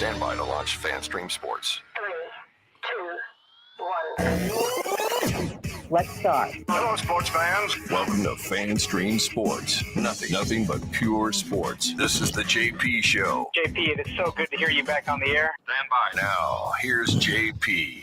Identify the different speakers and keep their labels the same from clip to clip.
Speaker 1: Stand by to launch FanStream Sports.
Speaker 2: 3, 2, 1. Let's start.
Speaker 1: Hello, sports fans. Welcome to FanStream Sports. Nothing but pure sports. This is the JP Show.
Speaker 3: JP, it is so good to hear you back on the air.
Speaker 1: Stand by. Now, here's JP.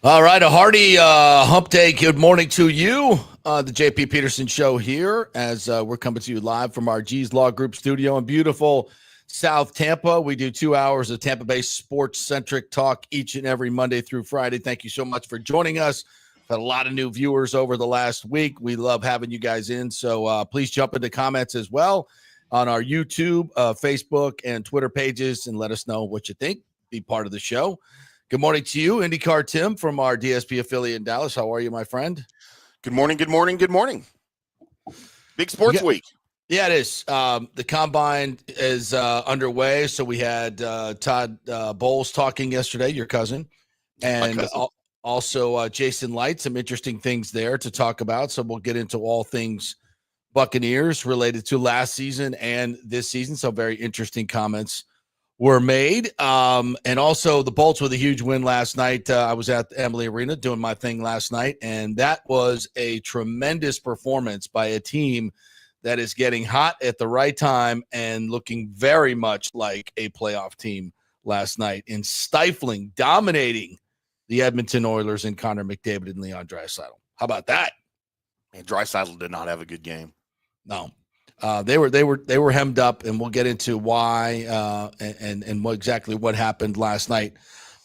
Speaker 4: All right, a hearty hump day. Good morning to you. The JP Peterson Show here as we're coming to you live from our G's Law Group studio in beautiful South Tampa. We do 2 hours of Tampa-based sports-centric talk each and every Monday through Friday. Thank you so much for joining us. Had a lot of new viewers over the last week. We love having you guys in, so please jump into comments as well on our YouTube, Facebook, and Twitter pages and let us know what you think. Be part of the show. Good morning to you, IndyCar Tim from our DSP affiliate in Dallas. How are you, my friend?
Speaker 5: Good morning, good morning, good morning. Big sports week.
Speaker 4: Yeah, it is. The Combine is underway, so we had Todd Bowles talking yesterday, your cousin, and also Jason Light, some interesting things there to talk about. So we'll get into all things Buccaneers related to last season and this season. So very interesting comments were made. And also the Bolts with a huge win last night. I was at the Emily Arena doing my thing last night, and that was a tremendous performance by a team that is getting hot at the right time and looking very much like a playoff team last night in stifling, dominating the Edmonton Oilers and Connor McDavid and Leon Draisaitl. How about that?
Speaker 5: And Draisaitl did not have a good game.
Speaker 4: No. They were hemmed up, and we'll get into why and what exactly what happened last night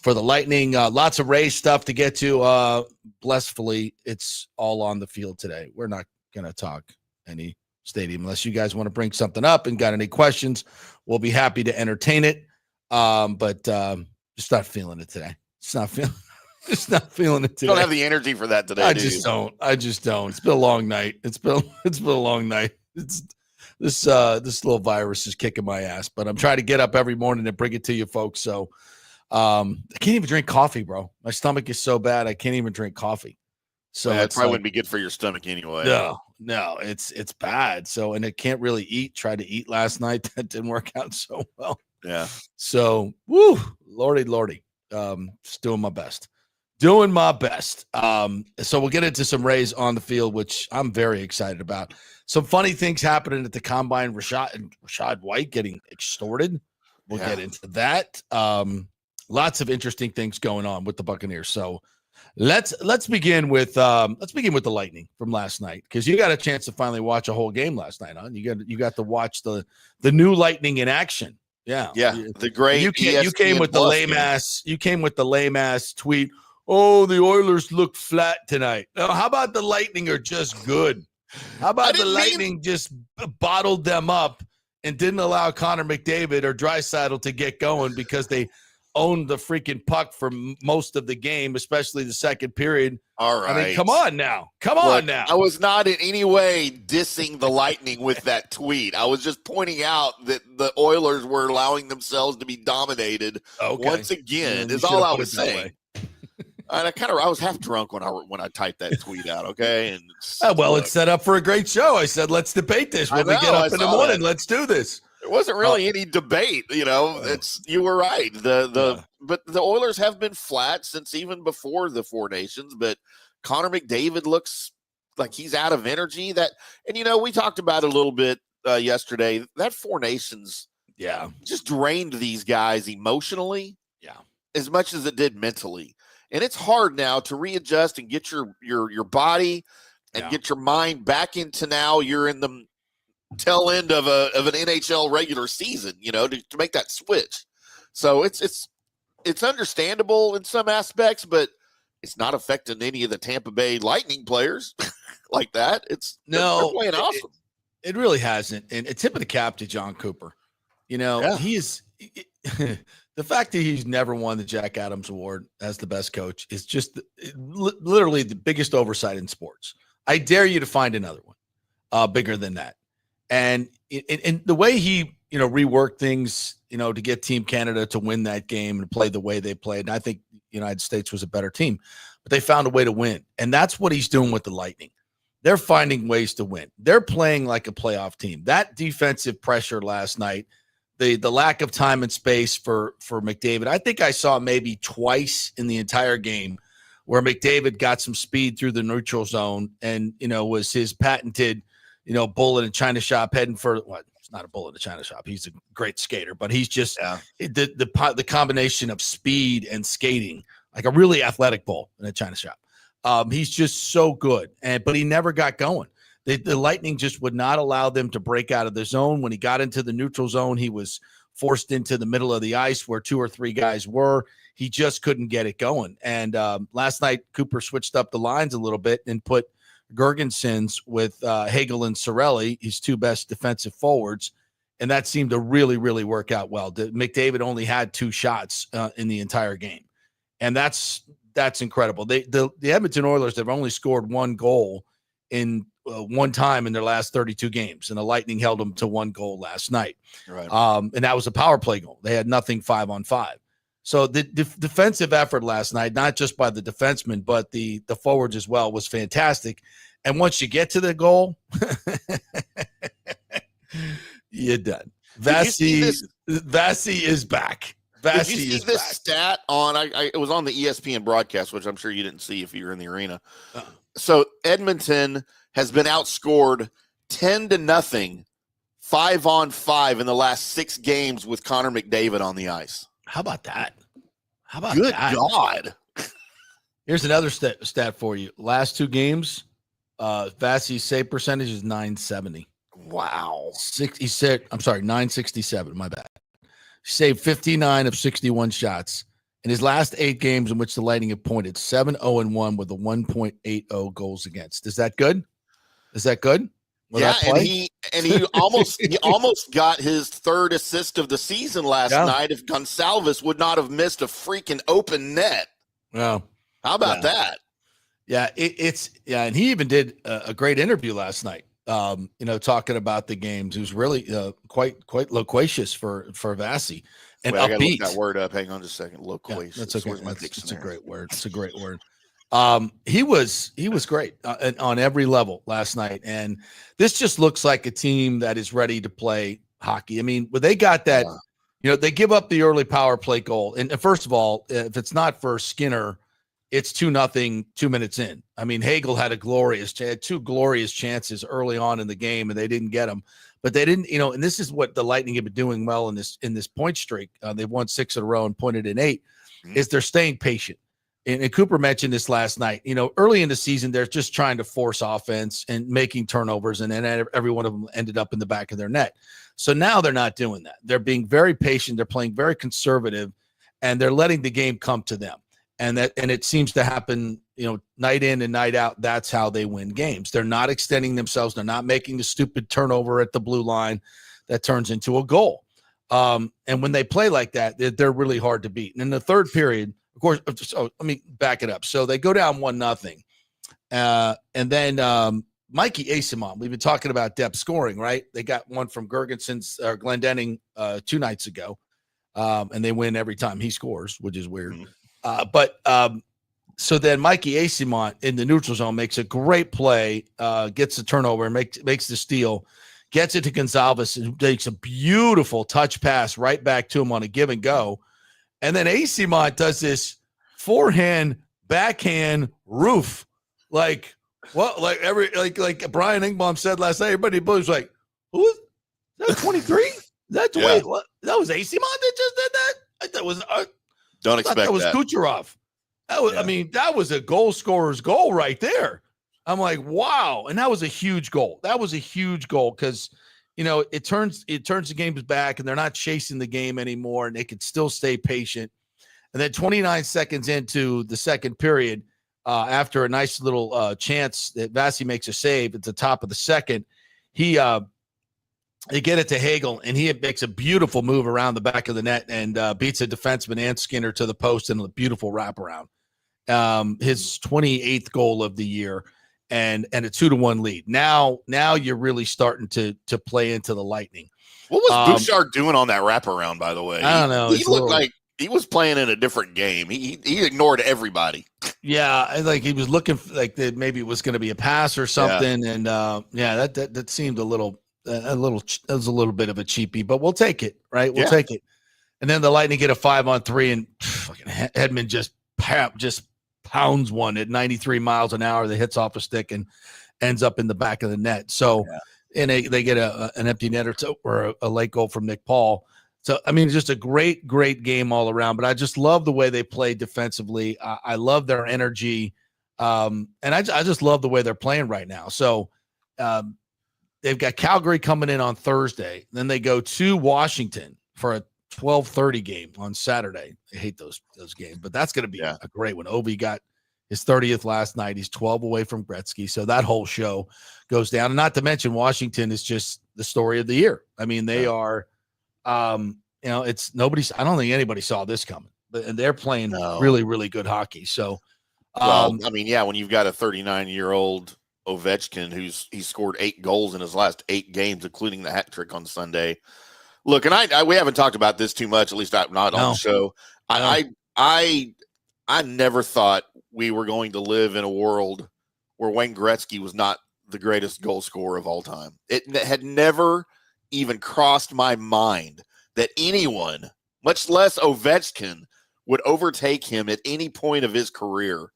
Speaker 4: for the Lightning. Lots of Rays stuff to get to. Blissfully, it's all on the field today. We're not going to talk any stadium unless you guys want to bring something up and got any questions. We'll be happy to entertain it. But just not feeling it today. Just not feeling it today.
Speaker 5: You don't have the energy for that today.
Speaker 4: I just don't. It's been a long night. It's been a long night. This little virus is kicking my ass, but I'm trying to get up every morning and bring it to you folks. So I can't even drink coffee, bro. My stomach is so bad I can't even drink coffee. So
Speaker 5: it probably wouldn't be good for your stomach anyway.
Speaker 4: No, it's bad. So, and it can't really eat. Tried to eat last night. That didn't work out so well.
Speaker 5: Yeah.
Speaker 4: So, woo, lordy. Just doing my best. So we'll get into some Rays on the field, which I'm very excited about. Some funny things happening at the Combine. Rashad White getting extorted. We'll get into that. Lots of interesting things going on with the Buccaneers. So let's begin with the Lightning from last night, because you got a chance to finally watch a whole game last night, huh? You got to watch the new Lightning in action. Yeah.
Speaker 5: The great.
Speaker 4: You came with the lame ass. You came with the lame ass tweet. Oh, the Oilers look flat tonight. No, how about the Lightning are just good? How about the Lightning just bottled them up and didn't allow Connor McDavid or Draisaitl to get going because they owned the freaking puck for most of the game, especially the second period.
Speaker 5: All right.
Speaker 4: I mean, come on now.
Speaker 5: I was not in any way dissing the Lightning with that tweet. I was just pointing out that the Oilers were allowing themselves to be dominated once again, is all I was saying. And I was half drunk when I typed that tweet out, okay? And
Speaker 4: it's set up for a great show. I said, let's debate this when we get up in the morning. Let's do this.
Speaker 5: There wasn't really any debate, you were right. But the Oilers have been flat since even before the Four Nations, but Connor McDavid looks like he's out of energy. We talked about it a little bit yesterday. That Four Nations just drained these guys emotionally as much as it did mentally. And it's hard now to readjust and get your body and get your mind back into, now you're in the tail end of an NHL regular season, to make that switch. So it's understandable in some aspects, but it's not affecting any of the Tampa Bay Lightning players like that. They're playing awesome.
Speaker 4: It really hasn't. And a tip of the cap to John Cooper. He is the fact that he's never won the Jack Adams Award as the best coach is just literally the biggest oversight in sports. I dare you to find another one bigger than that. And the way he, reworked things, to get Team Canada to win that game and play the way they played. And I think the United States was a better team, but they found a way to win. And that's what he's doing with the Lightning. They're finding ways to win. They're playing like a playoff team. That defensive pressure last night the lack of time and space for McDavid. I think I saw maybe twice in the entire game where McDavid got some speed through the neutral zone and, was his patented, bullet in China shop heading for what? It's not a bullet in China shop. He's a great skater, but he's just the combination of speed and skating, like a really athletic bull in a China shop. He's just so good, but he never got going. The Lightning just would not allow them to break out of the zone. When he got into the neutral zone, he was forced into the middle of the ice where 2 or 3 guys were. He just couldn't get it going. And last night, Cooper switched up the lines a little bit and put Gergensons with Hagel and Cirelli, his 2 best defensive forwards, and that seemed to really, really work out well. McDavid only had 2 shots in the entire game, and that's incredible. The Edmonton Oilers have only scored 1 goal in one time in their last 32 games, and the Lightning held them to 1 goal last night.
Speaker 5: Right.
Speaker 4: And that was a power play goal. They had nothing 5-on-5. So the defensive effort last night, not just by the defensemen, but the forwards as well, was fantastic. And once you get to the goal, you're done. Vasi is back.
Speaker 5: Did you see this stat on? It was on the ESPN broadcast, which I'm sure you didn't see if you were in the arena. So Edmonton has been outscored 10-0, 5-on-5 in the last 6 games with Connor McDavid on the ice.
Speaker 4: How about that?
Speaker 5: Good God.
Speaker 4: Here's another stat for you. Last 2 games, Vasi's save percentage is .970.
Speaker 5: Wow.
Speaker 4: 66. I'm sorry, 967. My bad. He saved 59 of 61 shots. In his last 8 games in which the Lightning have pointed, 7-0-1 with a 1.80 goals against. Is that good?
Speaker 5: Yeah, and he almost got his 3rd assist of the season last night if Gonçalves would not have missed a freaking open net.
Speaker 4: Wow.
Speaker 5: How about that?
Speaker 4: Yeah, and he even did a great interview last night. Talking about the games. He was really quite loquacious for Vasi and
Speaker 5: upbeat. I gotta look that word up. Hang on just a second. Loquacious.
Speaker 4: Yeah, that's okay. It's a great word. It's a great word. He was great on every level last night, and this just looks like a team that is ready to play hockey. I mean, when they got that, they give up the early power play goal, and first of all, if it's not for Skinner, it's 2-0 2 minutes in. I mean, Hagel had 2 glorious chances early on in the game, and they didn't get them. But they didn't, and this is what the Lightning have been doing well in this point streak. They've won 6 in a row and pointed in 8. Is they're staying patient. And Cooper mentioned this last night. Early in the season, they're just trying to force offense and making turnovers, and then every one of them ended up in the back of their net. So now they're not doing that. They're being very patient. They're playing very conservative, and they're letting the game come to them. And it seems to happen, night in and night out. That's how they win games. They're not extending themselves. They're not making the stupid turnover at the blue line that turns into a goal. And when they play like that, they're really hard to beat. And in the 3rd period, of course, so let me back it up. So they go down 1-0. And then Mikey Eyssimont, we've been talking about depth scoring, right? They got one from Gergensons or Glendening 2 nights ago. And they win every time he scores, which is weird. So then Mikey Eyssimont in the neutral zone makes a great play, gets the turnover, and makes the steal, gets it to Gonçalves, and makes a beautiful touch pass right back to him on a give and go. And then Eyssimont does this forehand, backhand roof. Like Brian Ingbaum said last night, everybody was like, who is that? 23? That's wait, what? That was Eyssimont that just did that? I thought it was
Speaker 5: Don't expect
Speaker 4: that was Kucherov. That was, I mean, that was a goal scorer's goal right there. I'm like, wow. And that was a huge goal. That was a huge goal because, it turns the games back and they're not chasing the game anymore and they can still stay patient. And then 29 seconds into the second period, after a nice little chance that Vasi makes a save at the top of the second, they get it to Hagel, and he makes a beautiful move around the back of the net and beats a defenseman and Skinner to the post in a beautiful wraparound. His 28th goal of the year, and a 2-1 lead. Now you're really starting to play into the Lightning.
Speaker 5: What was Bouchard doing on that wraparound, by the way?
Speaker 4: I don't know.
Speaker 5: He looked like he was playing in a different game. He ignored everybody.
Speaker 4: Yeah, like he was looking like that maybe it was going to be a pass or something, and that seemed a little a little bit of a cheapie, but we'll take it, right? We'll
Speaker 5: Yeah.
Speaker 4: take it. And then the Lightning get a 5-on-3, and fucking Hedman just pounds one at 93 miles an hour that hits off a stick and ends up in the back of the net. So, and they get an empty net or a late goal from Nick Paul. So, I mean, just a great, great game all around. But I just love the way they play defensively. I love their energy. And I just love the way they're playing right now. So they've got Calgary coming in on Thursday. Then they go to Washington for a 12:30 game on Saturday. I hate those games, but that's going to be a great one. Ovi got his 30th last night. He's 12 away from Gretzky. So that whole show goes down. And not to mention Washington is just the story of the year. I mean, they are it's nobody's. I don't think anybody saw this coming, and they're playing really, really good hockey. So,
Speaker 5: I mean, when you've got a 39-year-old Ovechkin he scored 8 goals in his last 8 games, including the hat trick on Sunday. Look, and we haven't talked about this too much. At least not on the show. I never thought we were going to live in a world where Wayne Gretzky was not the greatest goal scorer of all time. It had never even crossed my mind that anyone, much less Ovechkin, would overtake him at any point of his career.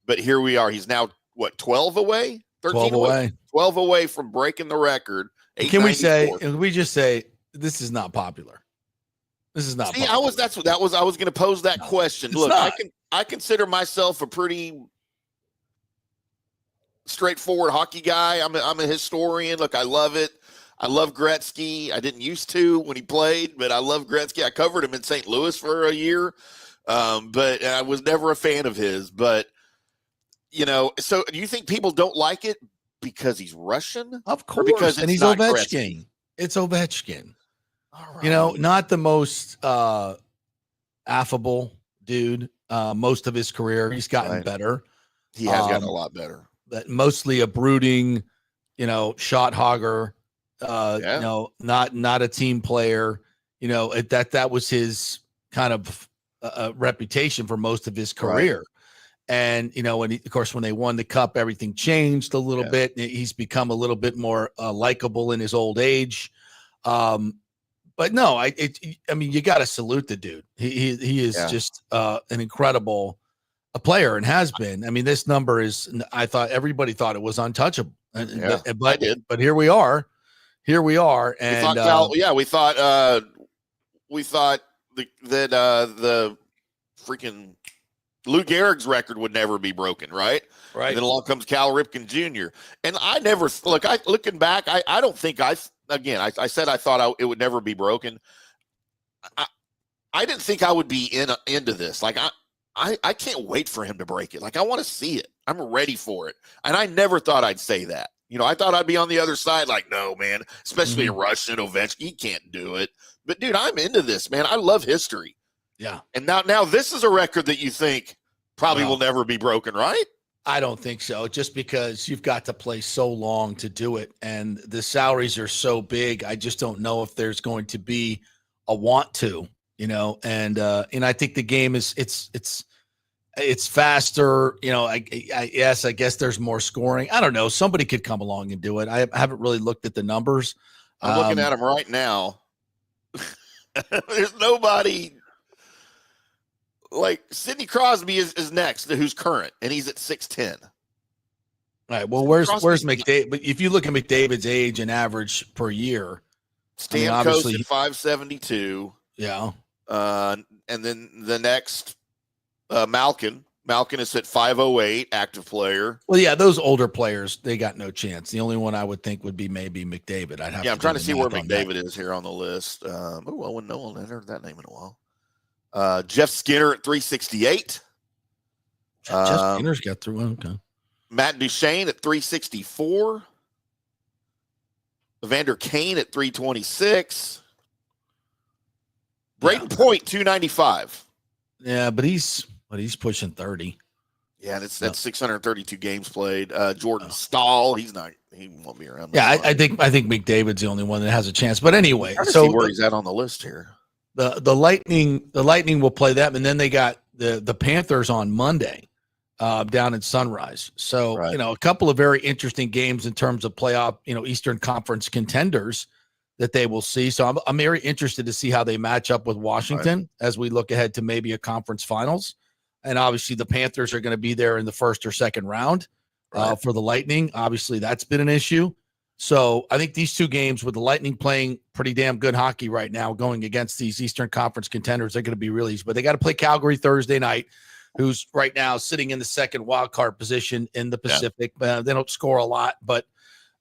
Speaker 5: But here we are. He's now, 12 away? 13 away? 12 away from breaking the record.
Speaker 4: Can we just say this is not popular? This is not popular.
Speaker 5: I was going to pose that question. Look, I consider myself a pretty straightforward hockey guy. I'm a historian. Look, I love it. I love Gretzky. I didn't used to when he played, but I love Gretzky. I covered him in St. Louis for a year, but I was never a fan of his. But, so do you think people don't like it because he's Russian?
Speaker 4: Of course,
Speaker 5: because
Speaker 4: and he's Ovechkin. Gretzky? It's Ovechkin. All right. Not the most affable dude. Most of his career, he's gotten better.
Speaker 5: He has gotten a lot better.
Speaker 4: But mostly a brooding, shot hogger. Not a team player. That was his kind of reputation for most of his career. Right. And of course, when they won the cup, everything changed a little bit. He's become a little bit more likable in his old age. But no, I mean, you got to salute the dude. He is just an incredible player and has been. I mean, this number is. I thought everybody thought it was untouchable, but here we are. And
Speaker 5: we thought that the freaking Lou Gehrig's record would never be broken, right?
Speaker 4: Right.
Speaker 5: And then along comes Cal Ripken Jr. And I never looking back, I don't think I said I thought it would never be broken. I didn't think I would be into this. Like I can't wait for him to break it. Like I want to see it. I'm ready for it. And I never thought I'd say that. I thought I'd be on the other side. Like, no, man, especially a Russian Ovechkin, he can't do it. But dude, I'm into this, man. I love history.
Speaker 4: Yeah.
Speaker 5: And now this is a record that you think probably will never be broken, right?
Speaker 4: I don't think so. Just because you've got to play so long to do it, and the salaries are so big. I just don't know if there's going to be a want to, And I think the game is it's faster. I guess there's more scoring. I don't know. Somebody could come along and do it. I haven't really looked at the numbers.
Speaker 5: I'm looking at them right now. There's nobody. Like Sidney Crosby is next, who's current, and he's at 6'10".
Speaker 4: All right. Well, where's McDavid? But if you look at McDavid's age and average per year,
Speaker 5: Stamkos at 572.
Speaker 4: Yeah.
Speaker 5: And then the next, Malkin. Malkin is at 508, active player.
Speaker 4: Well, yeah, those older players, they got no chance. The only one I would think would be maybe McDavid. I'm
Speaker 5: trying to see where McDavid is here on the list. No one entered that name in a while. Jeff Skinner at 368.
Speaker 4: Jeff Skinner's got through. Okay.
Speaker 5: Matt Duchene at 364. Evander Kane at 326. Braden Point 295.
Speaker 4: Yeah, but he's pushing 30.
Speaker 5: Yeah, and that's 632 games played. Jordan Stahl, he won't be around.
Speaker 4: Yeah, I think McDavid's the only one that has a chance. But anyway,
Speaker 5: so see where he's at on the list here.
Speaker 4: The Lightning will play them, and then they got the Panthers on Monday. down in Sunrise. So,
Speaker 5: Right.
Speaker 4: a couple of very interesting games in terms of playoff, Eastern Conference contenders that they will see. So I'm very interested to see how they match up with Washington as we look ahead to maybe a conference finals. And obviously the Panthers are going to be there in the first or second round for the Lightning. Obviously that's been an issue. So I think these two games with the Lightning playing pretty damn good hockey right now, going against these Eastern Conference contenders, they're going to be really easy. But they got to play Calgary Thursday night, who's right now sitting in the second wild card position in the Pacific. They don't score a lot, but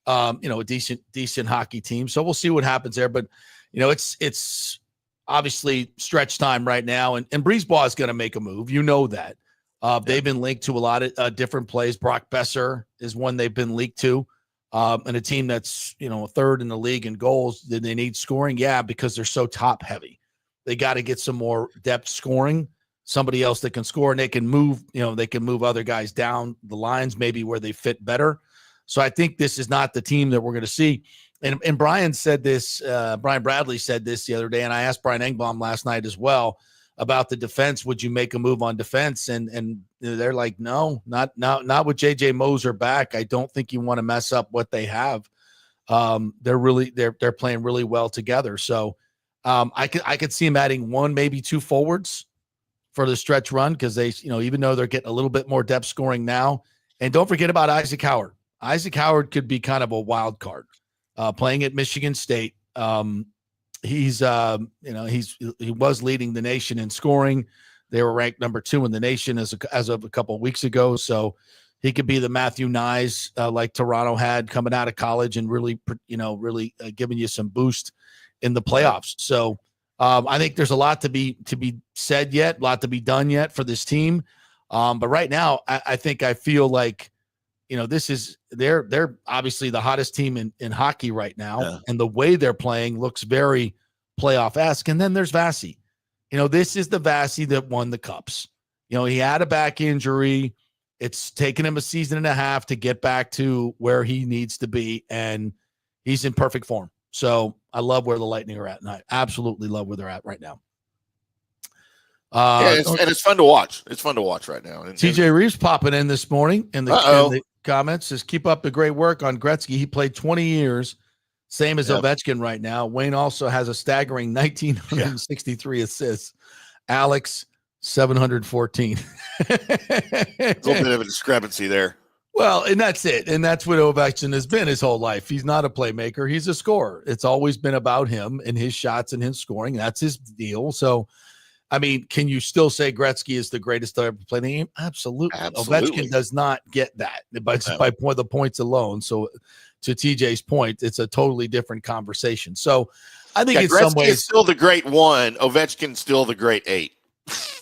Speaker 4: a decent hockey team. So we'll see what happens there. But it's obviously stretch time right now, and Breezeball is going to make a move. That. They've been linked to a lot of different plays. Brock Besser is one they've been linked to. And a team that's, third in the league in goals, did they need scoring? Yeah, because they're so top heavy. They got to get some more depth scoring, somebody else that can score, and they can move, they can move other guys down the lines, maybe where they fit better. So I think this is not the team that we're going to see. And Brian said this, Brian Bradley said this the other day, and I asked Brian Engblom last night as well about the defense. Would you make a move on defense? And they're like, no, not with JJ Moser back. I don't think you want to mess up what they have. They're playing really well together. So I could see them adding one, maybe two forwards for the stretch run, because they, even though they're getting a little bit more depth scoring now. And don't forget about Isaac Howard. Isaac Howard could be kind of a wild card playing at Michigan State. He was leading the nation in scoring. They were ranked number 2 in the nation as of a couple of weeks ago. So he could be the Matthew Nyes like Toronto had coming out of college, and really giving you some boost in the playoffs. So I think there's a lot to be said yet, a lot to be done yet for this team. But right now, I feel like, they're obviously the hottest team in hockey right now, and the way they're playing looks very playoff-esque. And then there's Vasi. This is the Vasi that won the Cups. He had a back injury. It's taken him a season and a half to get back to where he needs to be, and he's in perfect form. So I love where the Lightning are at, and I absolutely love where they're at right now.
Speaker 5: And it's fun to watch. It's fun to watch right now.
Speaker 4: TJ Reeves popping in this morning in the comments says, keep up the great work on Gretzky. He played 20 years, same as Ovechkin right now. Wayne also has a staggering 1,963 assists. Alex, 714.
Speaker 5: A little bit of a discrepancy there.
Speaker 4: Well, and that's it. And that's what Ovechkin has been his whole life. He's not a playmaker. He's a scorer. It's always been about him and his shots and his scoring. That's his deal. So, I mean, can you still say Gretzky is the greatest to ever play the game? Absolutely. Ovechkin does not get that by the points alone. So, to TJ's point, it's a totally different conversation. So, I think in
Speaker 5: Gretzky
Speaker 4: some ways,
Speaker 5: is still the great 1. Ovechkin's still the great 8.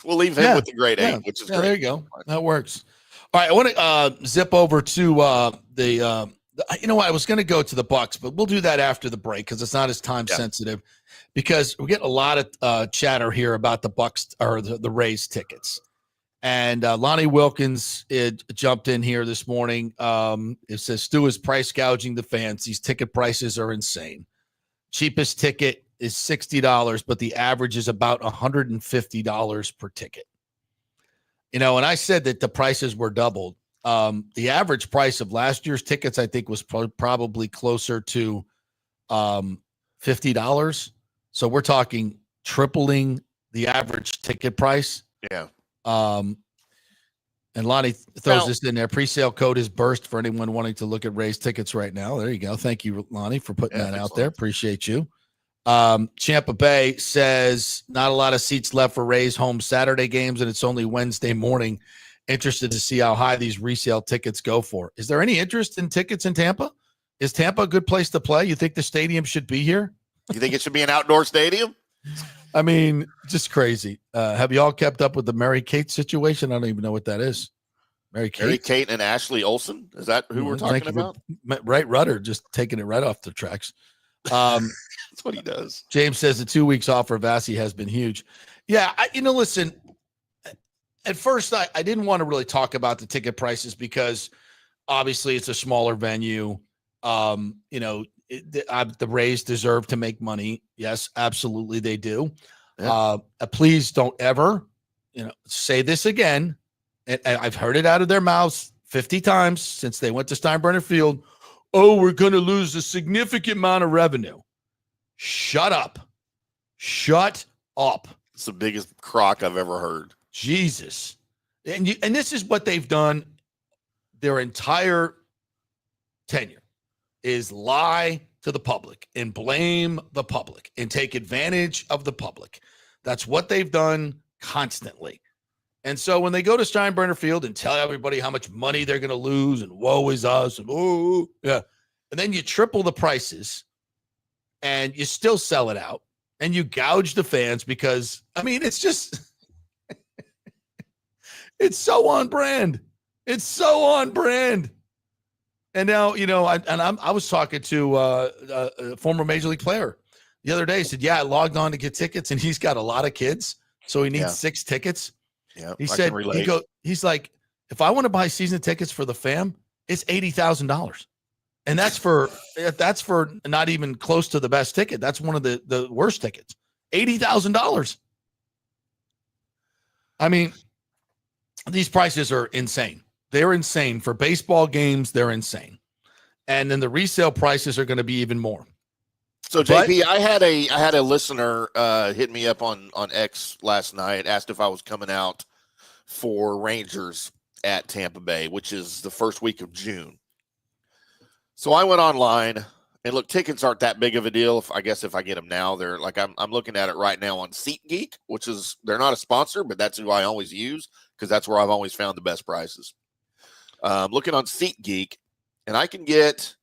Speaker 5: We'll leave him with the great 8, which is great.
Speaker 4: There you go. That works. All right, I want to zip over to I was going to go to the Bucs, but we'll do that after the break because it's not as time sensitive. Because we get a lot of chatter here about the Bucs or the Rays tickets, and Lonnie Wilkins jumped in here this morning. It says Stu is price gouging the fans. These ticket prices are insane. Cheapest ticket is $60, but the average is about $150 per ticket. And I said that the prices were doubled. The average price of last year's tickets, I think, was probably closer to $50. So we're talking tripling the average ticket price.
Speaker 5: Yeah.
Speaker 4: And Lonnie throws this in there. Presale code is burst for anyone wanting to look at Rays tickets right now. There you go. Thank you, Lonnie, for putting that out there. Appreciate you. Tampa Bay says not a lot of seats left for Rays home Saturday games, and it's only Wednesday morning. Interested to see how high these resale tickets go for. Is there any interest in tickets in Tampa? Is Tampa a good place to play? You think the stadium should be here?
Speaker 5: You think it should be an outdoor stadium?
Speaker 4: I mean, just crazy. Have you all kept up with the Mary Kate situation? I don't even know what that is. Mary
Speaker 5: Kate and Ashley Olsen? Is that who we're talking about?
Speaker 4: Right, Rudder, just taking it right off the tracks.
Speaker 5: That's what he does.
Speaker 4: James says the 2 weeks off for Vasi has been huge. Yeah, listen, at first I didn't want to really talk about the ticket prices because obviously it's a smaller venue. The Rays deserve to make money. Yes, absolutely they do. Yeah. Please don't ever, say this again and I've heard it out of their mouths 50 times since they went to Steinbrenner Field. Oh, we're going to lose a significant amount of revenue. Shut up. Shut up.
Speaker 5: It's the biggest crock I've ever heard.
Speaker 4: Jesus. And this is what they've done their entire tenure, is lie to the public and blame the public and take advantage of the public. That's what they've done constantly. And so when they go to Steinbrenner Field and tell everybody how much money they're going to lose and woe is us, and oh, yeah. And then you triple the prices and you still sell it out and you gouge the fans because, I mean, it's just, it's so on brand. It's so on brand. And now, I was talking to a former Major League player the other day. He said, I logged on to get tickets and he's got a lot of kids. So he needs 6 tickets.
Speaker 5: Yeah,
Speaker 4: he said, he's like, if I want to buy season tickets for the fam, it's $80,000. And that's for not even close to the best ticket. That's one of the worst tickets. $80,000. I mean, these prices are insane. They're insane for baseball games. They're insane. And then the resale prices are going to be even more.
Speaker 5: So JP, I had a listener hit me up on X last night, asked if I was coming out for Rangers at Tampa Bay, which is the first week of June. So I went online and look, tickets aren't that big of a deal. If I get them now, they're like, I'm looking at it right now on SeatGeek, which is, they're not a sponsor, but that's who I always use because that's where I've always found the best prices. Looking on SeatGeek, and I can get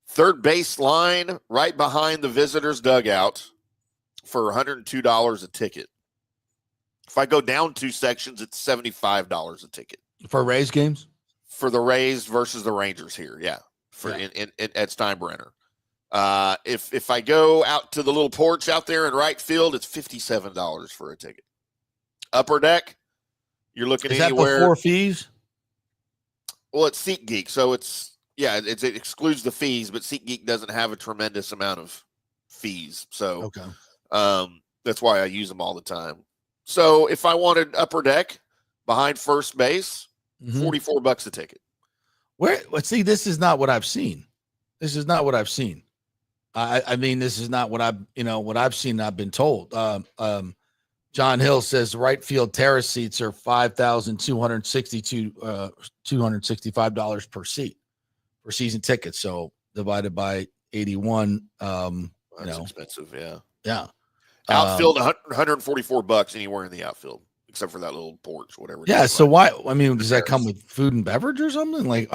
Speaker 5: third base line right behind the visitors dugout for $102 a ticket. If I go down 2 sections, it's $75 a ticket.
Speaker 4: For Rays games?
Speaker 5: For the Rays versus the Rangers here, yeah. At Steinbrenner. If I go out to the little porch out there in right field, it's $57 for a ticket. Upper deck, you're looking
Speaker 4: Is
Speaker 5: anywhere.
Speaker 4: Is that before fees?
Speaker 5: Well, it's SeatGeek, so it excludes the fees, but SeatGeek doesn't have a tremendous amount of fees. So
Speaker 4: okay.
Speaker 5: That's why I use them all the time. So if I wanted upper deck behind first base, $44 a ticket.
Speaker 4: See, this is not what I've seen. This is not what I've seen. I mean, this is not what I've seen. I've been told. John Hill says right field terrace seats are $5,265 per seat for season tickets. So divided by 81,
Speaker 5: That's expensive. Yeah.
Speaker 4: Yeah.
Speaker 5: Outfield, $144 anywhere in the outfield, except for that little porch, whatever.
Speaker 4: Yeah. So why? I mean, does that come with food and beverage or something? Like,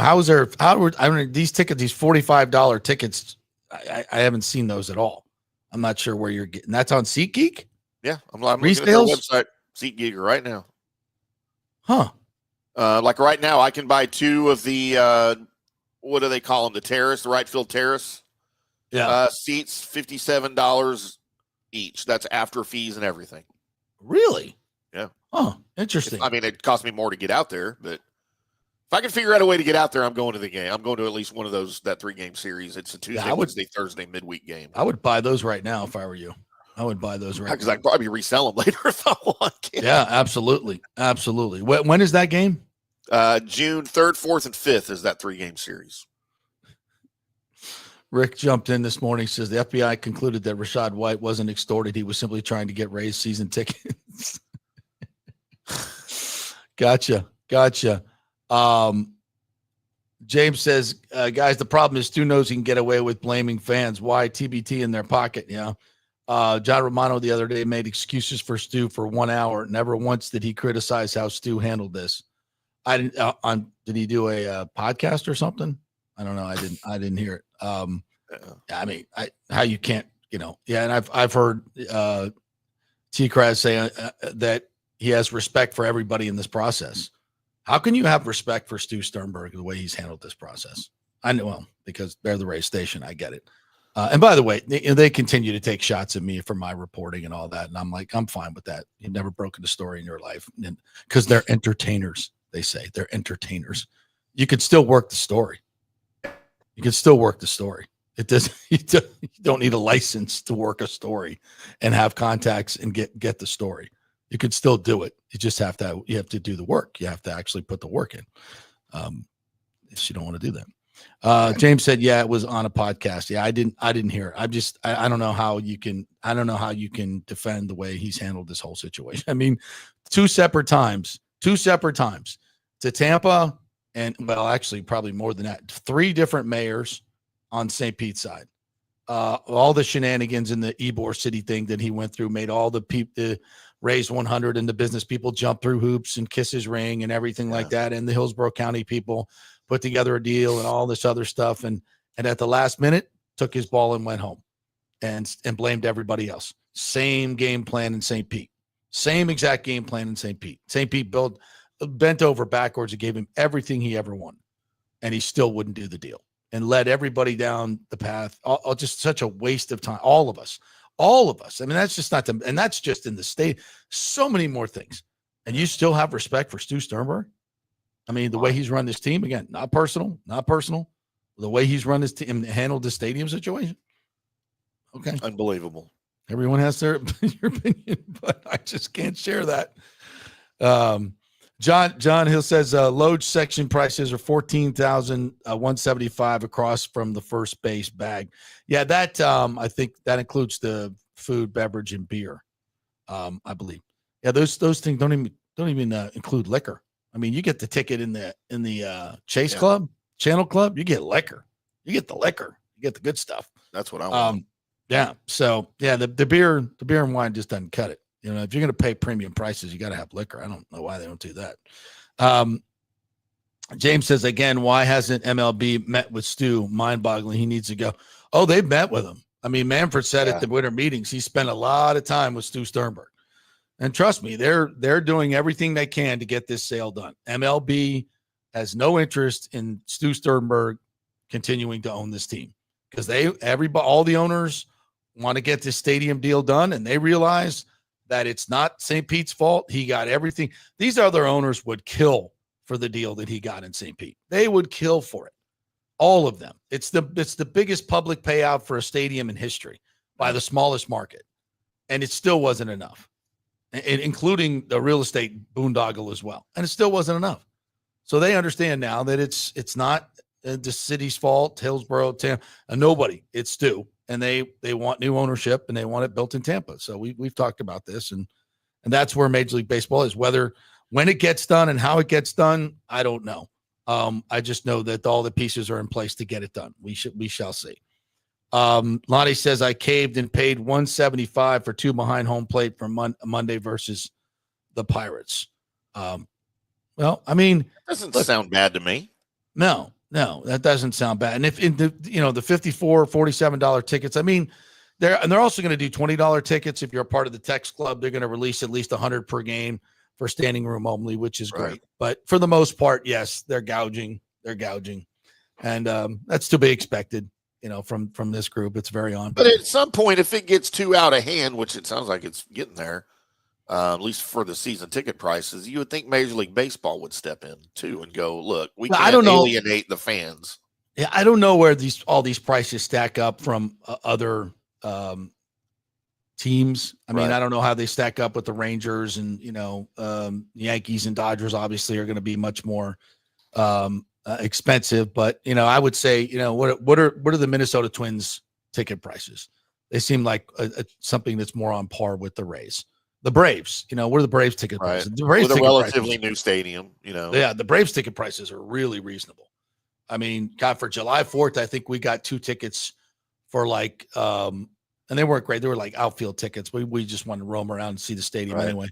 Speaker 4: these tickets, these $45 tickets, I haven't seen those at all. I'm not sure where you're getting. That's on SeatGeek.
Speaker 5: Yeah, I'm looking at their website, SeatGeek, right now.
Speaker 4: Huh?
Speaker 5: Like right now, I can buy 2 of the what do they call them? The terrace, the right field terrace.
Speaker 4: Yeah.
Speaker 5: Seats, $57 each. That's after fees and everything.
Speaker 4: Really?
Speaker 5: Yeah.
Speaker 4: Oh, interesting.
Speaker 5: It cost me more to get out there, but if I can figure out a way to get out there, I'm going to the game. I'm going to at least one of that 3-game series. It's a Tuesday, Wednesday, Thursday midweek game.
Speaker 4: I would buy those right now if I were you. I would buy those right now.
Speaker 5: Because I could probably resell them later if I want.
Speaker 4: Yeah, absolutely. Absolutely. When is that game?
Speaker 5: June 3rd, 4th, and 5th is that 3-game series.
Speaker 4: Rick jumped in this morning, says the FBI concluded that Rashad White wasn't extorted. He was simply trying to get Rays season tickets. Gotcha. James says, guys, the problem is Stu knows he can get away with blaming fans. Why? TBT in their pocket, yeah. John Romano the other day made excuses for Stu for 1 hour. Never once did he criticize how Stu handled this. Did he do a podcast or something? I don't know. I didn't hear it. I mean, how you can't, and I've heard T-Kraz say that he has respect for everybody in this process. How can you have respect for Stu Sternberg the way he's handled this process? I know, well, because they're the Rays station. I get it. And by the way, they continue to take shots at me for my reporting and all that. And I'm like, I'm fine with that. You've never broken a story in your life. Because they're entertainers, they say. They're entertainers. You could still work the story. It does. You don't need a license to work a story and have contacts and get the story. You could still do it. You just have to do the work. You have to actually put the work in. If you don't want to do that. James said, yeah, it was on a podcast. Yeah, I didn't hear it. I don't know how you can defend the way he's handled this whole situation. I mean, two separate times to Tampa, and well, actually probably more than that, 3 different mayors on St. Pete's side. All the shenanigans in the Ybor City thing that he went through made all the people raise 100 and the business people jump through hoops and kiss his ring and everything like that. And the Hillsborough County people put together a deal and all this other stuff. And at the last minute took his ball and went home and blamed everybody else. Same game plan in St. Pete, same exact game plan in St. Pete. St. Pete bent over backwards and gave him everything he ever wanted. And he still wouldn't do the deal and led everybody down the path. Just such a waste of time. All of us. I mean, that's just not them. And that's just in the state. So many more things. And you still have respect for Stu Sternberg? I mean, the way he's run this team, again, not personal. The way he's run his team and handled the stadium situation. Okay.
Speaker 5: Unbelievable.
Speaker 4: Everyone has their opinion, but I just can't share that. John Hill says load section prices are $14,175 across from the first base bag. Yeah, that I think that includes the food, beverage, and beer. I believe. Yeah, those things don't even include liquor. I mean, you get the ticket in the Chase Club, Channel Club. You get liquor. You get the liquor. You get the good stuff.
Speaker 5: That's what I want.
Speaker 4: Yeah. So yeah, the beer and wine just doesn't cut it. You know, if you're going to pay premium prices, you got to have liquor. I don't know why they don't do that. James says, again, why hasn't MLB met with Stu? Mind-boggling. He needs to go. Oh, they've met with him. I mean, Manfred said at the winter meetings, he spent a lot of time with Stu Sternberg. And trust me, they're doing everything they can to get this sale done. MLB has no interest in Stu Sternberg continuing to own this team because all the owners want to get this stadium deal done, and they realize that it's not St. Pete's fault. He got everything. These other owners would kill for the deal that he got in St. Pete. They would kill for it. All of them. It's the biggest public payout for a stadium in history by the smallest market. And it still wasn't enough, including the real estate boondoggle as well. And it still wasn't enough. So they understand now that it's not the city's fault, Hillsborough, Tampa, nobody. It's Stu. And they want new ownership and they want it built in Tampa. So we've talked about this, and that's where Major League Baseball is. When it gets done and how it gets done, I don't know. I just know that all the pieces are in place to get it done. We shall see. Lonnie says I caved and paid $175 for 2 behind home plate for Monday versus the Pirates. Well, I mean,
Speaker 5: doesn't sound bad to me.
Speaker 4: No, that doesn't sound bad. And if in the the $54, $47 tickets, I mean, they're also going to do $20 tickets. If you're a part of the Tex Club, they're going to release at least 100 per game for standing room only, which is great. But for the most part, yes, they're gouging. And that's to be expected, from this group. It's very on.
Speaker 5: But at some point, if it gets too out of hand, which it sounds like it's getting there, at least for the season ticket prices, you would think Major League Baseball would step in too and go, look, we can't alienate the fans.
Speaker 4: Yeah, I don't know where all these prices stack up from other teams. I mean, I don't know how they stack up with the Rangers and Yankees and Dodgers. Obviously, are going to be much more expensive. But I would say, what are the Minnesota Twins ticket prices? They seem like something that's more on par with the Rays. The Braves, what are the Braves ticket prices? The Braves
Speaker 5: with a relatively new stadium,
Speaker 4: Yeah, the Braves ticket prices are really reasonable. I mean, God, for July 4th, I think we got 2 tickets for and they weren't great. They were like outfield tickets. We just wanted to roam around and see the stadium anyway.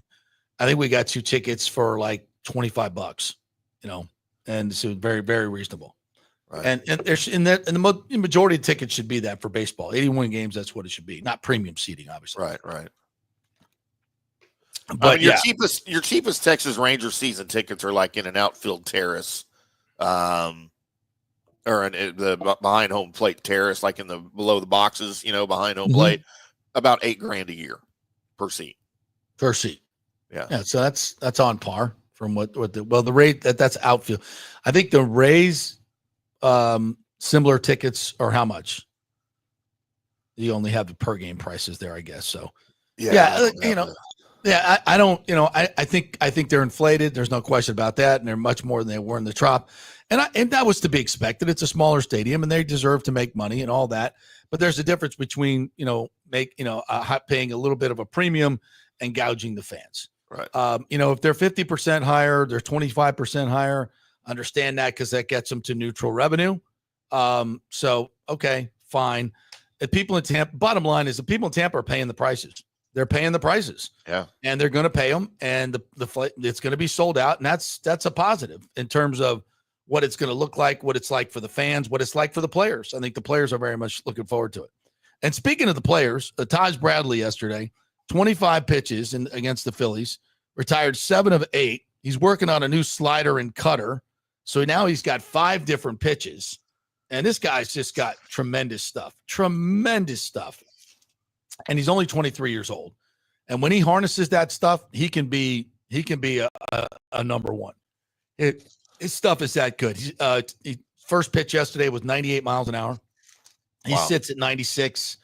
Speaker 4: I think we got 2 tickets for like $25, and so very, very reasonable. Right. And there's the majority of tickets should be that for baseball. 81 games, that's what it should be. Not premium seating, obviously.
Speaker 5: Right.
Speaker 4: But
Speaker 5: your cheapest Texas Rangers season tickets are like in an outfield terrace, or in the behind home plate terrace, like below the boxes, behind home plate, about $8,000 a year per seat. Yeah.
Speaker 4: So that's on par from the rate that's outfield. I think the Rays similar tickets are how much? You only have the per game prices there, I guess. So Yeah, I don't, I think they're inflated. There's no question about that. And they're much more than they were in the Trop. And that was to be expected. It's a smaller stadium and they deserve to make money and all that. But there's a difference between, paying a little bit of a premium and gouging the fans.
Speaker 5: Right.
Speaker 4: If they're 50% higher, they're 25% higher. Understand that because that gets them to neutral revenue. So, okay, fine. The people in Tampa, bottom line is the people in Tampa are paying the prices. They're paying the prices.
Speaker 5: Yeah.
Speaker 4: And they're going to pay them. And it's going to be sold out. And that's a positive in terms of what it's going to look like, what it's like for the fans, what it's like for the players. I think the players are very much looking forward to it. And speaking of the players, Taj Bradley yesterday, 25 pitches against the Phillies, retired 7 of 8. He's working on a new slider and cutter. So now he's got 5 different pitches. And this guy's just got tremendous stuff. And he's only 23 years old. And when he harnesses that stuff, he can be a number one. His stuff is that good. First pitch yesterday was 98 miles an hour. He sits at 96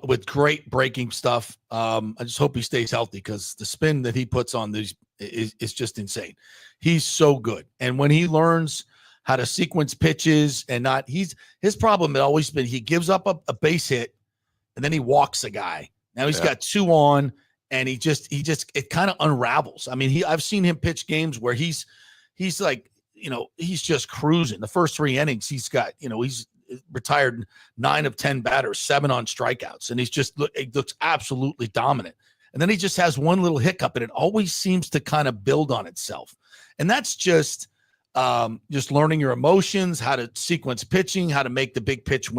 Speaker 4: with great breaking stuff. I just hope he stays healthy because the spin that he puts on these is just insane. He's so good. And when he learns how to sequence pitches and not, his problem had always been he gives up a base hit and then he walks a guy. Now he's got 2 on and he just it kind of unravels. I mean, I've seen him pitch games where he's like, he's just cruising. The first 3 innings, he's got, he's retired 9 of 10 batters, 7 on strikeouts. And he looks absolutely dominant. And then he just has one little hiccup and it always seems to kind of build on itself. And that's just learning your emotions, how to sequence pitching, how to make the big pitch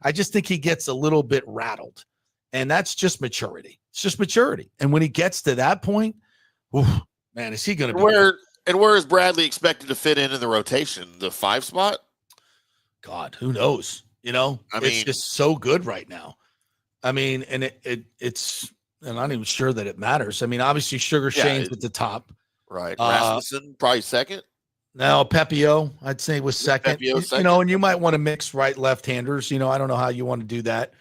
Speaker 4: I just think he gets a little bit rattled and that's just maturity. It's just maturity. And when he gets to that point, man, is he going to be
Speaker 5: where is Bradley expected to fit in the rotation? The 5 spot?
Speaker 4: God, who knows? It's just so good right now. I mean, and it's I'm not even sure that it matters. I mean, obviously Sugar Shane's at the top.
Speaker 5: Right. Rasmussen, probably second.
Speaker 4: No, Pepio, I'd say was second. And you might want to mix right left-handers. I don't know how you want to do that.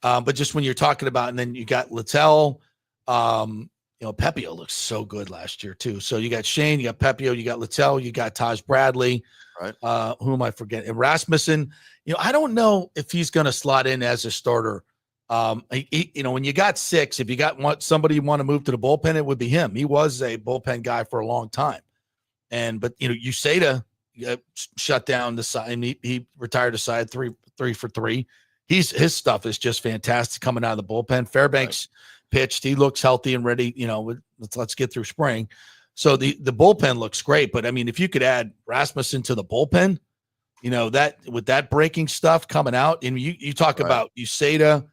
Speaker 4: But just when you're talking about, and then you got Littell, Pepio looks so good last year too. So you got Shane, you got Pepio, you got Littell, you got Taj Bradley.
Speaker 5: Right.
Speaker 4: Who am I forgetting? And Rasmussen. I don't know if he's going to slot in as a starter. When you got 6, if you got somebody you want to move to the bullpen, it would be him. He was a bullpen guy for a long time. But Useda shut down the side and he retired a side 3 for 3. His stuff is just fantastic coming out of the bullpen. Fairbanks pitched. He looks healthy and ready. Let's get through spring. So the bullpen looks great. But I mean, if you could add Rasmussen to the bullpen, that with that breaking stuff coming out, and you talk about Useda,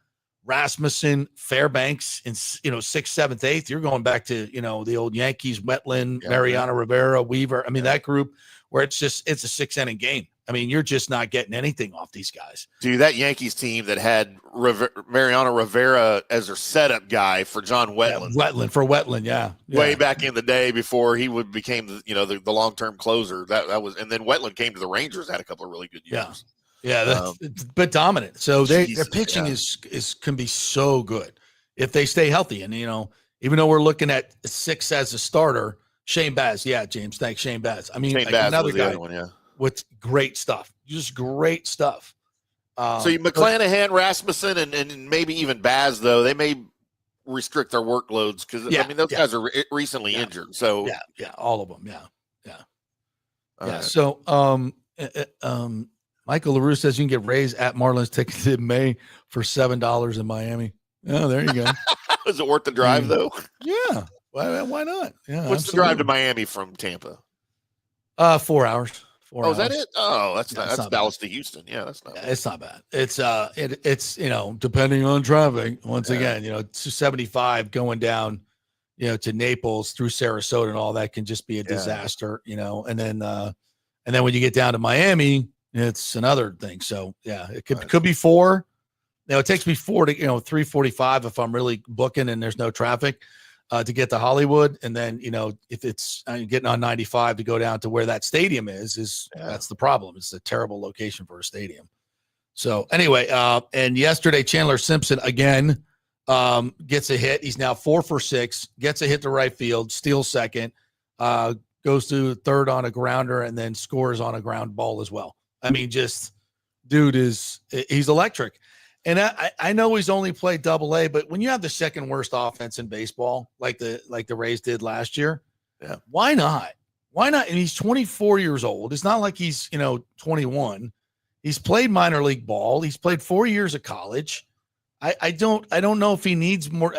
Speaker 4: Rasmussen, Fairbanks in 6th, 7th, 8th, you're going back to, the old Yankees, Wetland, Mariano Rivera, Weaver. I mean, that group where it's a 6-inning game. I mean, you're just not getting anything off these guys.
Speaker 5: Dude, that Yankees team that had Mariano Rivera as their setup guy for John Wetland.
Speaker 4: Yeah.
Speaker 5: Way back in the day before he became the long-term closer. That was, and then Wetland came to the Rangers, had a couple of really good years.
Speaker 4: Yeah, that's but dominant. So their pitching can be so good if they stay healthy. And even though we're looking at 6 as a starter, Shane Baz. Yeah, James, thanks, Shane Baz. I mean,
Speaker 5: Shane Baz
Speaker 4: another
Speaker 5: was the
Speaker 4: guy
Speaker 5: other one,
Speaker 4: with great stuff, just great stuff.
Speaker 5: So McClanahan, Rasmussen, and maybe even Baz, though they may restrict their workloads because those guys are recently injured. So
Speaker 4: all of them. Yeah. So Michael LaRue says you can get Rays at Marlins tickets in May for $7 in Miami. Oh, there you go.
Speaker 5: Is it worth the drive though?
Speaker 4: Yeah. Why not? Yeah.
Speaker 5: What's the drive to Miami from Tampa?
Speaker 4: 4 hours. 4 hours.
Speaker 5: Is that it? Oh, that's Dallas to Houston. Yeah, that's not bad.
Speaker 4: It's not bad. It's depending on traffic. Once again, 275 going down, to Naples through Sarasota and all that can just be a disaster, and then when you get down to Miami, it's another thing. So it could be 4. It takes me 4 to 3:45 if I'm really booking and there's no traffic to get to Hollywood. And then if it's getting on 95 to go down to where that stadium is that's the problem. It's a terrible location for a stadium. So anyway, and yesterday Chandler Simpson again gets a hit. He's now 4 for 6, gets a hit to right field, steals second, goes to third on a grounder, and then scores on a ground ball as well. I mean, just dude he's electric. And I know he's only played Double-A, but when you have the second worst offense in baseball, like the Rays did last year, why not? Why not? And he's 24 years old. It's not like he's 21. He's played minor league ball. He's played 4 years of college. I don't know if he needs more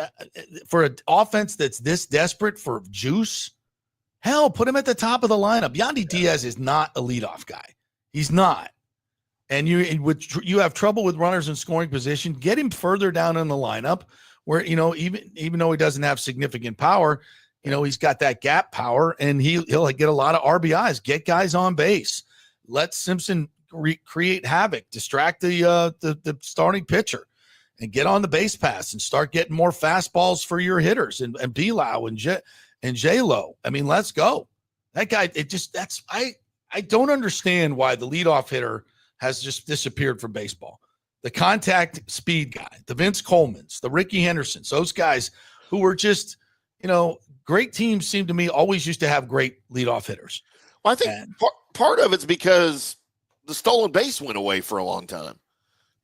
Speaker 4: for an offense that's this desperate for juice. Hell, put him at the top of the lineup. Yandy Diaz is not a leadoff guy. He's not. And you have trouble with runners in scoring position. Get him further down in the lineup where, even though he doesn't have significant power, he's got that gap power and he'll get a lot of RBIs, get guys on base. Let Simpson create havoc, distract the starting pitcher and get on the base pass and start getting more fastballs for your hitters and Belau and J-Lo. I mean, let's go. That guy, I don't understand why the leadoff hitter has just disappeared from baseball. The contact speed guy, the Vince Colemans, the Ricky Hendersons, those guys who were just, great teams seem to me always used to have great leadoff hitters.
Speaker 5: Well, I think part of it's because the stolen base went away for a long time.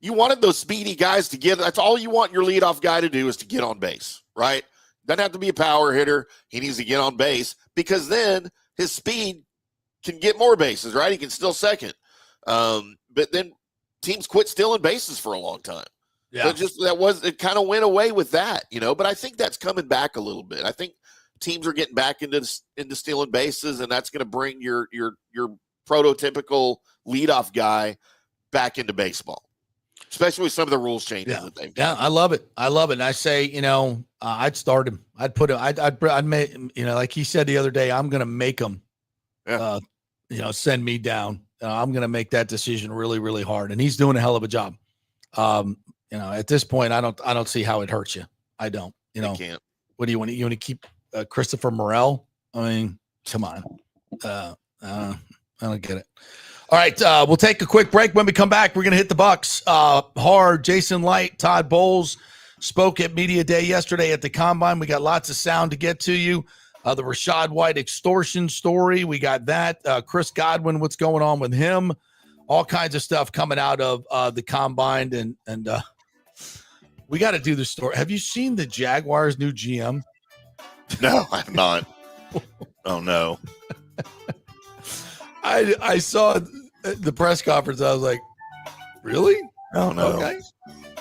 Speaker 5: You wanted those speedy guys to that's all you want your leadoff guy to do is to get on base, right? Doesn't have to be a power hitter. He needs to get on base because then his speed can get more bases, right? He can steal second. But then teams quit stealing bases for a long time.
Speaker 4: Yeah.
Speaker 5: So it kind of went away with that, but I think that's coming back a little bit. I think teams are getting back into stealing bases, and that's going to bring your prototypical leadoff guy back into baseball, especially with some of the rules changes that they've done.
Speaker 4: Yeah, I love it. And I say, I'd start him. I'd put him. I'd make, like he said the other day, I'm going to make him, send me down. I'm going to make that decision really, really hard. And he's doing a hell of a job. At this point, I don't see how it hurts you. I don't,
Speaker 5: You can't.
Speaker 4: What do you want to keep Christopher Morel? I mean, come on. I don't get it. All right. We'll take a quick break. When we come back, we're going to hit the Bucs hard. Jason Licht, Todd Bowles spoke at Media Day yesterday at the Combine. We got lots of sound to get to you. The Rashad White extortion story. We got that. Chris Godwin, what's going on with him? All kinds of stuff coming out of the Combine. And we got to do the story. Have you seen the Jaguars' new GM?
Speaker 5: No, I'm not. Oh, no.
Speaker 4: I saw the press conference. I was like, really?
Speaker 5: Oh, no.
Speaker 4: Okay.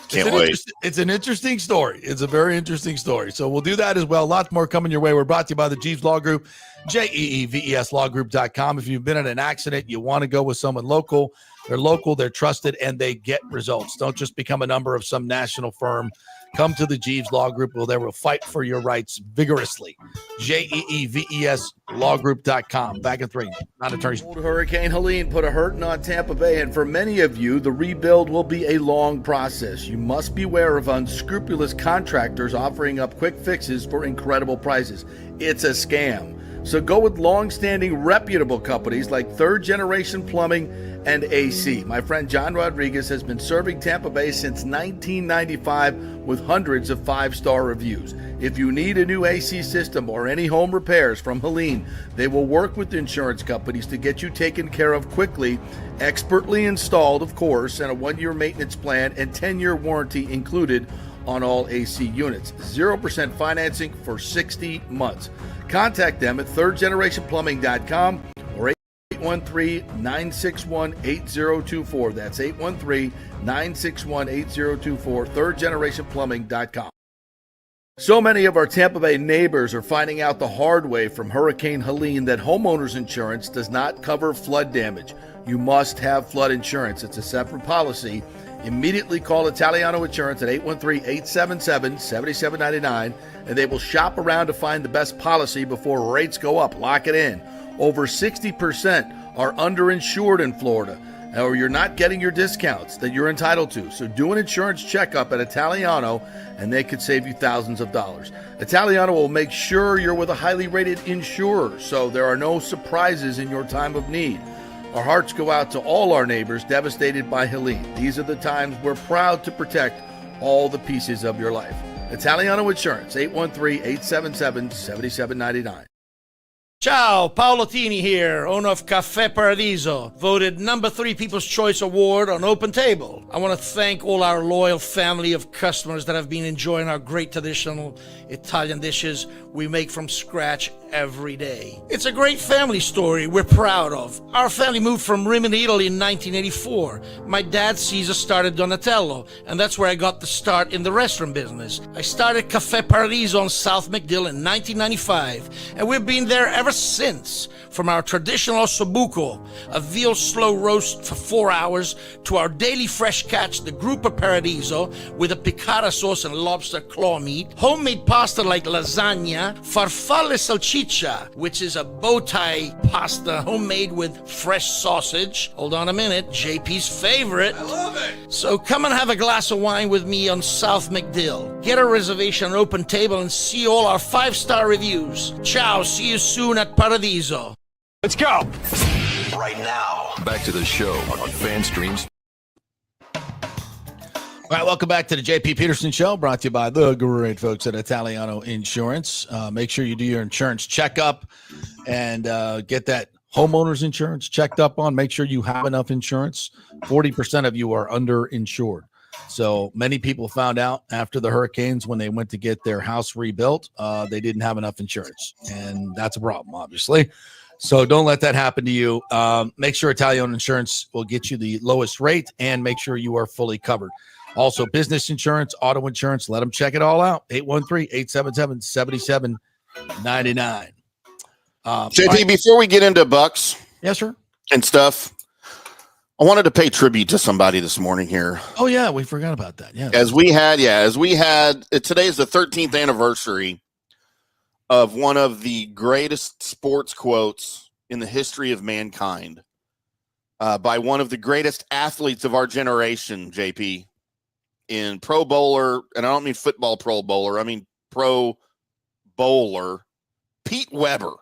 Speaker 5: Can't wait.
Speaker 4: It's an interesting story. It's a very interesting story. So we'll do that as well. Lots more coming your way. We're brought to you by the Jeeves Law Group, JEEVESLawgroup.com. If you've been in an accident, you want to go with someone local. They're local, they're trusted, and they get results. Don't just become a number of some national firm. Come to the Jeeves Law Group where they will fight for your rights vigorously. JEEVESLawgroup.com. Back in 3. Not attorneys. Hurricane Helene put a hurting on Tampa Bay, and for many of you, the rebuild will be a long process. You must beware of unscrupulous contractors offering up quick fixes for incredible prices. It's a scam. So go with long-standing reputable companies like Third Generation Plumbing and AC. My friend John Rodriguez has been serving Tampa Bay since 1995 with hundreds of 5-star reviews. If you need a new AC system or any home repairs from Helene, they will work with insurance companies to get you taken care of quickly, expertly installed, of course, and a 1-year maintenance plan and 10-year warranty included on all AC units. 0% financing for 60 months. Contact them at thirdgenerationplumbing.com or 813-961-8024. That's 813-961-8024, thirdgenerationplumbing.com. So many of our Tampa Bay neighbors are finding out the hard way from Hurricane Helene that homeowners insurance does not cover flood damage. You must have flood insurance. It's a separate policy. Immediately call Italiano Insurance at 813-877-7799, and they will shop around to find the best policy before rates go up. Lock it in. Over 60% are underinsured in Florida, or you're not getting your discounts that you're entitled to. So do an insurance checkup at Italiano, and they could save you thousands of dollars. Italiano will make sure you're with a highly rated insurer, so there are no surprises in your time of need. Our hearts go out to all our neighbors devastated by Helene. These are the times we're proud to protect all the pieces of your life. Italiano Insurance, 813-877-7799.
Speaker 6: Ciao, Paolo Tini here, owner of Caffè Paradiso, voted number 3 People's Choice Award on Open Table. I want to thank all our loyal family of customers that have been enjoying our great traditional Italian dishes we make from scratch every day. It's a great family story we're proud of. Our family moved from Rimini, Italy in 1984. My dad, Caesar, started Donatello, and that's where I got the start in the restaurant business. I started Caffè Paradiso on South McDill in 1995, and we've been there ever since. From our traditional ossobuco, a veal slow roast for 4 hours, to our daily fresh catch, the Gruppo Paradiso, with a piccata sauce and lobster claw meat, homemade pasta like lasagna, farfalle salchicha, which is a bow tie pasta homemade with fresh sausage. Hold on a minute, JP's favorite.
Speaker 4: I love it.
Speaker 6: So come and have a glass of wine with me on South McDill. Get a reservation on Open Table and see all our 5-star reviews. Ciao, see you soon at Paradiso.
Speaker 3: Let's go.
Speaker 1: Right now, back to the show on FanStreams.
Speaker 4: All right, welcome back to the JP Peterson Show, brought to you by the great folks at Italiano Insurance. Make sure you do your insurance checkup and get that homeowner's insurance checked up on. Make sure you have enough insurance. 40% of you are underinsured. So many people found out after the hurricanes when they went to get their house rebuilt, they didn't have enough insurance. And that's a problem, obviously. So don't let that happen to you. Make sure Italiano Insurance will get you the lowest rate and make sure you are fully covered. Also, business insurance, auto insurance, let them check it all out. 813-877-7799.
Speaker 5: JP,
Speaker 4: right.
Speaker 5: before we get into Bucks
Speaker 4: Yes, sir.
Speaker 5: and stuff, I wanted to pay tribute to somebody this morning here.
Speaker 4: Oh, yeah, we forgot about that. Yeah.
Speaker 5: As we had, today is the 13th anniversary of one of the greatest sports quotes in the history of mankind by one of the greatest athletes of our generation, JP, in Pro Bowler, and I don't mean football Pro Bowler, I mean Pro Bowler, Pete Weber.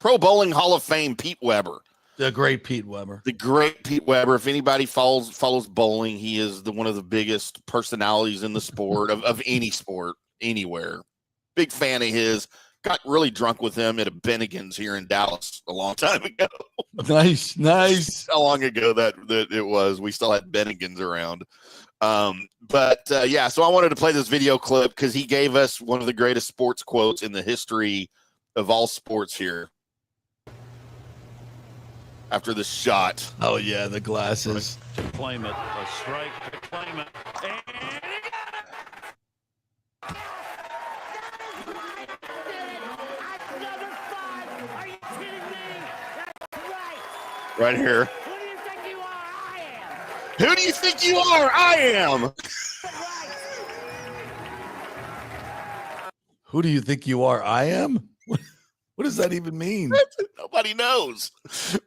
Speaker 5: Pro Bowling Hall of Fame, Pete Weber.
Speaker 4: The great Pete Weber.
Speaker 5: The great Pete Weber. If anybody follows bowling, he is one of the biggest personalities in the sport, of any sport, anywhere. Big fan of his. Got really drunk with him at a Bennigan's here in Dallas a long time ago.
Speaker 4: Nice.
Speaker 5: How long ago that it was. We still had Bennigan's around. So I wanted to play this video clip because he gave us one of the greatest sports quotes in the history of all sports here. After the shot.
Speaker 4: Oh, yeah, the glasses.
Speaker 7: To claim it. A strike to claim it. And
Speaker 5: right here. Who do you think you are? I am.
Speaker 4: Who do you think you are? I am? What does that even mean?
Speaker 5: Nobody knows.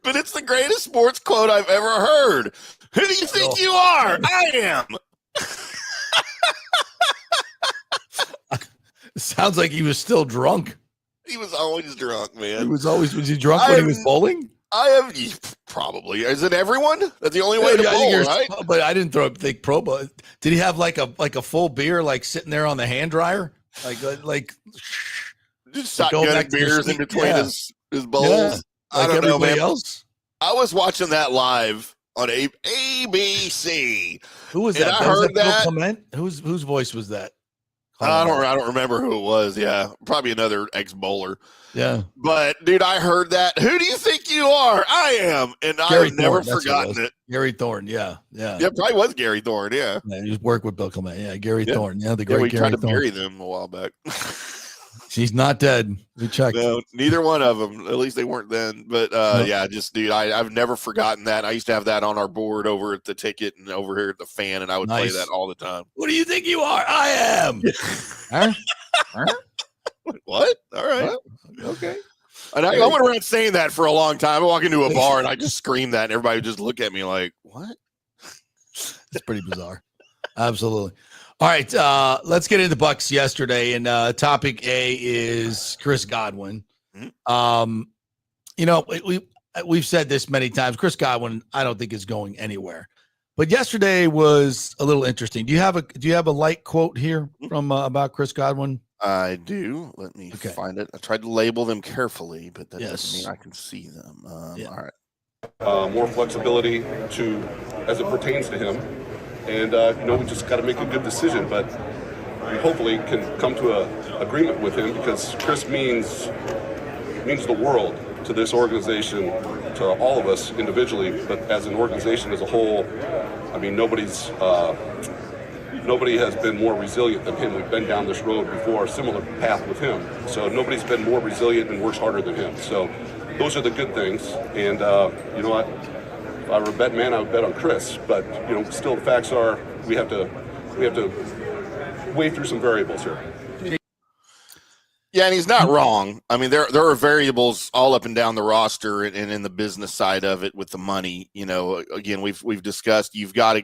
Speaker 5: But it's the greatest sports quote I've ever heard. Who do you think you are? I am.
Speaker 4: Sounds like he was still drunk.
Speaker 5: He was always drunk, man.
Speaker 4: Was he drunk when he was bowling?
Speaker 5: I have probably. Is it everone? That's the only way to bowl, right?
Speaker 4: But I didn't think pro bowl. Did he have like a full beer like sitting there on the hand dryer? Like
Speaker 5: just shotgunning beers in between his bowls.
Speaker 4: Yeah,
Speaker 5: I don't know, man.
Speaker 4: Else.
Speaker 5: I was watching that live on ABC.
Speaker 4: Who was
Speaker 5: and
Speaker 4: that?
Speaker 5: I heard that.
Speaker 4: Clement? Whose voice was that?
Speaker 5: I don't remember who it was. Yeah, probably another ex-bowler.
Speaker 4: Yeah.
Speaker 5: But, dude, I heard that. Who do you think you are? I am. And I've never forgotten it.
Speaker 4: Gary Thorne, yeah.
Speaker 5: Yeah, probably was Gary Thorne, yeah.
Speaker 4: He worked with Bill Clement. Yeah, Gary Thorne. Yeah, the great
Speaker 5: we
Speaker 4: Gary
Speaker 5: tried to
Speaker 4: Thorne.
Speaker 5: bury them a while back.
Speaker 4: She's not dead. We checked.
Speaker 5: No, neither one of them. At least they weren't then. But, dude, I've never forgotten that. I used to have that on our board over at the Ticket and over here at the Fan, and I would play that all the time.
Speaker 4: What do you think you are? I am. Huh?
Speaker 5: What? All right.
Speaker 4: Huh? Okay.
Speaker 5: And I went around saying that for a long time. I walk into a bar and I just scream that, and everybody would just look at me like, what?
Speaker 4: It's pretty bizarre. Absolutely. All right, let's get into Bucs yesterday, and topic A is Chris Godwin. Mm-hmm. We've said this many times. Chris Godwin, I don't think is going anywhere. But yesterday was a little interesting. Do you have a light quote here from about Chris Godwin?
Speaker 5: I do. Let me find it. I tried to label them carefully, but that doesn't mean I can see them. All right.
Speaker 8: More flexibility as it pertains to him, and we just got to make a good decision. But we hopefully can come to an agreement with him, because Chris means the world to this organization, to all of us individually, but as an organization as a whole. I mean, nobody has been more resilient than him. We've been down this road before, a similar path with him. So nobody's been more resilient and works harder than him. So those are the good things. And you know what? If I were a bet man, I would bet on Chris. But still, the facts are we have to weigh through some variables here.
Speaker 5: Yeah, and he's not wrong. I mean, there are variables all up and down the roster and in the business side of it with the money. Again, we've discussed you've got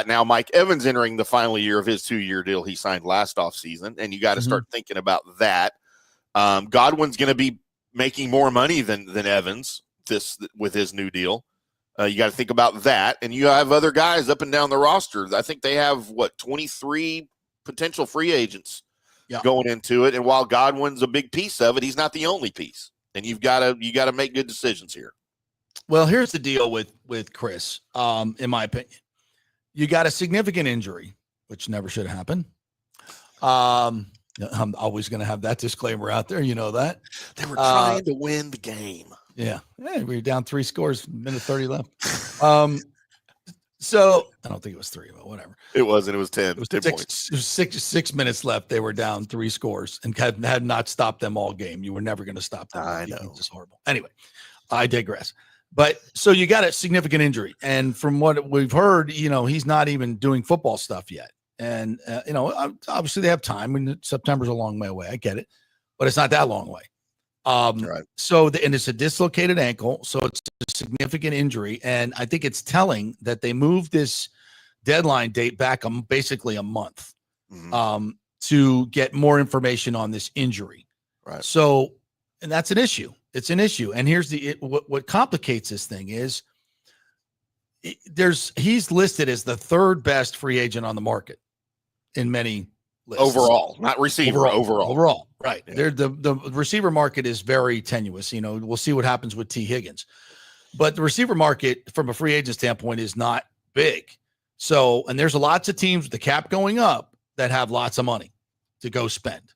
Speaker 5: now Mike Evans entering the final year of his 2-year deal he signed last offseason, and you got to start thinking about that. Godwin's going to be making more money than Evans with his new deal. You got to think about that, and you have other guys up and down the roster. I think they have 23 potential free agents going into it, and while Godwin's a big piece of it, he's not the only piece, and you got to make good decisions here.
Speaker 4: Well, here's the deal with Chris. In my opinion, you got a significant injury, which never should happen. I'm always going to have that disclaimer out there. You know that
Speaker 5: they were trying to win the game.
Speaker 4: Yeah, we were down 3 scores, minute 30 left. So I don't think it was 3, but whatever.
Speaker 5: It wasn't. It was 10. It was 10
Speaker 4: six,
Speaker 5: points.
Speaker 4: It was 6 minutes left. They were down 3 scores and had not stopped them all game. You were never going to stop them.
Speaker 5: I know.
Speaker 4: It's just horrible. Anyway, I digress. But so you got a significant injury. And from what we've heard, he's not even doing football stuff yet. And, obviously they have time. And September's a long way away. I get it. But it's not that long away.
Speaker 5: Right.
Speaker 4: So and it's a dislocated ankle, so it's a significant injury, and I think it's telling that they moved this deadline date back basically a month to get more information on this injury.
Speaker 5: Right.
Speaker 4: So, and that's an issue. It's an issue, and here's what complicates this thing is he's listed as the 3rd best free agent on the market in many lists.
Speaker 5: Overall, not receiver. Overall.
Speaker 4: Right. Yeah. The receiver market is very tenuous. We'll see what happens with T. Higgins. But the receiver market from a free agent standpoint is not big. So, and there's lots of teams with the cap going up that have lots of money to go spend.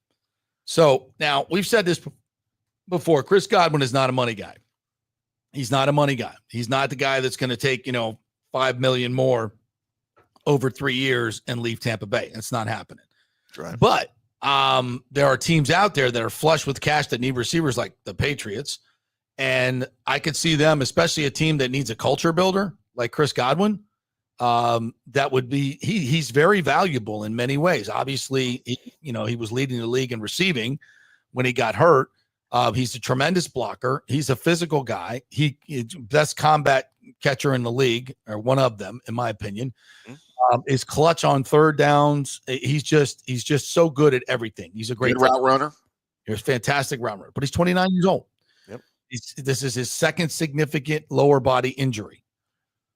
Speaker 4: So now we've said this before. Chris Godwin is not a money guy. He's not a money guy. He's not the guy that's going to take, $5 million more over 3 years and leave Tampa Bay. That's not happening.
Speaker 5: Right.
Speaker 4: But there are teams out there that are flush with cash that need receivers, like the Patriots. And I could see them, especially a team that needs a culture builder like Chris Godwin. That would be, he's very valuable in many ways. Obviously, he was leading the league in receiving when he got hurt. He's a tremendous blocker. He's a physical guy. He's best combat catcher in the league, or one of them, in my opinion. Is clutch on 3rd downs. He's just so good at everything. He's a great
Speaker 5: route runner.
Speaker 4: He's a fantastic route runner, but he's 29 years old.
Speaker 5: Yep.
Speaker 4: This is his 2nd significant lower body injury.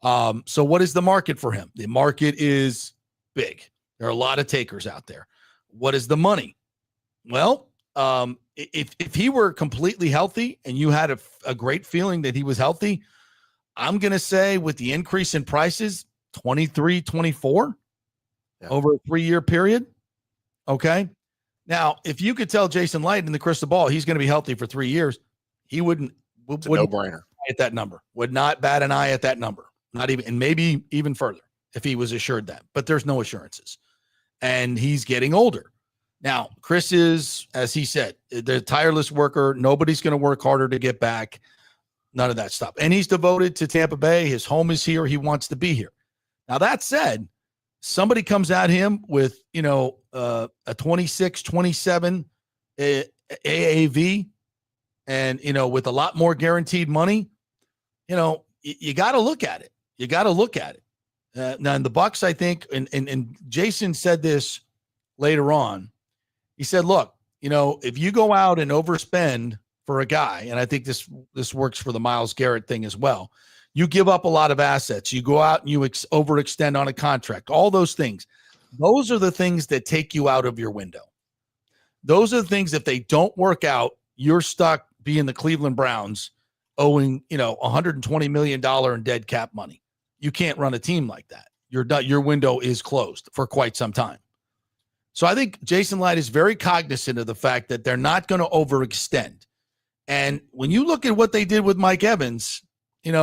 Speaker 4: So what is the market for him? The market is big. There are a lot of takers out there. What is the money? Well, if he were completely healthy and you had a great feeling that he was healthy, I'm going to say with the increase in prices, 23, 24 over a 3-year period. Okay. Now, if you could tell Jason Light in the crystal ball he's going to be healthy for 3 years, he wouldn't
Speaker 5: no-brainer
Speaker 4: at that number. Would not bat an eye at that number. Not even, and maybe even further if he was assured that. But there's no assurances. And he's getting older. Now, Chris is, as he said, the tireless worker. Nobody's going to work harder to get back. None of that stuff. And he's devoted to Tampa Bay. His home is here. He wants to be here. Now, that said, somebody comes at him with, a 26, 27 AAV and, with a lot more guaranteed money, you got to look at it. You got to look at it. Now, in the Bucs, I think, and Jason said this later on. He said, look, if you go out and overspend for a guy, and I think this works for the Myles Garrett thing as well, You give up a lot of assets. You go out and you overextend on a contract. All those things. Those are the things that take you out of your window. Those are the things, if they don't work out, you're stuck being the Cleveland Browns owing, $120 million in dead cap money. You can't run a team like that. Your window is closed for quite some time. So I think Jason Licht is very cognizant of the fact that they're not going to overextend. And when you look at what they did with Mike Evans, they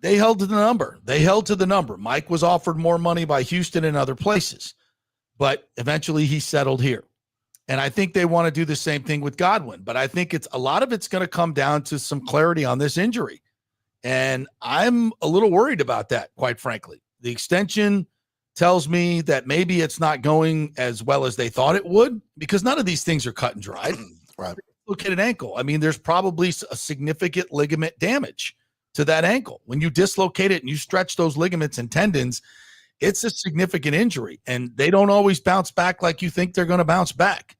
Speaker 4: held to the number. They held to the number. Mike was offered more money by Houston and other places, but eventually he settled here. And I think they want to do the same thing with Godwin, but I think a lot of it's going to come down to some clarity on this injury. And I'm a little worried about that, quite frankly. The extension tells me that maybe it's not going as well as they thought it would, because none of these things are cut and dried.
Speaker 5: Right.
Speaker 4: Look at an ankle. I mean, there's probably a significant ligament damage to that ankle. When you dislocate it and you stretch those ligaments and tendons, it's a significant injury, and they don't always bounce back like you think they're going to bounce back.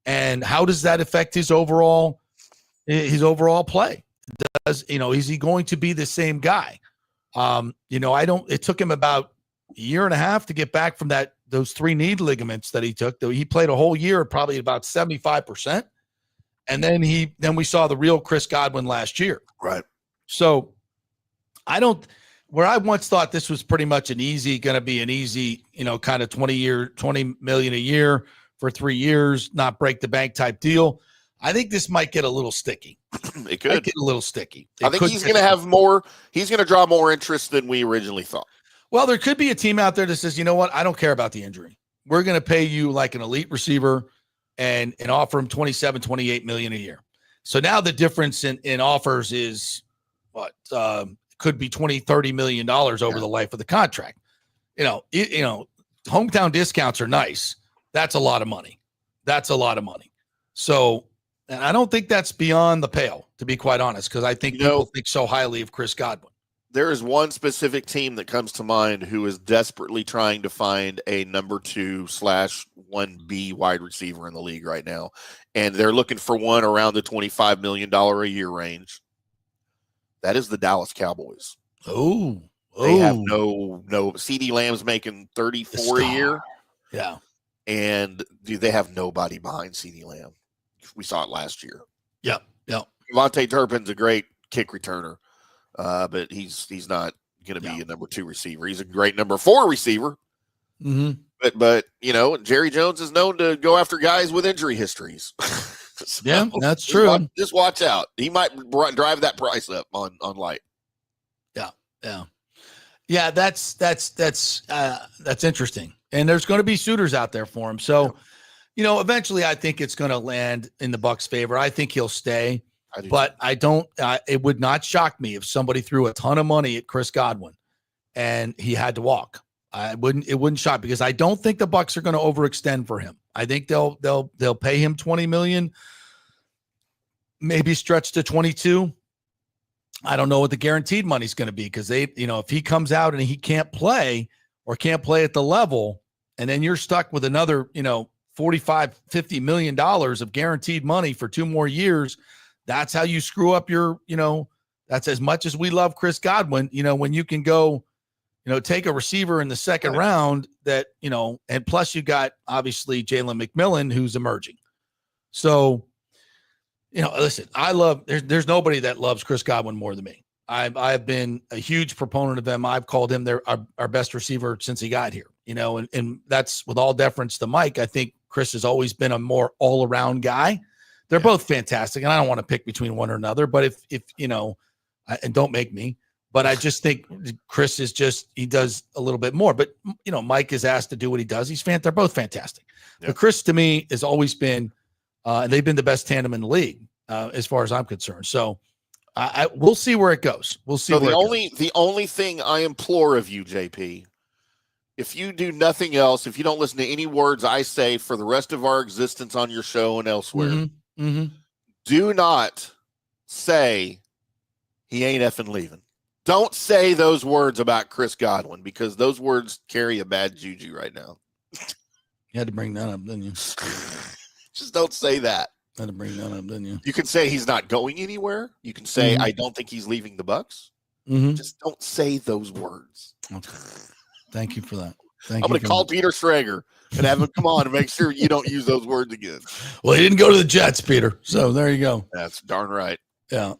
Speaker 4: And how does that affect his overall play? Is he going to be the same guy? It took him about a year and a half to get back from those 3 knee ligaments that he took. Though he played a whole year, probably about 75%. And then we saw the real Chris Godwin last year.
Speaker 5: Right.
Speaker 4: So where I once thought this was pretty much going to be an easy, kind of $20 million a year for 3 years, not break the bank type deal. I think this might get a little sticky.
Speaker 5: It could
Speaker 4: get a little sticky.
Speaker 5: I think he's going to have more. He's going to draw more interest than we originally thought.
Speaker 4: Well, there could be a team out there that says, you know what? I don't care about the injury. We're going to pay you like an elite receiver and offer him $27-28 million a year. So now the difference in offers is what? Could be $20-30 million over the life of the contract. Hometown discounts are nice. That's a lot of money. So, and I don't think that's beyond the pale, to be quite honest, because I think people think so highly of Chris Godwin.
Speaker 5: There is one specific team that comes to mind who is desperately trying to find a number 2/1B wide receiver in the league right now. And they're looking for one around the $25 million a year range. That is the Dallas Cowboys. They have no CeeDee Lamb's making 34 a year.
Speaker 4: Yeah.
Speaker 5: And they have nobody behind CeeDee Lamb. We saw it last year.
Speaker 4: Yep.
Speaker 5: Vontae Turpin's a great kick returner, but he's not going to be a number 2 receiver. He's a great number 4 receiver.
Speaker 4: Mm-hmm.
Speaker 5: But Jerry Jones is known to go after guys with injury histories. So
Speaker 4: yeah, that's true.
Speaker 5: Just watch out. He might drive that price up on Light.
Speaker 4: Yeah. That's interesting. And there's going to be suitors out there for him. So, eventually I think it's going to land in the Bucs' favor. I think he'll stay, but I don't. It would not shock me if somebody threw a ton of money at Chris Godwin and he had to walk. It wouldn't shock, because I don't think the Bucs are going to overextend for him. I think they'll pay him $20 million, maybe stretch to 22. I don't know what the guaranteed money's going to be, because if he comes out and he can't play at the level, and then you're stuck with another, $45-50 million of guaranteed money for 2 more years. That's how you screw up your, that's as much as we love Chris Godwin, when you can go, take a receiver in the second round that, and plus you got obviously Jalen McMillan, who's emerging. So, listen, there's nobody that loves Chris Godwin more than me. I've been a huge proponent of him. I've called him our best receiver since he got here, and that's with all deference to Mike. I think Chris has always been a more all-around guy. They're both fantastic, and I don't want to pick between one or another, but if and don't make me, but I just think Chris he does a little bit more. But, Mike is asked to do what he does. They're both fantastic. Yeah. But Chris, to me, has always been, and they've been the best tandem in the league as far as I'm concerned. So we'll see where it goes. We'll see. So
Speaker 5: the only thing I implore of you, JP, if you do nothing else, if you don't listen to any words I say for the rest of our existence on your show and elsewhere, do not say he ain't effing leaving. Don't say those words about Chris Godwin, because those words carry a bad juju right now.
Speaker 4: You had to bring that up, didn't you?
Speaker 5: Just don't say that.
Speaker 4: Had to bring that up, didn't you?
Speaker 5: You can say he's not going anywhere. You can say, I don't think he's leaving the Bucs. Just don't say those words.
Speaker 4: Okay. Thank you for that.
Speaker 5: I'm going to call Peter Schrager and have him come on and make sure you don't use those words again.
Speaker 4: Well, he didn't go to the Jets, Peter. So there you go.
Speaker 5: That's darn right.
Speaker 4: Yeah.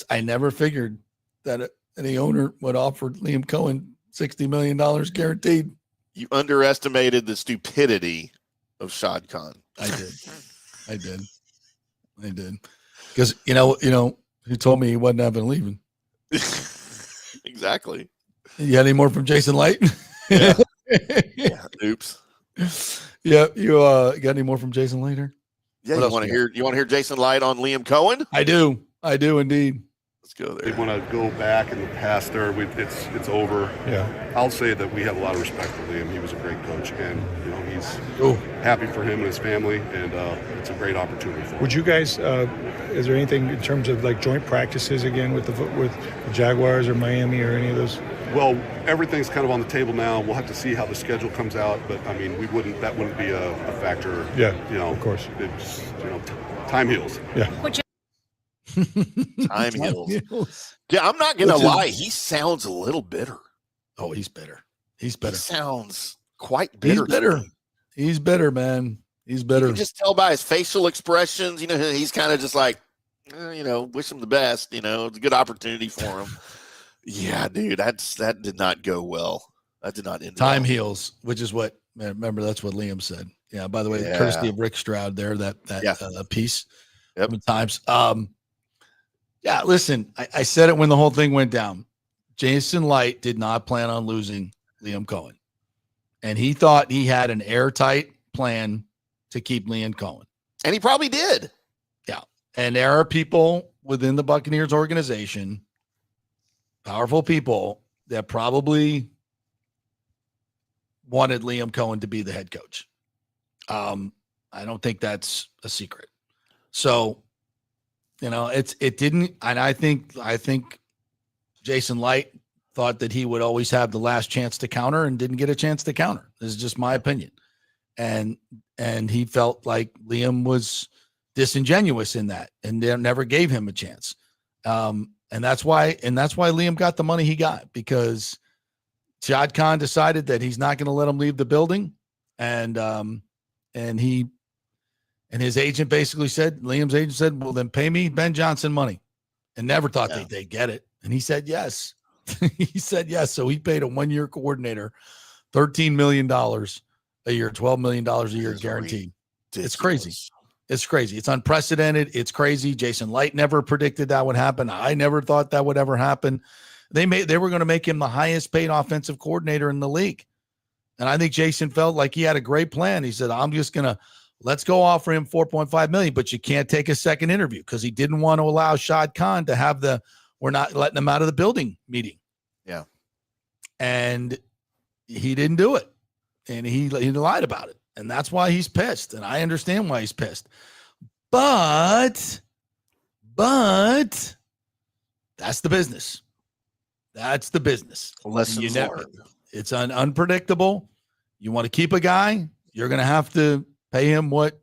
Speaker 4: I never figured that any owner would offer Liam Coen $60 million guaranteed.
Speaker 5: You underestimated the stupidity of Shad Khan.
Speaker 4: I did. Because you know, he told me he wasn't having leaving.
Speaker 5: Exactly.
Speaker 4: You got any more from Jason Light?
Speaker 5: Yeah. Oops.
Speaker 4: Yeah. You got any more from Jason later?
Speaker 5: Yeah. You want to hear Jason Light on Liam Coen?
Speaker 4: I do indeed.
Speaker 5: Let's go there.
Speaker 8: They want to go back in the past there. It's over. Yeah. I'll say that we have a lot of respect for Liam. He was a great coach, and he's happy for him and his family, and it's a great opportunity for him.
Speaker 9: Would you guys? Is there anything in terms of like joint practices again with the Jaguars or Miami or any of those?
Speaker 8: Well, everything's kind of on the table now. We'll have to see how the schedule comes out, but I mean, that wouldn't be a factor.
Speaker 9: Yeah. Of course.
Speaker 8: It's time heals.
Speaker 9: Yeah.
Speaker 5: Time heals. Yeah, I'm not gonna lie. He sounds a little bitter.
Speaker 4: Oh, he's bitter. He's bitter.
Speaker 5: He sounds quite bitter.
Speaker 4: He's bitter, man. He's bitter.
Speaker 5: You can just tell by his facial expressions. He's kind of just like, wish him the best. It's a good opportunity for him. Yeah, dude, that did not go well. That did not end.
Speaker 4: Time
Speaker 5: well.
Speaker 4: heals, which is what. Remember, that's what Liam said. Yeah. By the way, courtesy of Rick Stroud there. That piece.
Speaker 5: Yep.
Speaker 4: Times. Yeah, listen, I said it when the whole thing went down. Jason Light did not plan on losing Liam Coen. And he thought he had an airtight plan to keep Liam Coen.
Speaker 5: And he probably did.
Speaker 4: Yeah. And there are people within the Buccaneers organization, powerful people, that probably wanted Liam Coen to be the head coach. I don't think that's a secret. So, it didn't, and I think Jason Light thought that he would always have the last chance to counter and didn't get a chance to counter. This is just my opinion. And he felt like Liam was disingenuous in that and they never gave him a chance. And that's why Liam got the money he got, because Shad Khan decided that he's not going to let him leave the building. And his agent basically said, Liam's agent said, well, then pay me Ben Johnson money, and never thought they'd get it. And he said, yes. He said, yes. So he paid a 1-year coordinator $13 million a year, $12 million a year guaranteed. It's crazy. It's crazy. It's unprecedented. It's crazy. Jason Light never predicted that would happen. I never thought that would ever happen. They were going to make him the highest paid offensive coordinator in the league. And I think Jason felt like he had a great plan. He said, let's go offer him $4.5 million, but you can't take a second interview, because he didn't want to allow Shad Khan to have we're not letting him out of the building meeting.
Speaker 5: Yeah.
Speaker 4: And he didn't do it. And he lied about it. And that's why he's pissed. And I understand why he's pissed. But that's the business. That's the business.
Speaker 5: Lessons learned.
Speaker 4: It's unpredictable. You want to keep a guy, you're going to have to pay him what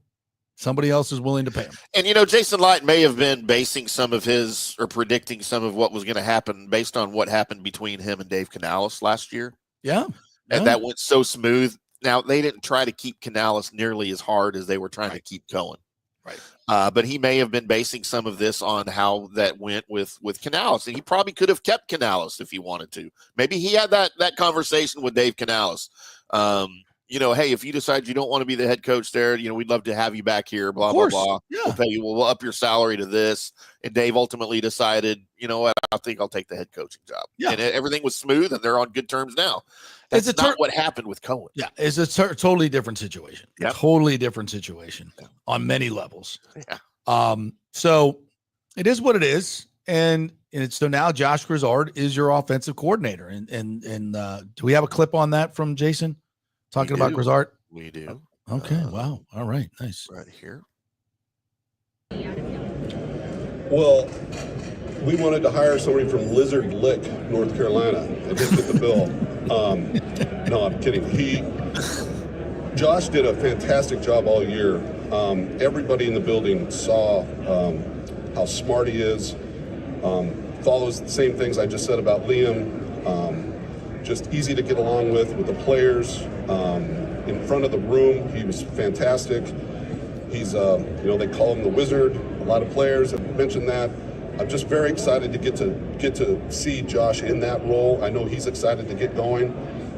Speaker 4: somebody else is willing to pay him.
Speaker 5: And, Jason Light may have been basing some of his, or predicting some of what was going to happen based on what happened between him and Dave Canales last year.
Speaker 4: Yeah.
Speaker 5: And that went so smooth. Now, they didn't try to keep Canales nearly as hard as they were trying to keep Coen.
Speaker 4: Right.
Speaker 5: But he may have been basing some of this on how that went with Canales. And he probably could have kept Canales if he wanted to. Maybe he had that conversation with Dave Canales. Hey, if you decide you don't want to be the head coach there, we'd love to have you back here, blah, blah, blah.
Speaker 4: Yeah.
Speaker 5: We'll pay you. We'll up your salary to this. And Dave ultimately decided, you know what, I think I'll take the head coaching job.
Speaker 4: Yeah.
Speaker 5: And everything was smooth, and they're on good terms now. That's not what happened with Coen.
Speaker 4: Yeah, it's a totally different situation.
Speaker 5: Yep.
Speaker 4: Totally different situation on many levels.
Speaker 5: Yeah.
Speaker 4: So it is what it is. And so now Josh Grizzard is your offensive coordinator. And do we have a clip on that from Jason talking about Grizzard?
Speaker 5: We do.
Speaker 4: Okay. Wow. All right. Nice.
Speaker 5: Right here.
Speaker 8: Well, we wanted to hire somebody from Lizard Lick, North Carolina, and didn't get the bill. No, I'm kidding. Josh did a fantastic job all year everybody in the building saw how smart he is, follows the same things I just said about Liam, just easy to get along with the players. In front of the room, he was fantastic. He's, they call him the Wizard. A lot of players have mentioned that. I'm just very excited to get to see Josh in that role. I know he's excited to get going,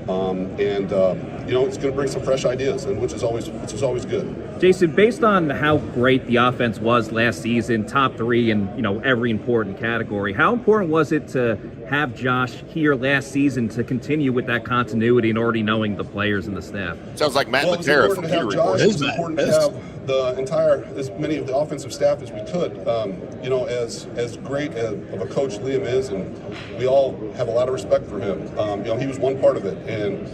Speaker 8: it's going to bring some fresh ideas, and which is always good.
Speaker 10: Jason, based on how great the offense was last season, top 3 in every important category, how important was it to have Josh here last season to continue with that continuity and already knowing the players and the staff?
Speaker 5: Sounds like Matt Matera from Peter Report.
Speaker 8: It's important to have the entire, as many of the offensive staff as we could. As great of a coach Liam is, and we all have a lot of respect for him. He was one part of it, and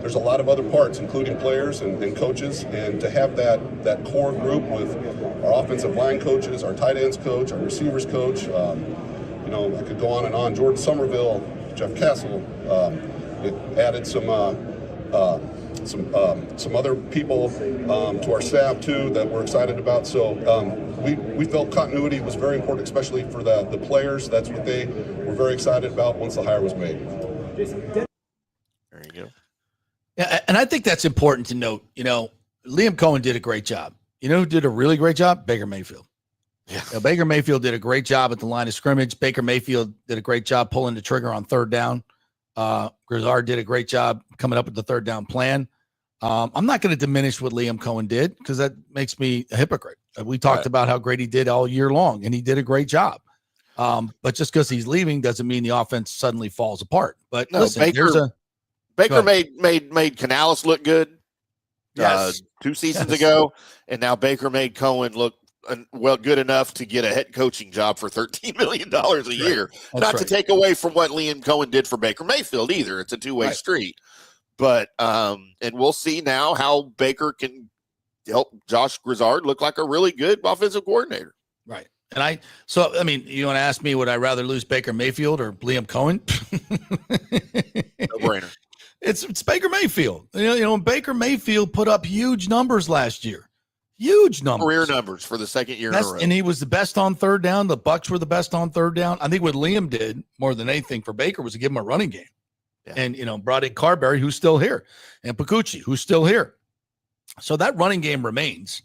Speaker 8: there's a lot of other parts, including players and coaches, and to have that core group with our offensive line coaches, our tight ends coach, our receivers coach, I could go on and on. Jordan Somerville, Jeff Castle, it added some other people to our staff too that we're excited about. So we felt continuity was very important, especially for the players. That's what they were very excited about once the hire was made.
Speaker 5: There you go.
Speaker 4: Yeah, and I think that's important to note. Liam Coen did a great job. You know who did a really great job? Baker Mayfield. Yeah. Baker Mayfield did a great job at the line of scrimmage. Baker Mayfield did a great job pulling the trigger on third down. Grizzard did a great job coming up with the third down plan. I'm not going to diminish what Liam Coen did because that makes me a hypocrite. We talked about how great he did all year long, and he did a great job. But just because he's leaving doesn't mean the offense suddenly falls apart. But no, listen,
Speaker 5: Baker made Canales look good 2 seasons ago, and now Baker made Coen look good enough to get a head coaching job for $13 million a year. Not to take away from what Liam Coen did for Baker Mayfield either. It's a two-way street. But and we'll see now how Baker can help Josh Grizzard look like a really good offensive coordinator.
Speaker 4: Right. And you want to ask me, would I rather lose Baker Mayfield or Liam Coen?
Speaker 5: No-brainer.
Speaker 4: It's Baker Mayfield. Baker Mayfield put up huge numbers last year. Huge numbers.
Speaker 5: Career numbers for the second year in a row.
Speaker 4: And he was the best on third down. The Bucs were the best on third down. I think what Liam did more than anything for Baker was to give him a running game. Yeah. And, brought in Carberry, who's still here, and Pacucci, who's still here. So that running game remains.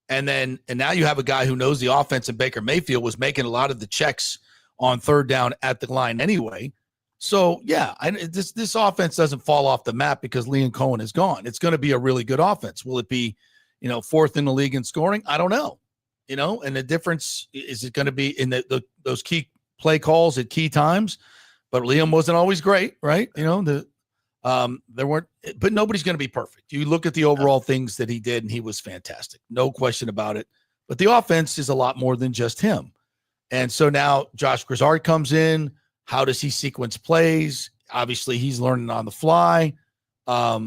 Speaker 4: And now you have a guy who knows the offense, and Baker Mayfield was making a lot of the checks on third down at the line anyway. So, yeah, this offense doesn't fall off the map because Liam Coen is gone. It's going to be a really good offense. Will it be, fourth in the league in scoring? I don't know. And the difference is it going to be in those key play calls at key times. But Liam wasn't always great, right? There weren't, but nobody's going to be perfect. You look at the overall things that he did, and he was fantastic. No question about it. But the offense is a lot more than just him. And so now Josh Grizzard comes in. How does he sequence plays? Obviously, he's learning on the fly. I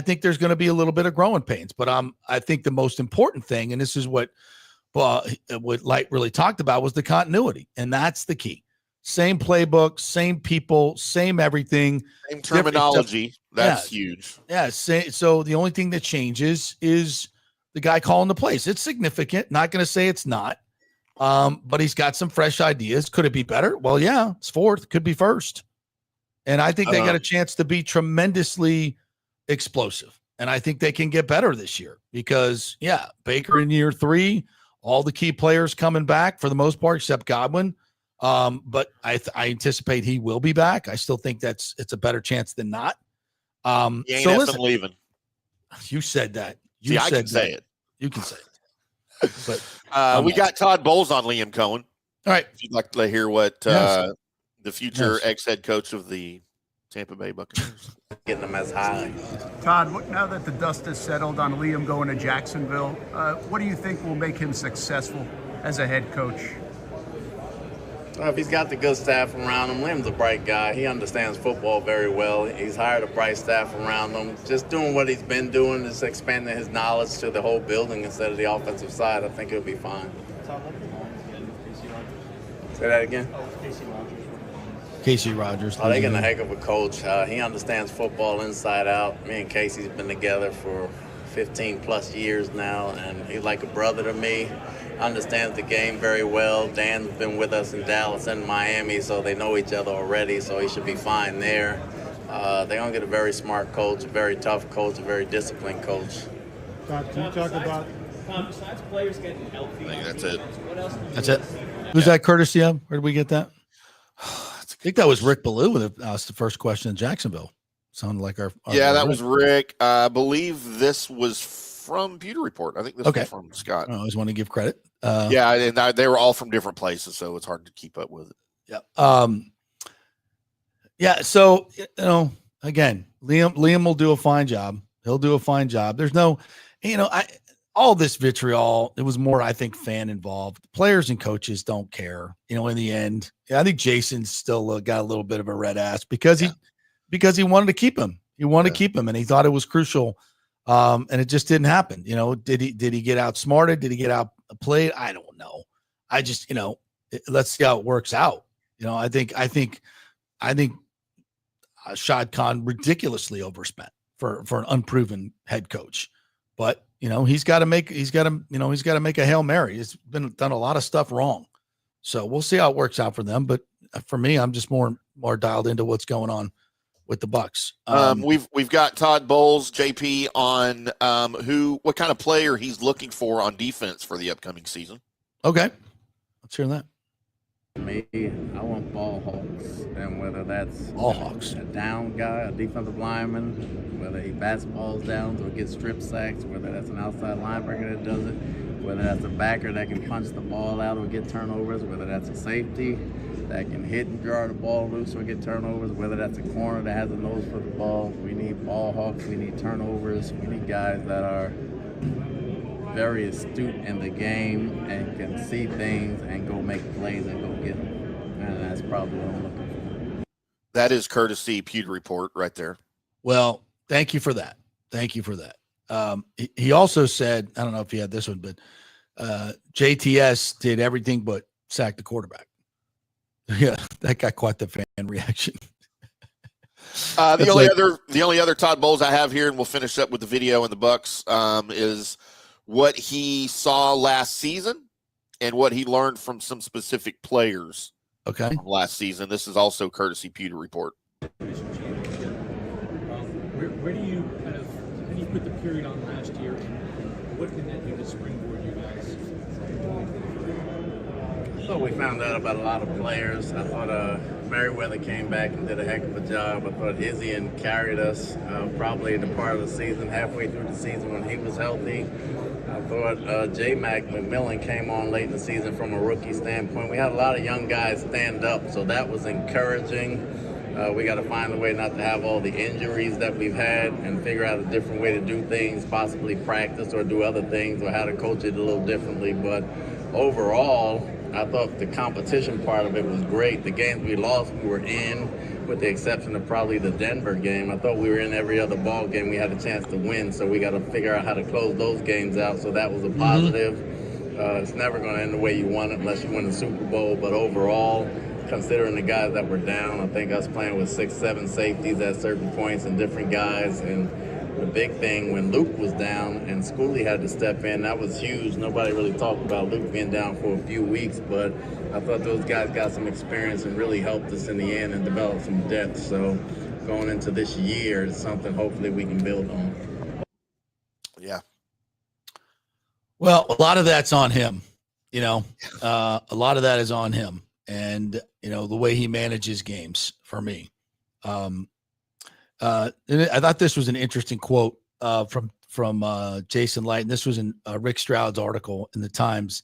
Speaker 4: think there's going to be a little bit of growing pains. But I think the most important thing, and this is what Light really talked about, was the continuity. And that's the key. Same playbook, same people, same everything.
Speaker 5: Same terminology. That's huge.
Speaker 4: Yeah. So the only thing that changes is the guy calling the plays. It's significant. Not going to say it's not. But he's got some fresh ideas. Could it be better? Well, yeah, it's fourth. Could be first. And I think they got a chance to be tremendously explosive. And I think they can get better this year because, Baker in year 3, all the key players coming back for the most part, except Godwin. But I anticipate he will be back. I still think it's a better chance than not.
Speaker 5: He ain't leaving.
Speaker 4: You said that.
Speaker 5: I can say it.
Speaker 4: You can say it. But
Speaker 5: we got Todd Bowles on Liam Coen.
Speaker 4: All right.
Speaker 5: If you'd like to hear what the future ex-head coach of the Tampa Bay Buccaneers.
Speaker 11: Getting them as high.
Speaker 12: Todd, now that the dust has settled on Liam going to Jacksonville, what do you think will make him successful as a head coach?
Speaker 11: If he's got the good staff around him, Liam's a bright guy. He understands football very well. He's hired a bright staff around him. Just doing what he's been doing, just expanding his knowledge to the whole building instead of the offensive side. I think he'll be fine. Say that again?
Speaker 4: Casey Rogers.
Speaker 11: Oh, they're getting a heck of a coach. He understands football inside out. Me and Casey's been together for 15 plus years now, and he's like a brother to me. Understands the game very well. Dan's been with us in Dallas and Miami, so they know each other already, so he should be fine there. They're going to get a very smart coach, a very tough coach, a very disciplined coach.
Speaker 9: Can you talk about...
Speaker 13: Besides players getting healthy,
Speaker 5: I think that's it.
Speaker 4: That's it. Who's that courtesy of? Where did we get that? I think that was Rick Ballou with us the first question in Jacksonville. Sounded like our
Speaker 5: yeah, that was Rick. I believe this was from Pewter Report. I think this was from Scott.
Speaker 4: I always want to give credit.
Speaker 5: Yeah, and they were all from different places, so it's hard to keep up with it.
Speaker 4: Yeah. Yeah. So again, Liam will do a fine job. He'll do a fine job. There's no, all this vitriol. It was more, I think, fan involved. Players and coaches don't care. In the end, I think Jason still got a little bit of a red ass because he wanted to keep him. He wanted to keep him, and he thought it was crucial. And it just didn't happen. Did he get outsmarted? Did he get outplayed? I don't know. I just, let's see how it works out. I think Shad Khan ridiculously overspent for an unproven head coach, but he's got to make a Hail Mary. It's been done a lot of stuff wrong. So we'll see how it works out for them. But for me, I'm just more dialed into what's going on with the Bucs.
Speaker 5: We've got Todd Bowles, JP, on what kind of player he's looking for on defense for the upcoming season.
Speaker 4: Okay, let's hear that.
Speaker 11: Me, I want ball hawks, and whether that's
Speaker 4: ball hawks,
Speaker 11: a down guy, a defensive lineman, whether he bats balls down or gets strip sacks, whether that's an outside linebacker that does it, whether that's a backer that can punch the ball out or get turnovers, whether that's a safety that can hit and jar the ball loose or get turnovers, whether that's a corner that has a nose for the ball. We need ball hawks, we need turnovers, we need guys that are very astute in the game and can see things and go make plays and go get them. And that's probably what I'm looking for.
Speaker 5: That is courtesy Pewter Report right there.
Speaker 4: Well, thank you for that. Thank you for that. He also said, I don't know if he had this one, but JTS did everything but sack the quarterback. Yeah, that got quite the fan reaction.
Speaker 5: The only other Todd Bowles I have here, and we'll finish up with the video and the Bucs, is what he saw last season and what he learned from some specific players.
Speaker 4: Okay.
Speaker 5: From last season. This is also courtesy Pewter Report.
Speaker 13: Where do you how do you put the period on last year, and what can that do to springboard you guys?
Speaker 11: So we found out about a lot of players. I thought Merriweather came back and did a heck of a job. I thought Izzian carried us probably the part of the season, halfway through the season when he was healthy. I thought J-Mac McMillan came on late in the season from a rookie standpoint. We had a lot of young guys stand up, so that was encouraging. We got to find a way not to have all the injuries that we've had and figure out a different way to do things, possibly practice or do other things or how to coach it a little differently. But overall, I thought the competition part of it was great. The games we lost, we were in, with the exception of probably the Denver game. I thought we were in every other ball game we had a chance to win, so we got to figure out how to close those games out, so that was a positive. It's never going to end the way you want it unless you win the Super Bowl, but overall, considering the guys that were down, I think us playing with 6-7 safeties at certain points and different guys, and the big thing when Luke was down and Schooley had to step in, that was huge. Nobody really talked about Luke being down for a few weeks, but I thought those guys got some experience and really helped us in the end and developed some depth. So going into this year is something hopefully we can build on.
Speaker 5: Yeah.
Speaker 4: Well, a lot of that's on him, a lot of that is on him and, the way he manages games for me. And I thought this was an interesting quote from Jason Light, and this was in Rick Stroud's article in the Times.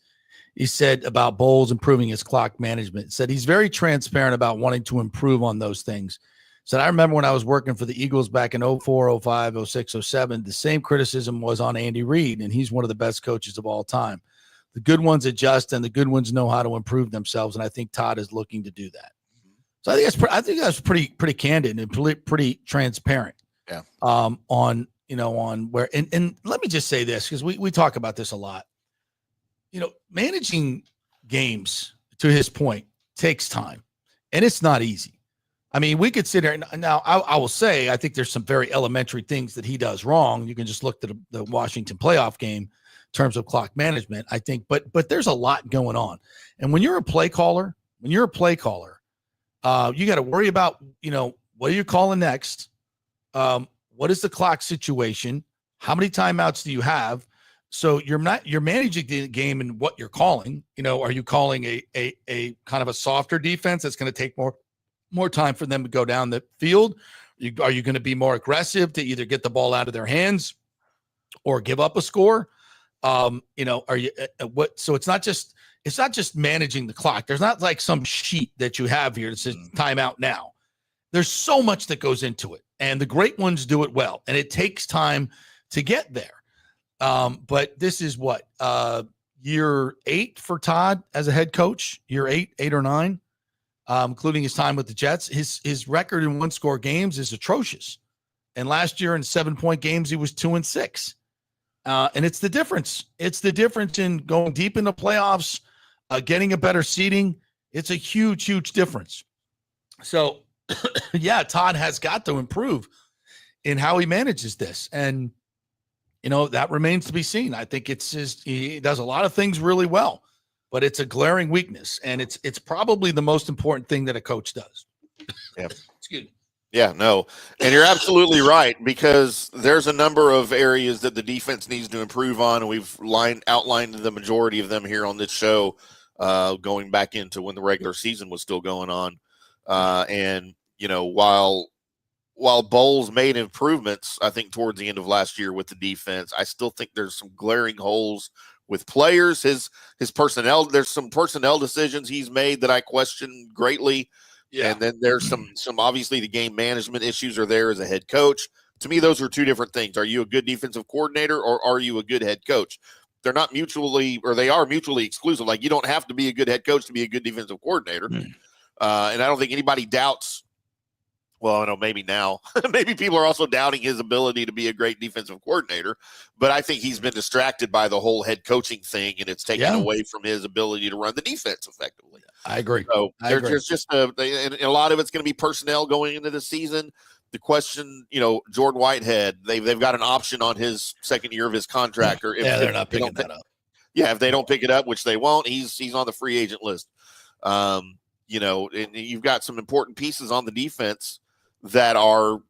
Speaker 4: He said about Bowles improving his clock management. Said he's very transparent about wanting to improve on those things. Said, I remember when I was working for the Eagles back in 04, 05, 06, 07, the same criticism was on Andy Reid, and he's one of the best coaches of all time. The good ones adjust, and the good ones know how to improve themselves, and I think Todd is looking to do that. So I think that's pretty candid and pretty transparent.
Speaker 5: Yeah.
Speaker 4: On where and let me just say this, because we talk about this a lot. Managing games, to his point, takes time, and it's not easy. I mean, we could sit here now. I will say, I think there's some very elementary things that he does wrong. You can just look at the Washington playoff game in terms of clock management, I think, but there's a lot going on. And when you're a play caller, you got to worry about, what are you calling next? What is the clock situation? How many timeouts do you have? So you're managing the game and what you're calling. Are you calling a kind of a softer defense that's going to take more time for them to go down the field? Are you going to be more aggressive to either get the ball out of their hands or give up a score? Are you what? So it's not just managing the clock. There's not like some sheet that you have here that says timeout now. There's so much that goes into it, and the great ones do it well, and it takes time to get there. But this is what, year 8 for Todd as a head coach, year 8 or 9, including his time with the Jets. His record in 1-score games is atrocious. And last year in 7-point games, he was 2-6. And it's the difference. It's the difference in going deep in the playoffs, getting a better seeding. It's a huge, huge difference. So, yeah, Todd has got to improve in how he manages this. And, that remains to be seen. I think he does a lot of things really well, but it's a glaring weakness. And it's probably the most important thing that a coach does.
Speaker 5: Yeah.
Speaker 4: Excuse me.
Speaker 5: Yeah, no. And you're absolutely right, because there's a number of areas that the defense needs to improve on. And we've outlined the majority of them here on this show, going back into when the regular season was still going on. And, while Bowles made improvements, I think, towards the end of last year with the defense, I still think there's some glaring holes with players. His personnel, there's some personnel decisions he's made that I question greatly. Yeah. And then there's some obviously the game management issues are there as a head coach. To me, those are two different things. Are you a good defensive coordinator, or are you a good head coach? They're not mutually, or they are mutually exclusive. Like, you don't have to be a good head coach to be a good defensive coordinator. And I don't think anybody doubts. Well, I know maybe now, maybe people are also doubting his ability to be a great defensive coordinator, but I think he's been distracted by the whole head coaching thing, and it's taken away from his ability to run the defense effectively.
Speaker 4: I agree.
Speaker 5: So there's just and a lot of it's going to be personnel going into the season. The question, Jordan Whitehead, they've got an option on his second year of his contract, or
Speaker 4: they're not picking that up.
Speaker 5: Yeah, if they don't pick it up, which they won't, he's on the free agent list. And you've got some important pieces on the defense that are,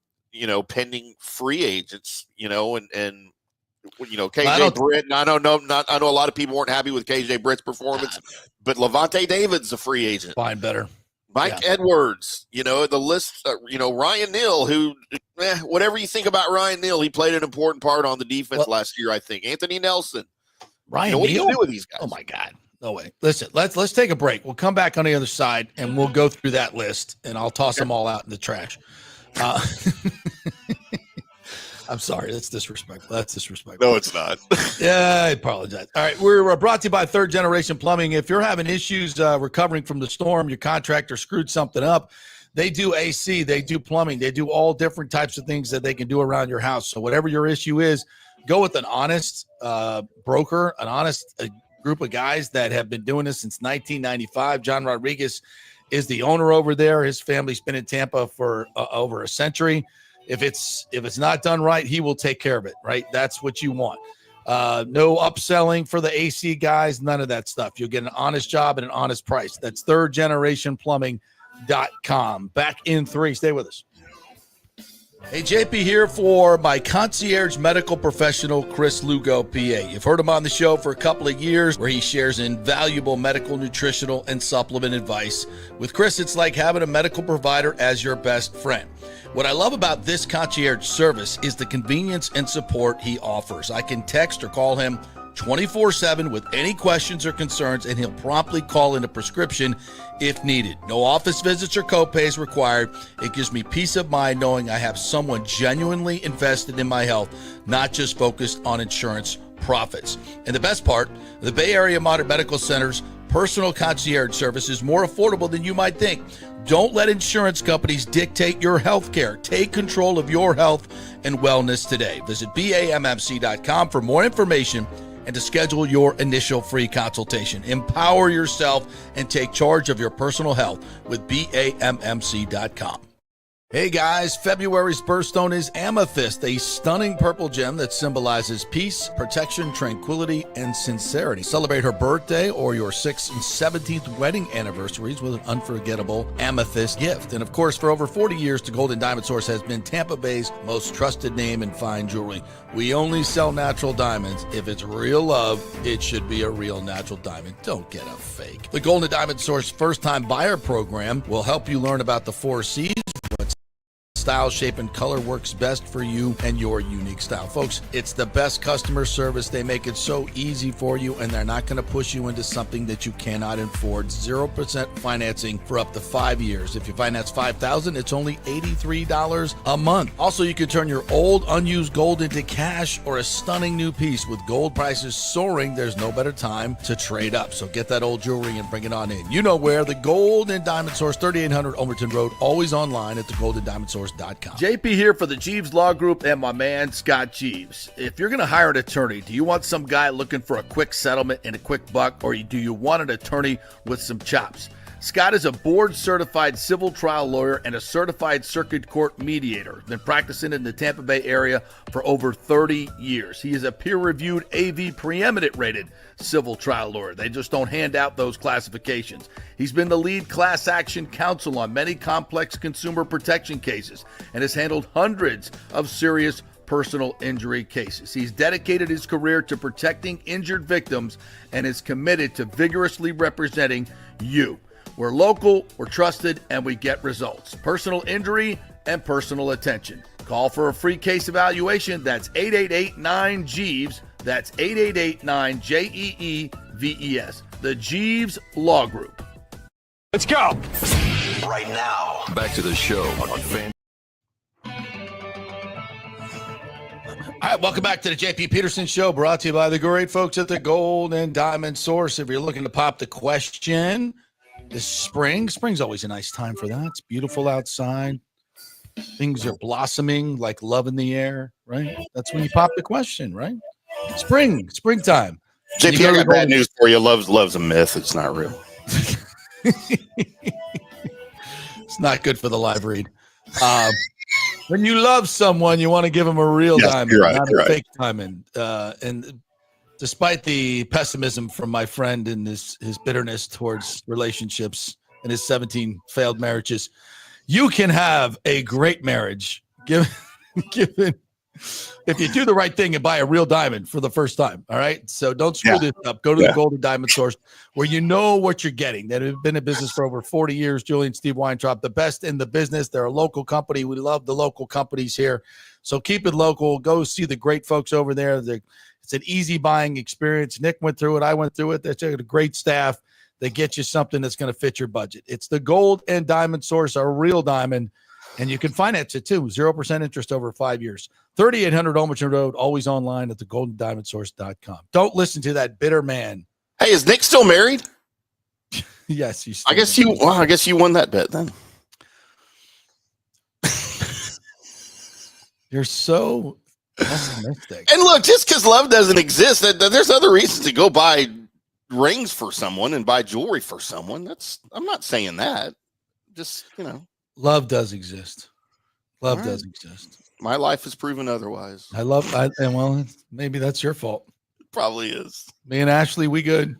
Speaker 5: pending free agents, and KJ Britt. I know a lot of people weren't happy with KJ Britt's performance, but Levante David's a free agent.
Speaker 4: Fine, better.
Speaker 5: Mike Edwards, the list, Ryan Neal, who, whatever you think about Ryan Neal, he played an important part on the defense last year, I think. Anthony Nelson.
Speaker 4: Ryan Neal?
Speaker 5: What do you do with these guys?
Speaker 4: Oh, my God. No way. Listen, let's take a break. We'll come back on the other side, and we'll go through that list, and I'll toss them all out in the trash. I'm sorry. That's disrespectful.
Speaker 5: No, it's not.
Speaker 4: Yeah, I apologize. All right. We're brought to you by Third Generation Plumbing. If you're having issues recovering from the storm, your contractor screwed something up, they do AC, they do plumbing, they do all different types of things that they can do around your house. So whatever your issue is, go with an honest broker, an honest group of guys that have been doing this since 1995. John Rodriguez is the owner over there. His family's been in Tampa for over a century. If it's not done right, he will take care of it, right? That's what you want. No upselling for the AC guys, none of that stuff. You'll get an honest job at an honest price. That's thirdgenerationplumbing.com. Back in 3. Stay with us. Hey, JP here for my concierge medical professional, Chris Lugo, PA. You've heard him on the show for a couple of years where he shares invaluable medical, nutritional, and supplement advice. With Chris, it's like having a medical provider as your best friend. What I love about this concierge service is the convenience and support he offers. I can text or call him 24/7 with any questions or concerns, and he'll promptly call in a prescription if needed. No office visits or copays required. It gives me peace of mind knowing I have someone genuinely invested in my health, not just focused on insurance profits. And the best part, the Bay Area Modern Medical Center's personal concierge service is more affordable than you might think. Don't let insurance companies dictate your health care. Take control of your health and wellness today. Visit BAMMC.com for more information and to schedule your initial free consultation. Empower yourself and take charge of your personal health with BAMMC.com. Hey guys, February's birthstone is amethyst, a stunning purple gem that symbolizes peace, protection, tranquility, and sincerity. Celebrate her birthday or your 6th and 17th wedding anniversaries with an unforgettable amethyst gift. And of course, for over 40 years, the Gold and Diamond Source has been Tampa Bay's most trusted name in fine jewelry. We only sell natural diamonds. If it's real love, it should be a real natural diamond. Don't get a fake. The Gold and Diamond Source first-time buyer program will help you learn about the 4 C's, what style, shape, and color works best for you and your unique style. Folks, it's the best customer service. They make it so easy for you, and they're not going to push you into something that you cannot afford. 0% financing for up to 5 years. If you finance $5,000, it's only $83 a month. Also, you can turn your old unused gold into cash or a stunning new piece. With gold prices soaring, there's no better time to trade up. So get that old jewelry and bring it on in. You know where, the Gold and Diamond Source, 3800 Overton Road, always online at thegoldendiamondsource.com. JP here for the Jeeves Law Group and my man Scott Jeeves. If you're going to hire an attorney, do you want some guy looking for a quick settlement and a quick buck, or do you want an attorney with some chops? Scott is a board-certified civil trial lawyer and a certified circuit court mediator. Been practicing in the Tampa Bay area for over 30 years. He is a peer-reviewed AV preeminent-rated civil trial lawyer. They just don't hand out those classifications. He's been the lead class action counsel on many complex consumer protection cases and has handled hundreds of serious personal injury cases. He's dedicated his career to protecting injured victims and is committed to vigorously representing you. We're local, we're trusted, and we get results. Personal injury and personal attention. Call for a free case evaluation. That's 888-9-JEEVES. That's 888-9-JEEVES. The Jeeves Law Group.
Speaker 1: Let's go. Right now, back to the show on Fan.
Speaker 4: All right, welcome back to the JP Peterson Show, brought to you by the great folks at the Gold and Diamond Source. If you're looking to pop the question, this spring's always a nice time for that. It's beautiful outside. Things are blossoming like love in the air, right? That's when you pop the question, right? Springtime.
Speaker 5: JP, I got bad news for you. Love's a myth. It's not real.
Speaker 4: It's not good for the live read. When you love someone, you want to give them a real diamond, not a fake diamond. And despite the pessimism from my friend and his bitterness towards relationships and his 17 failed marriages, you can have a great marriage given if you do the right thing and buy a real diamond for the first time. All right. So don't screw this up. Go to the Golden Diamond Source where you know what you're getting. That have been in business for over 40 years. Julie and Steve Weintraub, the best in the business. They're a local company. We love the local companies here. So keep it local. Go see the great folks over there. It's an easy buying experience. Nick went through it. I went through it. They're a great staff. They get you something that's going to fit your budget. It's the Gold and Diamond Source, a real diamond. And you can finance it too. 0% interest over 5 years. 3800 Overton Road, always online at thegoldendiamondsource.com. Don't listen to that bitter man.
Speaker 5: Hey, is Nick still married?
Speaker 4: Yes, he's
Speaker 5: I guess you won that bet then.
Speaker 4: You're so pessimistic.
Speaker 5: And look, just because love doesn't exist, there's other reasons to go buy rings for someone and buy jewelry for someone. I'm not saying that. Just,
Speaker 4: Love does exist. Love does exist.
Speaker 5: My life has proven otherwise.
Speaker 4: Well, maybe that's your fault.
Speaker 5: It probably is.
Speaker 4: Me and Ashley, we good.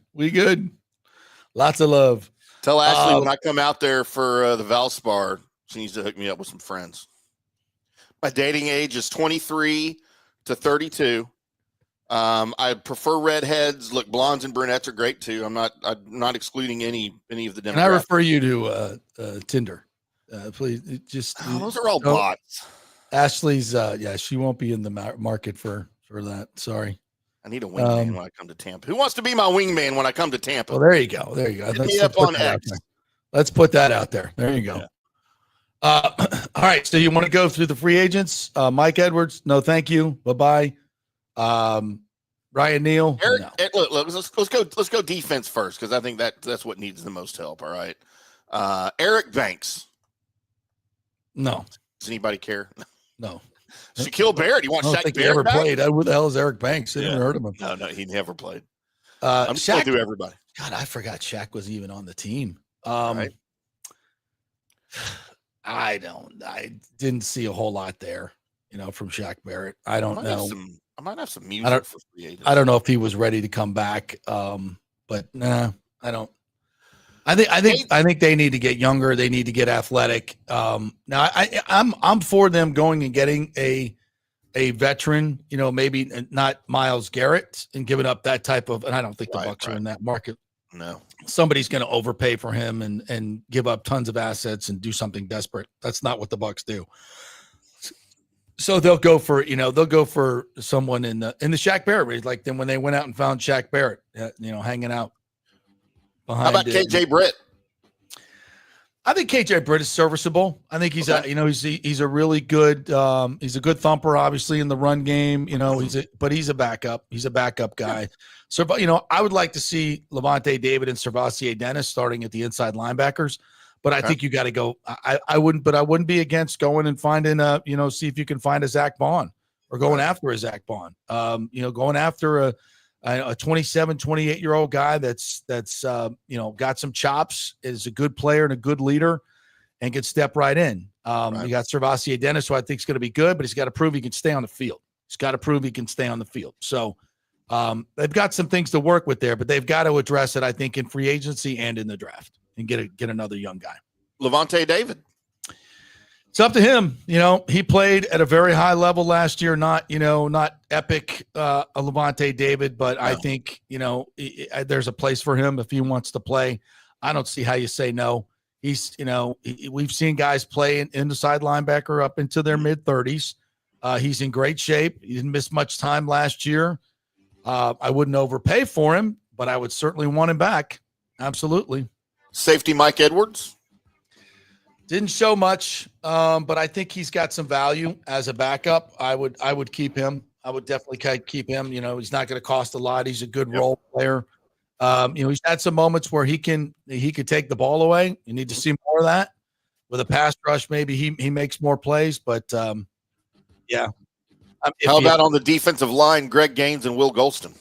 Speaker 4: Lots of love.
Speaker 5: Tell Ashley when I come out there for the Valspar, she needs to hook me up with some friends. My dating age is 23 to 32. I prefer redheads. Look, blondes and brunettes are great too. I'm not excluding any of the demographics.
Speaker 4: Can I refer you to Tinder? Please,
Speaker 5: those are all bots.
Speaker 4: Ashley's, she won't be in the market for that. Sorry.
Speaker 5: I need a wingman when I come to Tampa. Who wants to be my wingman when I come to Tampa?
Speaker 4: Well, there you go.
Speaker 5: Hit me up on X.
Speaker 4: Let's put that out there. There you go. Yeah. All right. So you want to go through the free agents? Mike Edwards, no, thank you. Bye-bye. Ryan Neal.
Speaker 5: Eric, no. Look, let's go defense first, because I think that's what needs the most help. All right. Eric Banks.
Speaker 4: No.
Speaker 5: Does anybody care?
Speaker 4: No.
Speaker 5: Shaquille Barrett. You want Shaq Barrett?
Speaker 4: He ever played? Who the hell is Eric Banks? I never heard of him.
Speaker 5: No, he never played. I'm just going through everybody.
Speaker 4: God, I forgot Shaq was even on the team.
Speaker 5: Right.
Speaker 4: I didn't see a whole lot there, from Shaq Barrett. I don't know.
Speaker 5: I might have some music for free agents.
Speaker 4: I don't know if he was ready to come back. But nah, I don't. I think they need to get younger. They need to get athletic. Now I'm for them going and getting a veteran, maybe not Myles Garrett, and giving up that type of, and I don't think the Bucs are in that market.
Speaker 5: No. Somebody's
Speaker 4: going to overpay for him and give up tons of assets and do something desperate. That's not what the Bucs do. So they'll go for someone in the Shaq Barrett range, like then when they went out and found Shaq Barrett, hanging out behind.
Speaker 5: How about KJ Britt?
Speaker 4: I think KJ Britt is serviceable. I think he's he's a really good he's a good thumper, obviously, in the run game. But he's a backup. He's a backup guy. So, but I would like to see Levante David and Servassier Dennis starting at the inside linebackers. But I think you got to go. I wouldn't be against going and finding see if you can find a Zach Bond or going after a Zach Bond. Going after a 27, 28-year-old guy that's got some chops, is a good player and a good leader, and can step right in. You got Servassier Dennis, who I think is going to be good, but he's got to prove he can stay on the field. So they've got some things to work with there, but they've got to address it, I think, in free agency and in the draft, and get another young guy.
Speaker 5: Levante David.
Speaker 4: It's up to him. He played at a very high level last year, not epic a Levante David, but no. I think, there's a place for him if he wants to play. I don't see how you say no. He's, we've seen guys play in the side linebacker up into their mid-30s. He's in great shape. He didn't miss much time last year. I wouldn't overpay for him, but I would certainly want him back. Absolutely.
Speaker 5: Safety Mike Edwards.
Speaker 4: Didn't show much, but I think he's got some value as a backup. I would keep him. I would definitely keep him. He's not going to cost a lot. He's a good role player. He's had some moments where he could take the ball away. You need to see more of that. With a pass rush, maybe he makes more plays, but yeah.
Speaker 5: How about on the defensive line, Greg Gaines and Will Golston?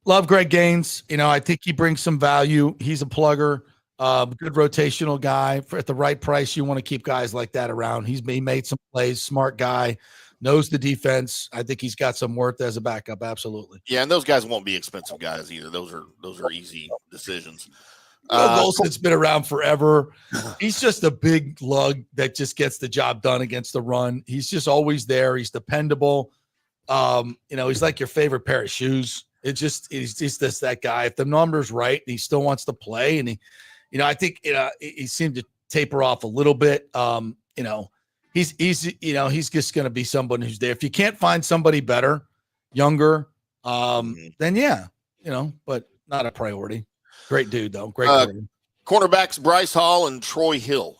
Speaker 4: Love Greg Gaines. I think he brings some value. He's a plugger. Good rotational guy at the right price. You want to keep guys like that around. He made some plays, smart guy, knows the defense. I think he's got some worth as a backup. Absolutely.
Speaker 5: Yeah. And those guys won't be expensive guys either. Those are easy decisions.
Speaker 4: Golston's been around forever. He's just a big lug that just gets the job done against the run. He's just always there. He's dependable. He's like your favorite pair of shoes. He's just that guy. If the number's right, and he still wants to play, and I think he seemed to taper off a little bit. He's just going to be someone who's there. If you can't find somebody better, younger, then yeah, but not a priority. Great dude though. Great.
Speaker 5: Cornerbacks Bryce Hall and Troy Hill.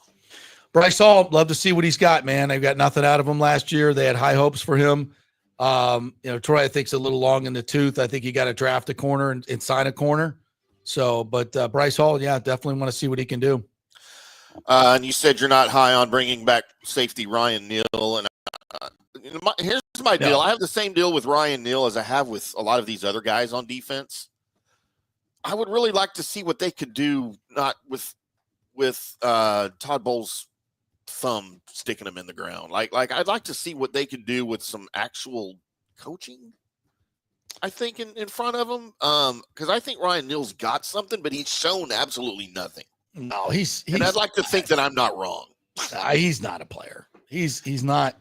Speaker 4: Bryce Hall, love to see what he's got, man. They've got nothing out of him last year. They had high hopes for him. Troy, I think, is a little long in the tooth. I think you got to draft a corner and sign a corner. So, but Bryce Hall, yeah, definitely want to see what he can do.
Speaker 5: And you said you're not high on bringing back safety Ryan Neal. And here's my deal. I have the same deal with Ryan Neal as I have with a lot of these other guys on defense. I would really like to see what they could do, not with Todd Bowles' thumb sticking him in the ground. Like I'd like to see what they could do with some actual coaching, I think, in front of him. Because I think Ryan Neal's got something, but he's shown absolutely nothing.
Speaker 4: No, he's
Speaker 5: and I'd like to think that I'm not wrong.
Speaker 4: He's not a player. He's not.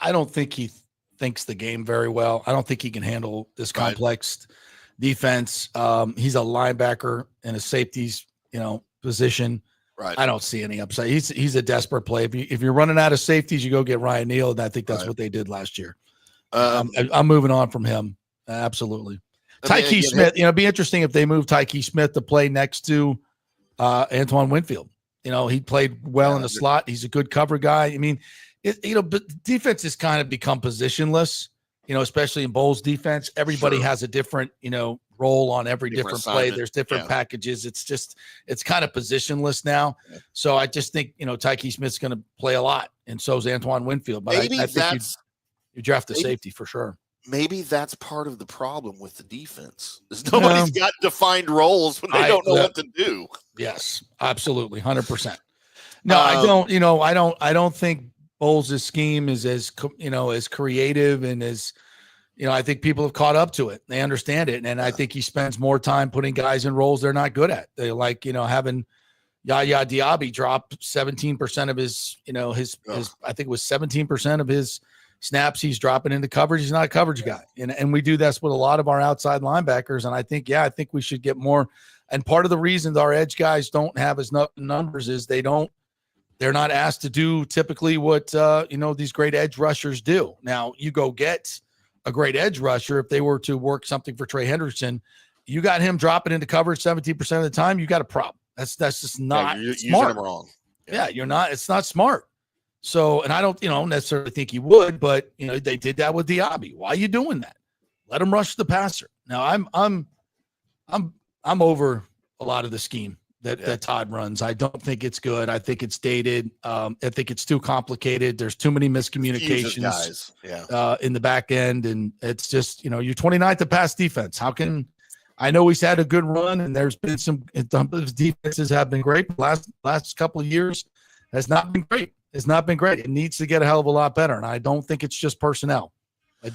Speaker 4: I don't think he thinks the game very well. I don't think he can handle this complex defense. He's a linebacker in a safety's, position.
Speaker 5: Right.
Speaker 4: I don't see any upside. He's a desperate play. If you're running out of safeties, you go get Ryan Neal, and I think that's what they did last year. I'm moving on from him. Absolutely. Tyke Smith, it'd be interesting if they move Tyke Smith to play next to Antoine Winfield. He played well in the slot. He's a good cover guy. I mean, but defense has kind of become positionless, especially in Bowles defense. Everybody has a different, role on every different play. There's different packages. It's kind of positionless now. Yeah. So I just think, Tyke Smith's going to play a lot, and so is Antoine Winfield. But I think you draft a safety for sure.
Speaker 5: Maybe that's part of the problem with the defense. Is nobody's got defined roles when they don't know what to do.
Speaker 4: Yes, absolutely. 100%. No, I don't. I don't think Bowles' scheme is as creative and as I think people have caught up to it. They understand it, and I think he spends more time putting guys in roles they're not good at. They like having Yaya Diaby drop 17% of his I think it was 17% of his snaps he's dropping into coverage. He's not a coverage guy, and we do this with a lot of our outside linebackers. And I think we should get more. And part of the reason our edge guys don't have as numbers is they're not asked to do typically what these great edge rushers do. Now you go get a great edge rusher. If they were to work something for Trey Hendrickson, you got him dropping into coverage 17% of the time, you got a problem. That's just not
Speaker 5: you're
Speaker 4: smart.
Speaker 5: Using him wrong.
Speaker 4: Yeah, you're not. It's not smart. So, and I don't necessarily think he would, but they did that with Diaby. Why are you doing that? Let him rush the passer. Now I'm over a lot of the scheme that Todd runs. I don't think it's good. I think it's dated. I think it's too complicated. There's too many miscommunications in the back end. And it's just, you're 29th to pass defense. How can I know he's had a good run and there's been some his defenses have been great. Last couple of years has not been great. It's not been great. It needs to get a hell of a lot better. And I don't think it's just personnel. And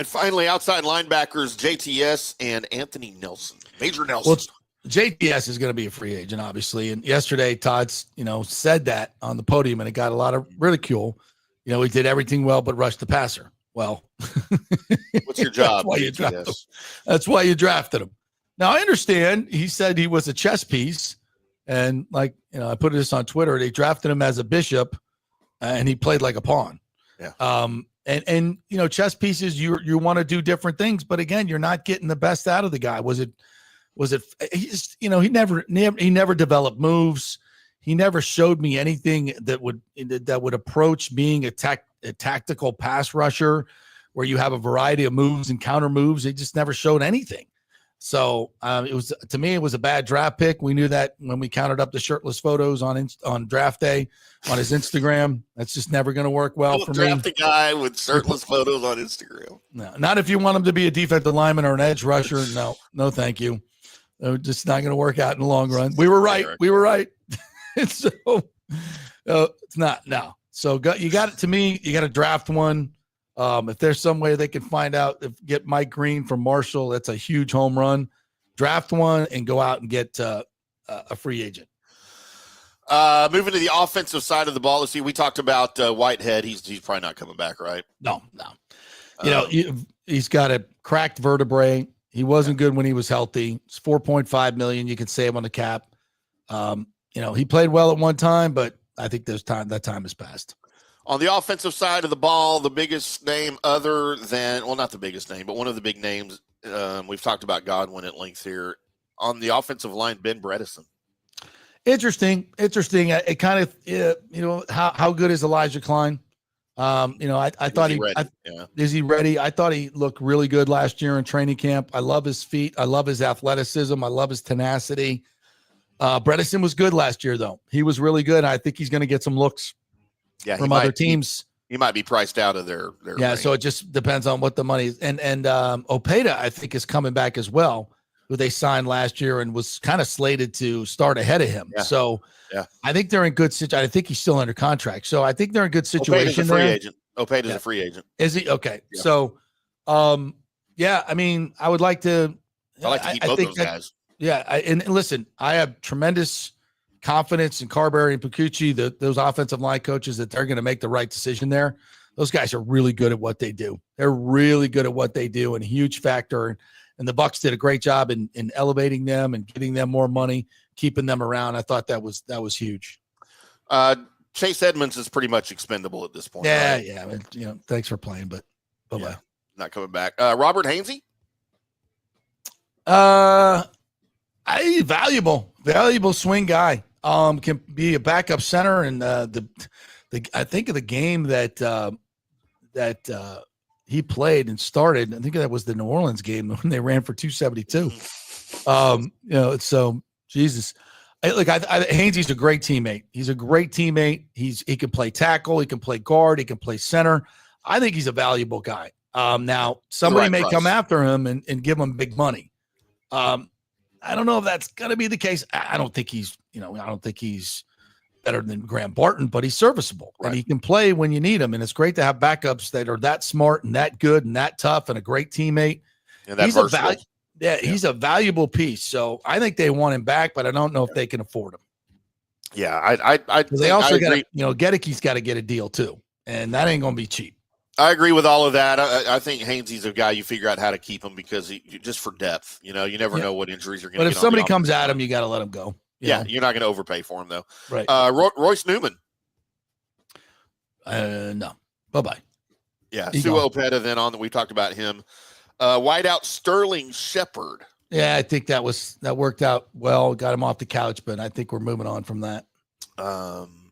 Speaker 5: finally, outside linebackers, JTS and Anthony Nelson. Major Nelson.
Speaker 4: Well, JTS is going to be a free agent, obviously. And yesterday, Todd's, said that on the podium, and it got a lot of ridicule. He did everything well but rushed the passer. Well,
Speaker 5: what's your job?
Speaker 4: That's why you drafted him. Now, I understand he said he was a chess piece. And I put this on Twitter. They drafted him as a bishop, and he played like a pawn.
Speaker 5: Yeah.
Speaker 4: And chess pieces, you want to do different things, but again, you're not getting the best out of the guy. He never developed moves. He never showed me anything that would approach being a tactical pass rusher where you have a variety of moves and counter moves. He just never showed anything. So it was a bad draft pick. We knew that when we counted up the shirtless photos on draft day on his Instagram. That's just never going to work well for me.
Speaker 5: Draft a guy with shirtless photos on Instagram.
Speaker 4: No, not if you want him to be a defensive lineman or an edge rusher. No, thank you. They're just not going to work out in the long run. We were right. So it's not now. So you got it to me. You got to draft one. If there's some way they can find out, get Mike Green from Marshall, that's a huge home run. Draft one and go out and get a free agent.
Speaker 5: Moving to the offensive side of the ball, let's see. We talked about Whitehead. He's probably not coming back, right?
Speaker 4: No. He's got a cracked vertebrae. He wasn't good when he was healthy. It's $4.5 million. You can save on the cap. He played well at one time, but I think that time has passed.
Speaker 5: On the offensive side of the ball, the biggest name not the biggest name, but one of the big names, we've talked about Godwin at length here. On the offensive line, Ben Bredesen.
Speaker 4: Interesting. It kind of, how good is Elijah Klein? I thought is he ready? I thought he looked really good last year in training camp. I love his feet. I love his athleticism. I love his tenacity. Bredesen was good last year, though. He was really good. I think he's going to get some looks from other teams.
Speaker 5: He might be priced out of their range.
Speaker 4: So it just depends on what the money is. And Opeta, I think, is coming back as well, who they signed last year and was kind of slated to start ahead of him. Yeah. So I think they're in good situation. I think he's still under contract. So I think they're in good situation.
Speaker 5: Opeda's a free agent.
Speaker 4: Is he? Okay. Yeah. So, I mean, I would like to.
Speaker 5: I like to keep both those guys.
Speaker 4: Yeah. And listen, I have tremendous confidence in Carberry and Pacucci, those offensive line coaches, that they're going to make the right decision there. Those guys are really good at what they do. They're really good at what they do, and a huge factor. And the Bucs did a great job in elevating them and giving them more money, keeping them around. I thought that was huge.
Speaker 5: Chase Edmonds is pretty much expendable at this point.
Speaker 4: Yeah,
Speaker 5: right?
Speaker 4: yeah. I mean, thanks for playing, but bye-bye.
Speaker 5: Yeah, not coming back. Robert Hainsey? Valuable swing guy. Can be a backup center, and I think of the game that he played and started. I think that was the New Orleans game when they ran for 272. So Jesus, Hainsey's a great teammate. He's a great teammate. He can play tackle, he can play guard, he can play center. I think he's a valuable guy. Now somebody may come after him and give him big money. I don't know if that's going to be the case. I don't think he's
Speaker 4: better than Graham Barton, but he's serviceable and he can play when you need him. And it's great to have backups that are that smart and that good and that tough and a great teammate.
Speaker 5: And that
Speaker 4: he's a valuable piece. So I think they want him back, but I don't know if they can afford him.
Speaker 5: Yeah,
Speaker 4: they also got to, Gedicke's got to get a deal too, and that ain't going to be cheap.
Speaker 5: I agree with all of that. I think Hainsey's a guy you figure out how to keep him because just for depth, you never know what injuries are going to.
Speaker 4: But if somebody comes at him, you got to let him go.
Speaker 5: You're not going to overpay for him though.
Speaker 4: Right.
Speaker 5: Royce Newman.
Speaker 4: No. Bye-bye.
Speaker 5: Yeah. Sua Opeta then on that we talked about him. Wideout Sterling Shepard.
Speaker 4: Yeah, I think that worked out well. Got him off the couch, but I think we're moving on from that.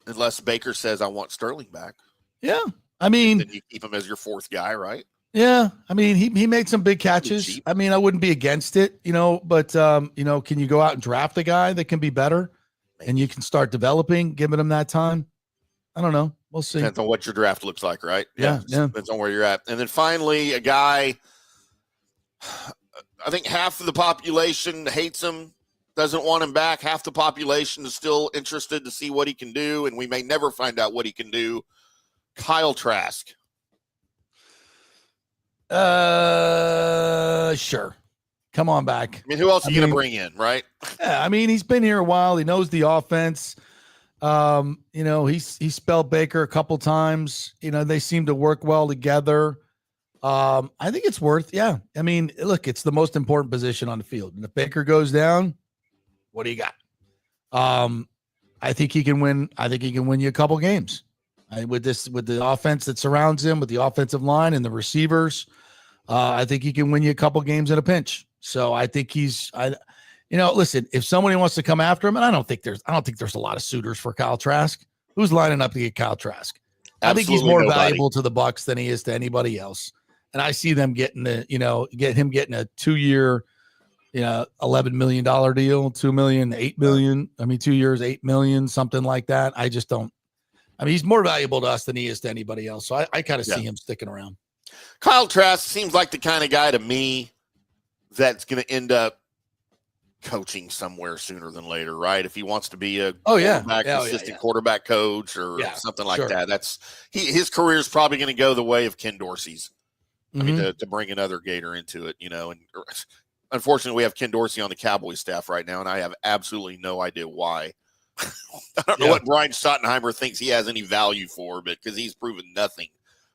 Speaker 5: Unless Baker says I want Sterling back.
Speaker 4: Yeah. I mean,
Speaker 5: then you keep him as your fourth guy, right?
Speaker 4: Yeah. I mean, he made some big catches. I mean, I wouldn't be against it, but can you go out and draft a guy that can be better and you can start developing, giving him that time? I don't know. We'll see.
Speaker 5: Depends on what your draft looks like, right?
Speaker 4: Yeah.
Speaker 5: Depends on where you're at. And then finally, a guy, I think half of the population hates him, doesn't want him back. Half the population is still interested to see what he can do, and we may never find out what he can do. Kyle Trask.
Speaker 4: Sure. Come on back.
Speaker 5: I mean, who else are you going to bring in, right?
Speaker 4: Yeah, I mean, he's been here a while. He knows the offense. He spelled Baker a couple times. They seem to work well together. I think it's worth, I mean, look, it's the most important position on the field. And if Baker goes down, what do you got? I think he can win. I think he can win you a couple games with the offense that surrounds him, with the offensive line and the receivers. I think he can win you a couple games in a pinch. So I think listen, if somebody wants to come after him, and I don't think there's a lot of suitors for Kyle Trask. Who's lining up to get Kyle Trask? I think he's more valuable to the Bucs than he is to anybody else. And I see them getting a 2-year, $11 million deal, $2 million, $8 million. I mean, 2 years, $8 million, something like that. I just don't. I mean, he's more valuable to us than he is to anybody else. So I kind of see him sticking around.
Speaker 5: Kyle Trask seems like the kind of guy to me that's going to end up coaching somewhere sooner than later, right? If he wants to be a assistant quarterback coach or something like that, that's his career is probably going to go the way of Ken Dorsey's. I mean, to bring another Gator into it, and unfortunately we have Ken Dorsey on the Cowboys staff right now, and I have absolutely no idea why. I don't know what Brian Schottenheimer thinks he has any value for, but because he's proven nothing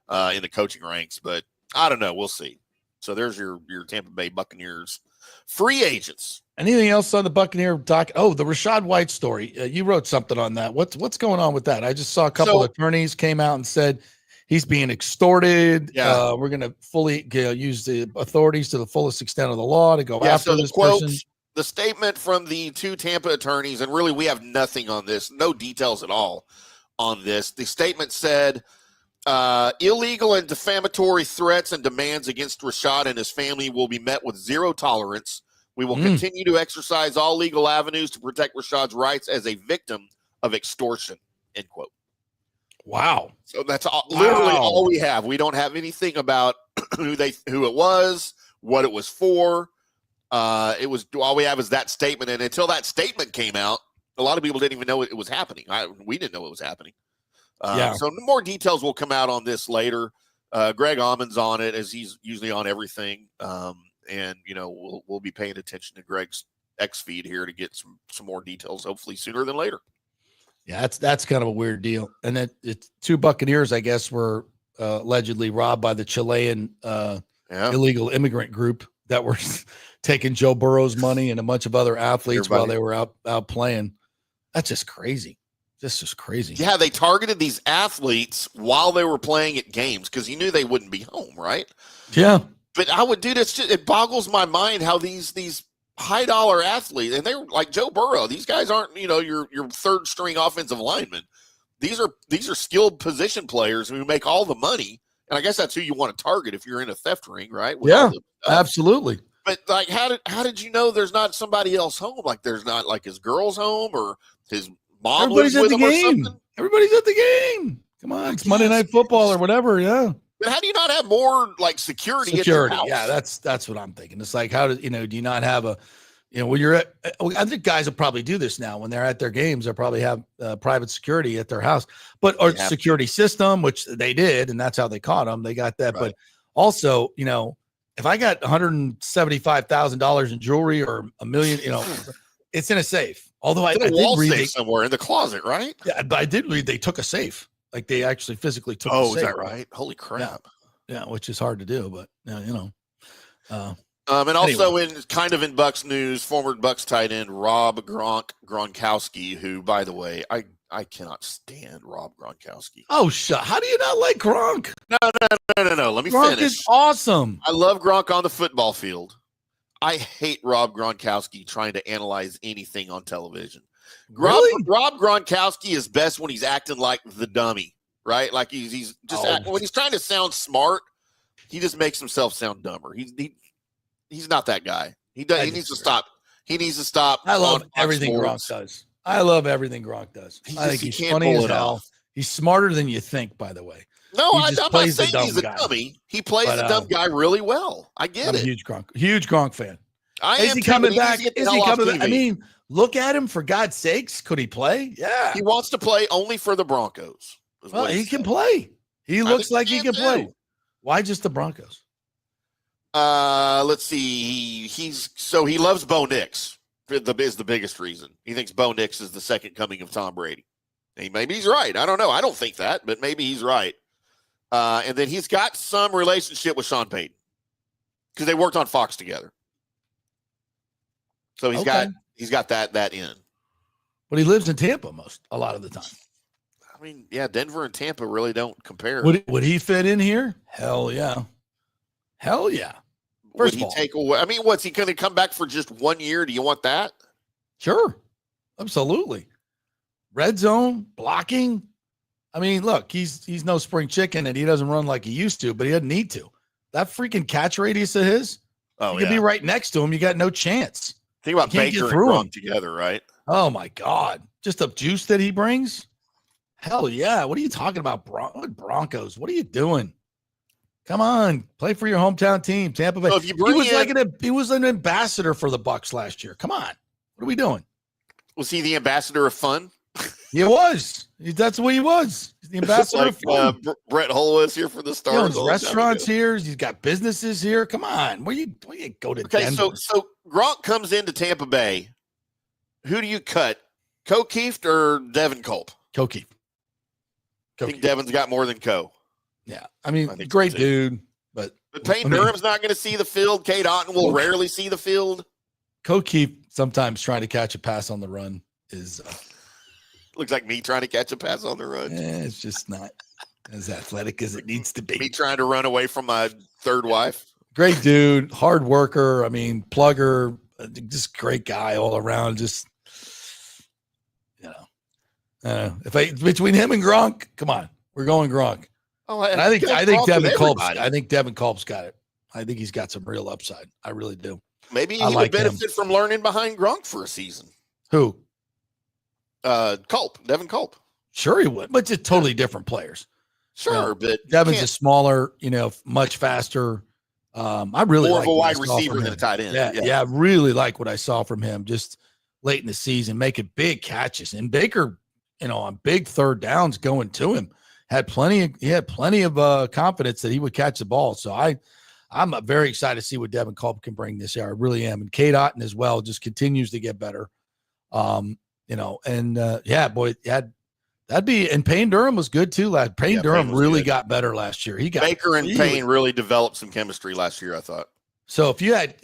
Speaker 5: in the coaching ranks, but I don't know. We'll see. So there's your Tampa Bay Buccaneers free agents.
Speaker 4: Anything else on the Buccaneer doc? Oh, the Rachaad White story. You wrote something on that. What's going on with that? I just saw a couple of attorneys came out and said he's being extorted.
Speaker 5: Yeah.
Speaker 4: We're going to fully use the authorities to the fullest extent of the law to go after this person.
Speaker 5: The statement from the two Tampa attorneys, and really we have nothing on this, no details at all on this. The statement said, illegal and defamatory threats and demands against Rachaad and his family will be met with zero tolerance. We will continue to exercise all legal avenues to protect Rashaad's rights as a victim of extortion, end quote.
Speaker 4: Wow.
Speaker 5: So that's literally all we have. We don't have anything about who it was, what it was for. It was all we have is that statement. And until that statement came out, a lot of people didn't even know it was happening. We didn't know it was happening. So more details will come out on this later. Greg Ammon's on it, as he's usually on everything. And we'll be paying attention to Greg's X feed here to get some more details, hopefully sooner than later.
Speaker 4: Yeah, that's kind of a weird deal. And then it's two Buccaneers, I guess, were allegedly robbed by the Chilean illegal immigrant group that were taking Joe Burrow's money and a bunch of other athletes while they were out playing. That's just crazy. That's just crazy.
Speaker 5: Yeah, they targeted these athletes while they were playing at games because he knew they wouldn't be home, right?
Speaker 4: Yeah.
Speaker 5: But it boggles my mind how these high dollar athletes, and they were like Joe Burrow. These guys aren't, your third string offensive linemen. These are skilled position players who make all the money. And I guess that's who you want to target if you're in a theft ring, right?
Speaker 4: Absolutely.
Speaker 5: But like, how did you know there's not somebody else home? Like there's not like his girl's home or his mom lives with him or something?
Speaker 4: Everybody's at the game. Come on. It's Monday Night Football or whatever. Yeah.
Speaker 5: But how do you not have more like security?
Speaker 4: Security. Yeah. That's what I'm thinking. It's like, how do you not have when you're at, I think guys will probably do this now when they're at their games. They'll probably have private security at their house, or security system, which they did, and that's how they caught them. They got that, but also, if I got $175,000 in jewelry or $1 million, it's in a safe. Although I did read
Speaker 5: somewhere in the closet, right?
Speaker 4: Yeah, but I did read they took a safe. Like they actually physically took.
Speaker 5: Oh, is that right? Holy crap!
Speaker 4: Yeah, which is hard to do, but and
Speaker 5: also in Bucs news, former Bucs tight end Rob Gronkowski, who, by the way, I cannot stand Rob Gronkowski.
Speaker 4: Oh, how do you not like Gronk?
Speaker 5: No. Let me
Speaker 4: Gronk
Speaker 5: finish.
Speaker 4: Is awesome.
Speaker 5: I love Gronk on the football field. I hate Rob Gronkowski trying to analyze anything on television.
Speaker 4: Really?
Speaker 5: Rob Gronkowski is best when he's acting like the dummy, right? Like he's just when he's trying to sound smart, he just makes himself sound dumber. He's not that guy. He needs to stop. He needs to stop.
Speaker 4: I love everything Gronk does. I think he's funny as hell. He's smarter than you think, by the way.
Speaker 5: No, I'm not saying he's a dummy. He plays the dumb guy really well. I get it.
Speaker 4: I'm a huge Gronk fan.
Speaker 5: Is he coming back?
Speaker 4: Is he coming back? I mean, look at him, for God's sakes. Could he play? Yeah.
Speaker 5: He wants to play only for the Broncos.
Speaker 4: Well, he can play. He looks like he can play. Why just the Broncos?
Speaker 5: Let's see. He loves Bo Nix. Is the biggest reason. He thinks Bo Nix is the second coming of Tom Brady. Maybe he's right. I don't know. I don't think that, but maybe he's right. And then he's got some relationship with Sean Payton because they worked on Fox together. So he's got that in.
Speaker 4: But he lives in Tampa a lot of the time.
Speaker 5: I mean, yeah, Denver and Tampa really don't compare.
Speaker 4: Would he fit in here? Hell yeah.
Speaker 5: Would he take away? I mean, what's he going to come back for just 1 year? Do you want that?
Speaker 4: Sure. Absolutely. Red zone, blocking. I mean, look, he's no spring chicken and he doesn't run like he used to, but he doesn't need to. That freaking catch radius of his, you could be right next to him. You got no chance.
Speaker 5: Think about Baker and Gronk together, right?
Speaker 4: Oh, my God. Just the juice that he brings. Hell yeah. What are you talking about, Broncos? What are you doing? Come on, play for your hometown team, Tampa Bay.
Speaker 5: So if you bring
Speaker 4: he was an ambassador for the Bucs last year. Come on, what are we doing?
Speaker 5: Was he the ambassador of fun?
Speaker 4: He was. That's what he was. He's the ambassador of fun.
Speaker 5: Brett Hull was here for the Stars.
Speaker 4: His restaurants here. He's got businesses here. Come on, where you go to? Denver?
Speaker 5: So Gronk comes into Tampa Bay. Who do you cut? O'Keefe or Devin Culp?
Speaker 4: O'Keefe.
Speaker 5: I think Devin's got more than Co.
Speaker 4: Yeah, I mean, great dude, but
Speaker 5: Payne Durham's not going to see the field. Kate Otten will rarely see the field.
Speaker 4: O'Keefe sometimes trying to catch a pass on the run is
Speaker 5: looks like me trying to catch a pass on the run.
Speaker 4: It's just not as athletic as it needs to be.
Speaker 5: Me trying to run away from my third wife.
Speaker 4: Great dude, hard worker. I mean, plugger, just great guy all around. Just between him and Gronk, come on, we're going Gronk.
Speaker 5: Oh,
Speaker 4: and I think Devin Culp's got it. I think he's got some real upside. I really do.
Speaker 5: Maybe he would benefit from learning behind Gronk for a season.
Speaker 4: Who?
Speaker 5: Devin Culp.
Speaker 4: Sure he would, but just totally different players.
Speaker 5: Sure, but
Speaker 4: Devin's a smaller, much faster. I really
Speaker 5: more
Speaker 4: like
Speaker 5: of a wide receiver than a tight end.
Speaker 4: Yeah, I really like what I saw from him just late in the season, making big catches. And Baker, on big third downs going to him. He had plenty of confidence that he would catch the ball. So I'm very excited to see what Devin Culp can bring this year. I really am. And Kate Otten as well just continues to get better. Boy, that'd be, and Payne Durham was good too. Payne Durham really got better last year.
Speaker 5: Baker and Payne really developed some chemistry last year, I thought.
Speaker 4: So if you had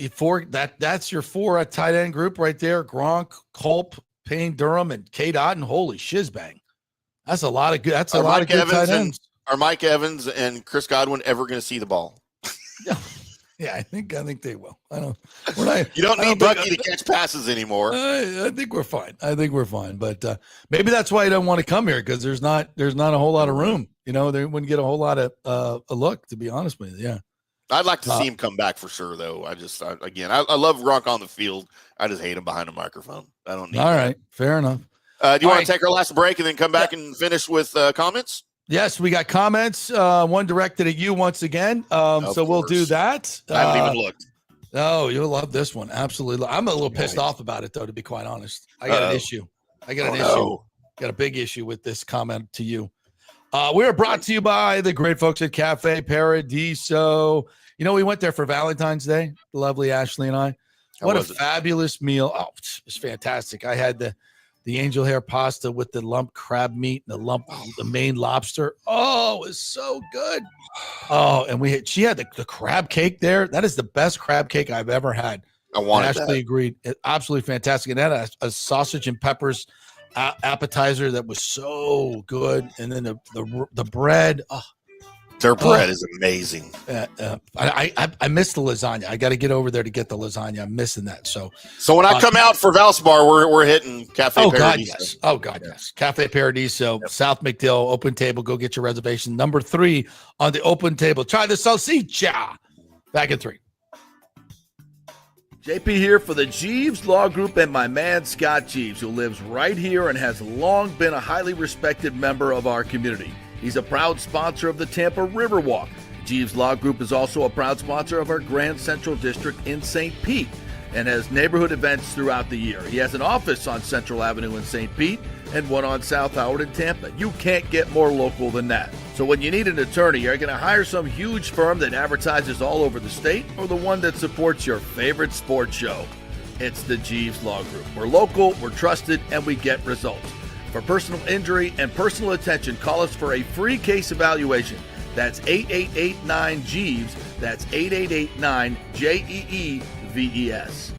Speaker 4: that's your four tight end group right there: Gronk, Culp, Payne Durham, and Kate Otten. Holy shizbang. That's a lot of good. That's a lot of good tight ends.
Speaker 5: Are Mike Evans and Chris Godwin ever going to see the ball?
Speaker 4: Yeah, I think they will.
Speaker 5: You don't need Bucky to catch passes anymore.
Speaker 4: I think we're fine. But maybe that's why he doesn't want to come here, because there's not a whole lot of room. They wouldn't get a whole lot of a look. To be honest with you, yeah.
Speaker 5: I'd like to see him come back for sure, though. I love Gronk on the field. I just hate him behind a microphone. I don't need.
Speaker 4: All right, fair enough.
Speaker 5: Do you want to take our last break and then come back and finish with comments?
Speaker 4: Yes, we got comments. One directed at you once again. So we'll do that.
Speaker 5: I haven't even looked.
Speaker 4: Oh, you'll love this one. Absolutely. I'm a little pissed off about it, though, to be quite honest. I got an issue. Got a big issue with this comment to you. We are brought to you by the great folks at Cafe Paradiso. You know, we went there for Valentine's Day, the lovely Ashley and I. What a fabulous meal. Oh, it was fantastic. I had the angel hair pasta with the lump crab meat and the Maine lobster. Oh, it was so good. Oh, and she had the crab cake there. That is the best crab cake I've ever had.
Speaker 5: I wanted
Speaker 4: Ashley agreed. Absolutely fantastic. And that a sausage and peppers appetizer that was so good. And then the bread. Oh,
Speaker 5: their bread is amazing.
Speaker 4: I miss the lasagna. I got to get over there to get the lasagna. I'm missing that. So
Speaker 5: when I come out for Valspar, we're hitting Cafe Paradiso.
Speaker 4: God, yes. Cafe Paradiso, South McDill, open table. Go get your reservation. Number 3 on the open table. Try the salsicha. Back in 3. JP here for the Jeeves Law Group and my man Scott Jeeves, who lives right here and has long been a highly respected member of our community. He's a proud sponsor of the Tampa Riverwalk. Jeeves Law Group is also a proud sponsor of our Grand Central District in St. Pete and has neighborhood events throughout the year. He has an office on Central Avenue in St. Pete and one on South Howard in Tampa. You can't get more local than that. So when you need an attorney, you're going to hire some huge firm that advertises all over the state or the one that supports your favorite sports show. It's the Jeeves Law Group. We're local, we're trusted, and we get results. For personal injury and personal attention, call us for a free case evaluation. That's 8889-JEEVES. That's 8889-JEEVES.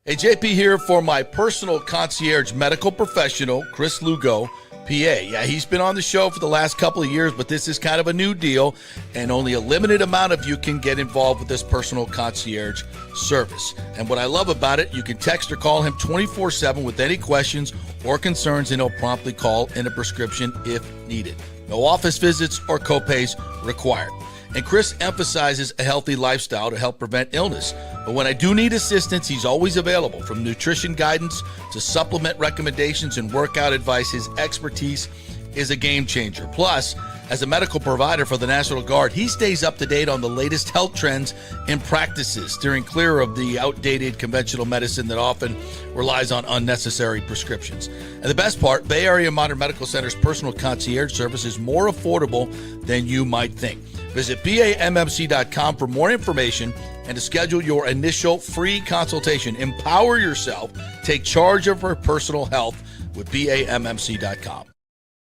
Speaker 4: Hey, JP here for my personal concierge medical professional, Chris Lugo, PA. Yeah, he's been on the show for the last couple of years, but this is kind of a new deal, and only a limited amount of you can get involved with this personal concierge service. And what I love about it, you can text or call him 24/7 with any questions or concerns, and he'll promptly call in a prescription if needed. No office visits or copays required. And Chris emphasizes a healthy lifestyle to help prevent illness. But when I do need assistance, he's always available. From nutrition guidance to supplement recommendations and workout advice, his expertise is a game changer. Plus, as a medical provider for the National Guard, he stays up to date on the latest health trends and practices, steering clear of the outdated conventional medicine that often relies on unnecessary prescriptions. And the best part, Bay Area Modern Medical Center's personal concierge service is more affordable than you might think. Visit BAMMC.com for more information and to schedule your initial free consultation. Empower yourself. Take charge of your personal health with BAMMC.com.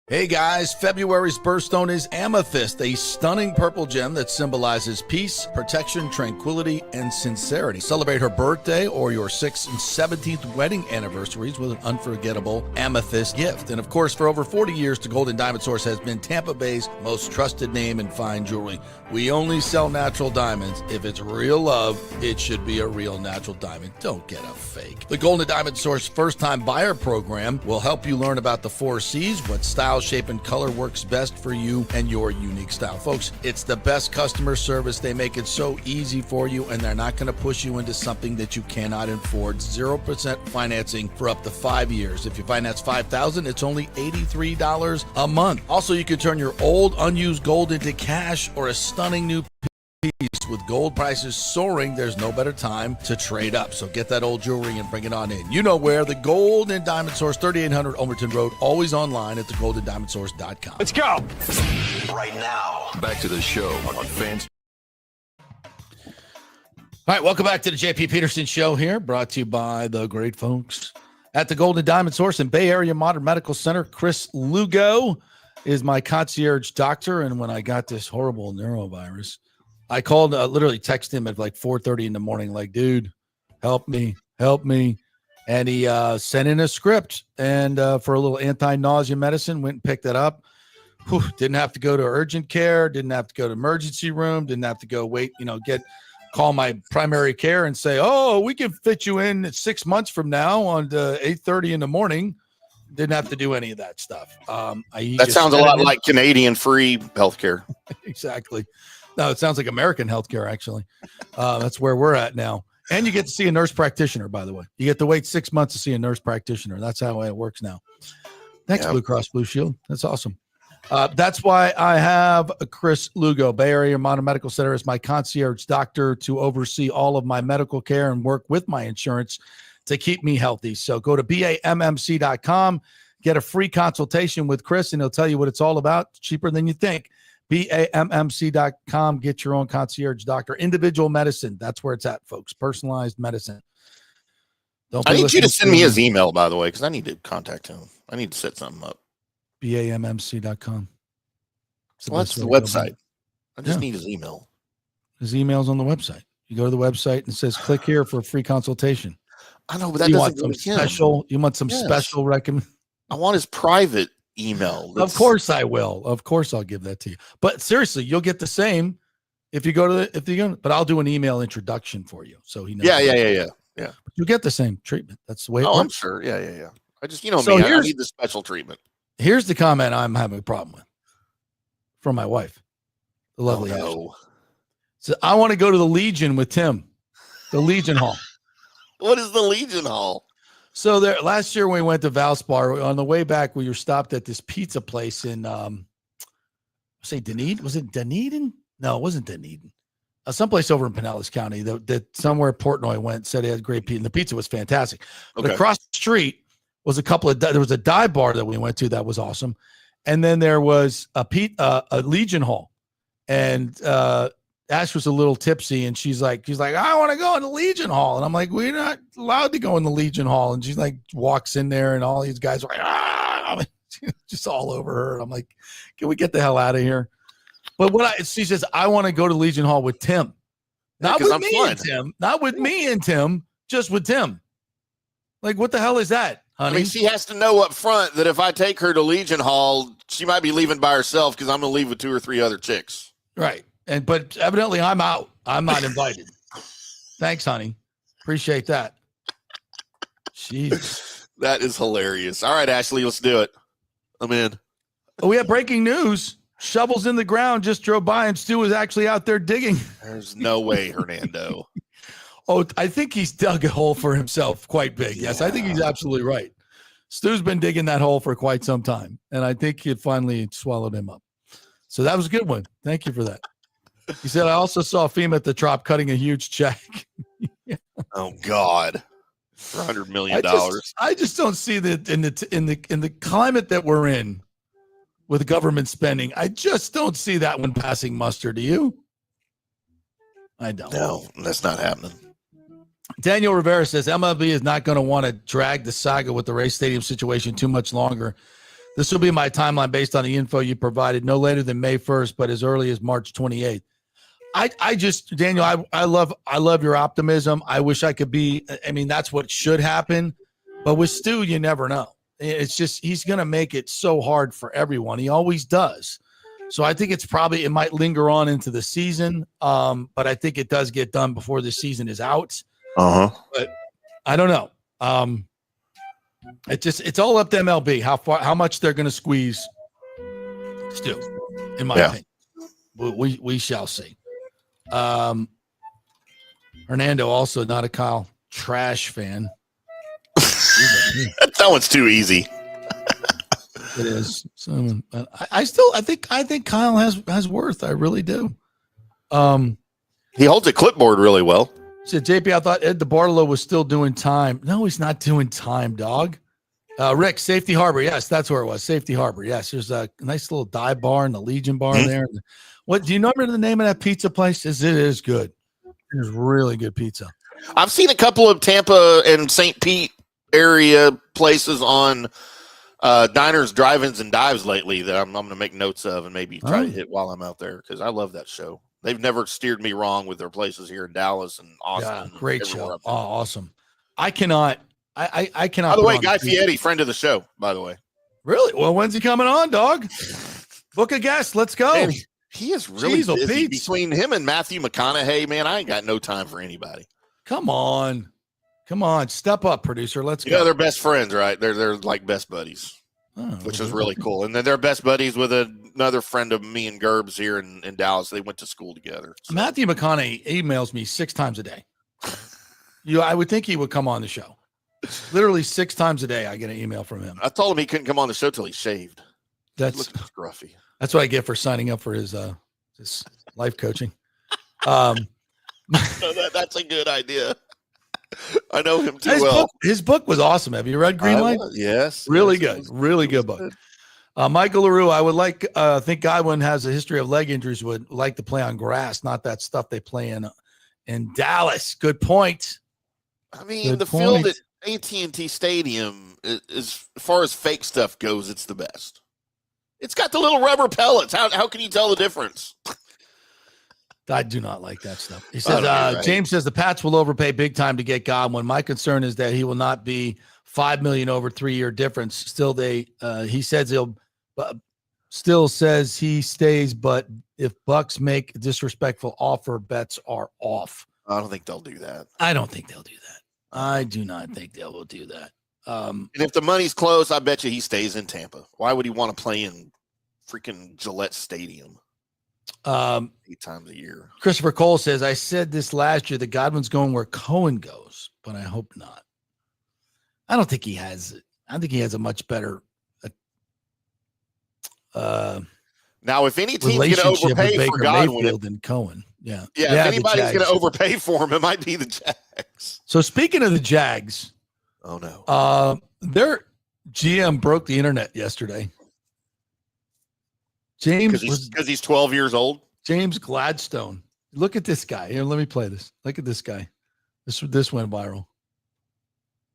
Speaker 4: Hey guys, February's birthstone is amethyst, a stunning purple gem that symbolizes peace, protection, tranquility, and sincerity. Celebrate her birthday or your 6th and 17th wedding anniversaries with an unforgettable amethyst gift. And of course, for over 40 years, the Gold and Diamond Source has been Tampa Bay's most trusted name in fine jewelry. We only sell natural diamonds. If it's real love, it should be a real natural diamond. Don't get a fake. The Gold and Diamond Source first-time buyer program will help you learn about the 4 C's, what style, shape, and color works best for you and your unique style. Folks, it's the best customer service. They make it so easy for you, and they're not going to push you into something that you cannot afford. 0% financing for up to 5 years. If you finance $5,000, it's only $83 a month. Also, you can turn your old unused gold into cash or a stunning new piece. With gold prices soaring, there's no better time to trade up. So get that old jewelry and bring it on in. You know where, the Gold and Diamond Source, 3800 Omerton Road, always online at thegoldendiamondsource.com.
Speaker 1: Let's go. Right now, back to the show on Fans.
Speaker 4: All right, welcome back to the JP Peterson Show here, brought to you by the great folks at the Gold and Diamond Source and Bay Area Modern Medical Center. Chris Lugo is my concierge doctor, and when I got this horrible neurovirus, I called, literally texted him at like 4:30 in the morning, like, dude, help me. And he sent in a script and for a little anti-nausea medicine, went and picked it up. Whew, didn't have to go to urgent care, didn't have to go to emergency room, didn't have to go wait, call my primary care and say, oh, we can fit you in 6 months from now on 8:30 in the morning. Didn't have to do any of that stuff.
Speaker 5: That sounds a lot like Canadian free healthcare.
Speaker 4: Exactly. No, it sounds like American healthcare, actually. That's where we're at now. And you get to see a nurse practitioner, by the way. You get to wait 6 months to see a nurse practitioner. That's how it works now. Thanks, Blue Cross Blue Shield. That's awesome. That's why I have Chris Lugo, Bay Area Modern Medical Center, as my concierge doctor to oversee all of my medical care and work with my insurance to keep me healthy. So go to BAMMC.com, get a free consultation with Chris, and he'll tell you what it's all about. It's cheaper than you think. BAMMC.com, get your own concierge doctor. Individual medicine, that's where it's at, folks. Personalized medicine.
Speaker 5: I need you to send me his email, by the way, because I need to contact him. I need to set something up.
Speaker 4: BAMMC.com.
Speaker 5: Well, that's the website. I just need his email.
Speaker 4: His email's on the website. You go to the website and it says, click here for a free consultation.
Speaker 5: I know, but that doesn't go to him.
Speaker 4: Special. You want some special recommend?
Speaker 5: I want his private email.
Speaker 4: Of course I will. Of course I'll give that to you. But seriously, you'll get the same if you go to but I'll do an email introduction for you. So he knows.
Speaker 5: Yeah.
Speaker 4: But you get the same treatment. That's the way it
Speaker 5: works.
Speaker 4: works.
Speaker 5: I'm sure. Yeah. I just, me, I need the special treatment.
Speaker 4: Here's the comment I'm having a problem with from my wife, the lovely Ashley. So I want to go to the Legion with Tim, the Legion Hall.
Speaker 5: What is the Legion Hall?
Speaker 4: So there, last year when we went to Valspar, on the way back, we were stopped at this pizza place in, say Dunedin. Was it Dunedin? No, it wasn't Dunedin. Someplace over in Pinellas County that somewhere Portnoy went, said it had great pizza, and the pizza was fantastic. But across the street was there was a dive bar that we went to that was awesome. And then there was a Legion Hall, and Ash was a little tipsy, and she's like, I want to go in the Legion Hall, and I'm like, we're not allowed to go in the Legion Hall, and she's like, walks in there, and all these guys are like, just all over her. I'm like, can we get the hell out of here? But she says, I want to go to Legion Hall with Tim, not with me and Tim, just with Tim. Like, what the hell is that, honey?
Speaker 5: I mean, she has to know up front that if I take her to Legion Hall, she might be leaving by herself because I'm going to leave with 2 or 3 other chicks.
Speaker 4: Right. But evidently I'm out. I'm not invited. Thanks, honey. Appreciate that. Jeez.
Speaker 5: That is hilarious. All right, Ashley, let's do it. I'm in.
Speaker 4: Oh, we have breaking news. Shovels in the ground just drove by, and Stu was actually out there digging.
Speaker 5: There's no way, Hernando.
Speaker 4: Oh, I think he's dug a hole for himself quite big. Yes, I think he's absolutely right. Stu's been digging that hole for quite some time, and I think it finally swallowed him up. So that was a good one. Thank you for that. He said, I also saw FEMA at the Trop cutting a huge check.
Speaker 5: Oh, God. For $100 million.
Speaker 4: I just don't see that in the climate that we're in with government spending. I just don't see that one passing muster. Do you? I don't.
Speaker 5: No, that's not happening.
Speaker 4: Daniel Rivera says MLB is not going to want to drag the saga with the Race Stadium situation too much longer. This will be my timeline based on the info you provided, no later than May 1st, but as early as March 28th. I just, Daniel, I love your optimism. I wish I could be, I mean, that's what should happen. But with Stu, you never know. It's just, he's going to make it so hard for everyone. He always does. So I think it might linger on into the season. But I think it does get done before the season is out. But I don't know. It's all up to MLB, how much they're going to squeeze Stu, in my opinion. We shall see. Hernando, also not a Kyle Trash fan.
Speaker 5: That one's too easy.
Speaker 4: It is. So, I think Kyle has worth. I really do.
Speaker 5: He holds a clipboard really well.
Speaker 4: Said JP, I thought Ed DeBartolo was still doing time. No, he's not doing time, dog. Rick, Safety Harbor. Yes, that's where it was. Safety Harbor. Yes, there's a nice little dive bar and the Legion bar there. What do you know the name of that pizza place? It is good. It's really good pizza.
Speaker 5: I've seen a couple of Tampa and St. Pete area places on diners, drive-ins, and dives lately that I'm going to make notes of and maybe try to hit while I'm out there because I love that show. They've never steered me wrong with their places here in Dallas and Austin.
Speaker 4: Yeah, great show. Oh, awesome. I cannot. I cannot.
Speaker 5: By the way, Guy Fieri, friend of the show, by the way.
Speaker 4: Really? Well, when's he coming on, dog? Book a guest. Let's go.
Speaker 5: Man, he is really busy. Between him and Matthew McConaughey, man, I ain't got no time for anybody.
Speaker 4: Come on. Step up, producer. Let's go.
Speaker 5: Yeah, they're best friends, right? They're like best buddies. Which is really cool. And then they're best buddies with another friend of me and Gerb's here in Dallas. They went to school together. So.
Speaker 4: Matthew McConaughey emails me 6 times a day. I would think he would come on the show. Literally 6 times a day I get an email from him.
Speaker 5: I told him he couldn't come on the show till he shaved.
Speaker 4: That's
Speaker 5: scruffy.
Speaker 4: That's what I get for signing up for his life coaching.
Speaker 5: That's a good idea. I know him too well.
Speaker 4: His book was awesome. Have you read Green Light?
Speaker 5: Yes.
Speaker 4: Really
Speaker 5: yes,
Speaker 4: good. Really good book. Michael LaRue, I would think Godwin has a history of leg injuries, would like to play on grass, not that stuff they play in Dallas. Good point.
Speaker 5: I mean, field at AT&T Stadium, as far as fake stuff goes, it's the best. It's got the little rubber pellets. How can you tell the difference?
Speaker 4: I do not like that stuff. He says, James says the Pats will overpay big time to get Godwin. My concern is that he will not be $5 million over 3-year difference. Still, he says he stays, but if Bucs make a disrespectful offer, bets are off.
Speaker 5: I don't think they'll do that.
Speaker 4: I don't think they'll do that. I do not think they will do that.
Speaker 5: And if the money's close, I bet you he stays in Tampa. Why would he want to play in freaking Gillette Stadium 8 times a year?
Speaker 4: Christopher Cole says, I said this last year that Godwin's going where Coen goes, but I hope not. I don't think he has a much better
Speaker 5: now, if any team's going to overpay for Godwin
Speaker 4: than Coen, if
Speaker 5: anybody's going to overpay for him, it might be the Jags.
Speaker 4: So speaking of the Jags,
Speaker 5: oh no,
Speaker 4: their GM broke the internet yesterday. James,
Speaker 5: because he's 12 years old.
Speaker 4: James Gladstone. Look at this guy. Here, let me play this. Look at this guy. This went viral.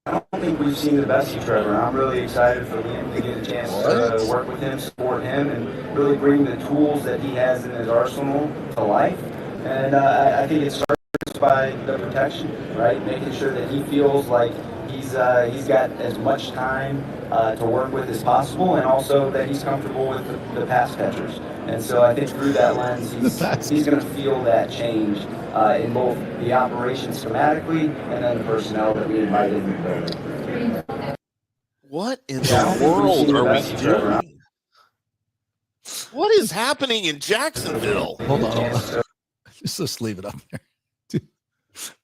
Speaker 14: I don't think we've seen the best of Trevor. I'm really excited for Liam to get a chance to work with him, support him, and really bring the tools that he has in his arsenal to life. And I think it starts by the protection, right? Making sure that he feels like he's got as much time to work with as possible, and also that he's comfortable with the pass catchers. And so I think through that lens, he's going to feel that change in both the operation schematically and then the personnel that we invited in the building.
Speaker 5: What in the world are we doing? What is happening in Jacksonville?
Speaker 4: Hold on. Just leave it up there.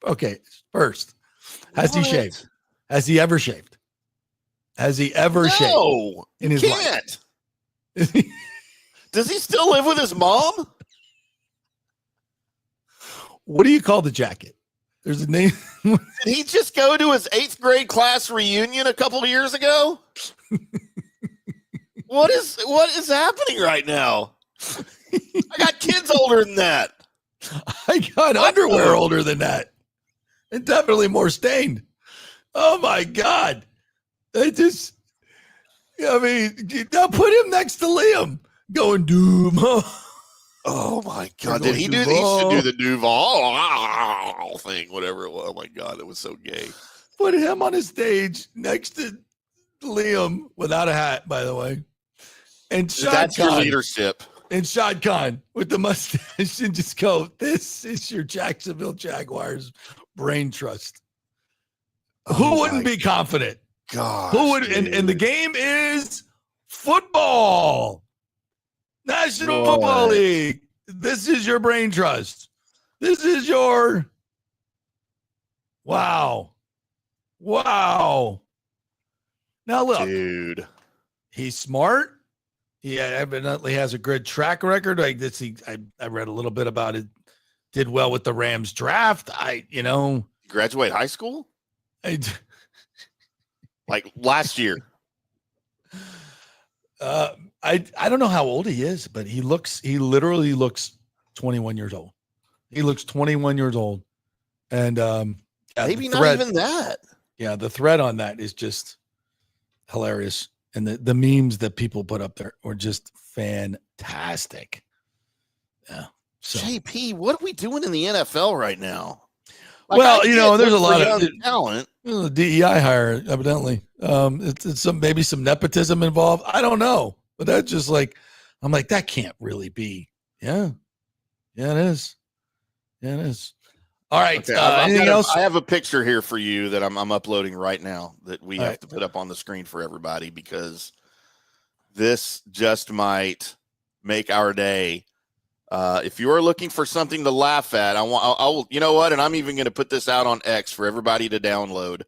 Speaker 4: Okay, first, has he shaved? Has he ever shaved? Has he ever shaved in his life?
Speaker 5: Does he still live with his mom?
Speaker 4: What do you call the jacket? There's a name.
Speaker 5: Did he just go to his 8th grade class reunion a couple of years ago? What is happening right now? I got kids older than that.
Speaker 4: I got underwear older than that. And definitely more stained. Oh my God. Now put him next to Liam going doom.
Speaker 5: Oh my God. Did he used to do the Duval thing, whatever it was. Oh my God. It was so gay.
Speaker 4: Put him on a stage next to Liam without a hat, by the way. And
Speaker 5: that's your leadership.
Speaker 4: And Shad Khan with the mustache and just go, this is your Jacksonville Jaguars brain trust. Who wouldn't be confident?
Speaker 5: God.
Speaker 4: Who would? And the game is football. National Football League. This is your brain trust. This is your wow. Now look,
Speaker 5: dude,
Speaker 4: he's smart. He evidently has a good track record. I read a little bit about it. Did well with the Rams draft.
Speaker 5: Graduate high school? Like last year.
Speaker 4: I don't know how old he is, but he literally looks 21 years old. He looks 21 years old. And
Speaker 5: maybe not even that.
Speaker 4: Yeah, the thread on that is just hilarious. And the memes that people put up there were just fantastic. Yeah. So.
Speaker 5: JP, what are we doing in the NFL right now?
Speaker 4: Well, there's a lot of
Speaker 5: talent.
Speaker 4: DEI hire, evidently. It's maybe some nepotism involved. I don't know, but that's just I'm like, that can't really be. Yeah, it is. Yeah, it is. All right.
Speaker 5: Okay,
Speaker 4: anything else?
Speaker 5: I have a picture here for you that I'm uploading right now that we have to put up on the screen for everybody because this just might make our day. If you are looking for something to laugh at, I'll you know what? And I'm even going to put this out on X for everybody to download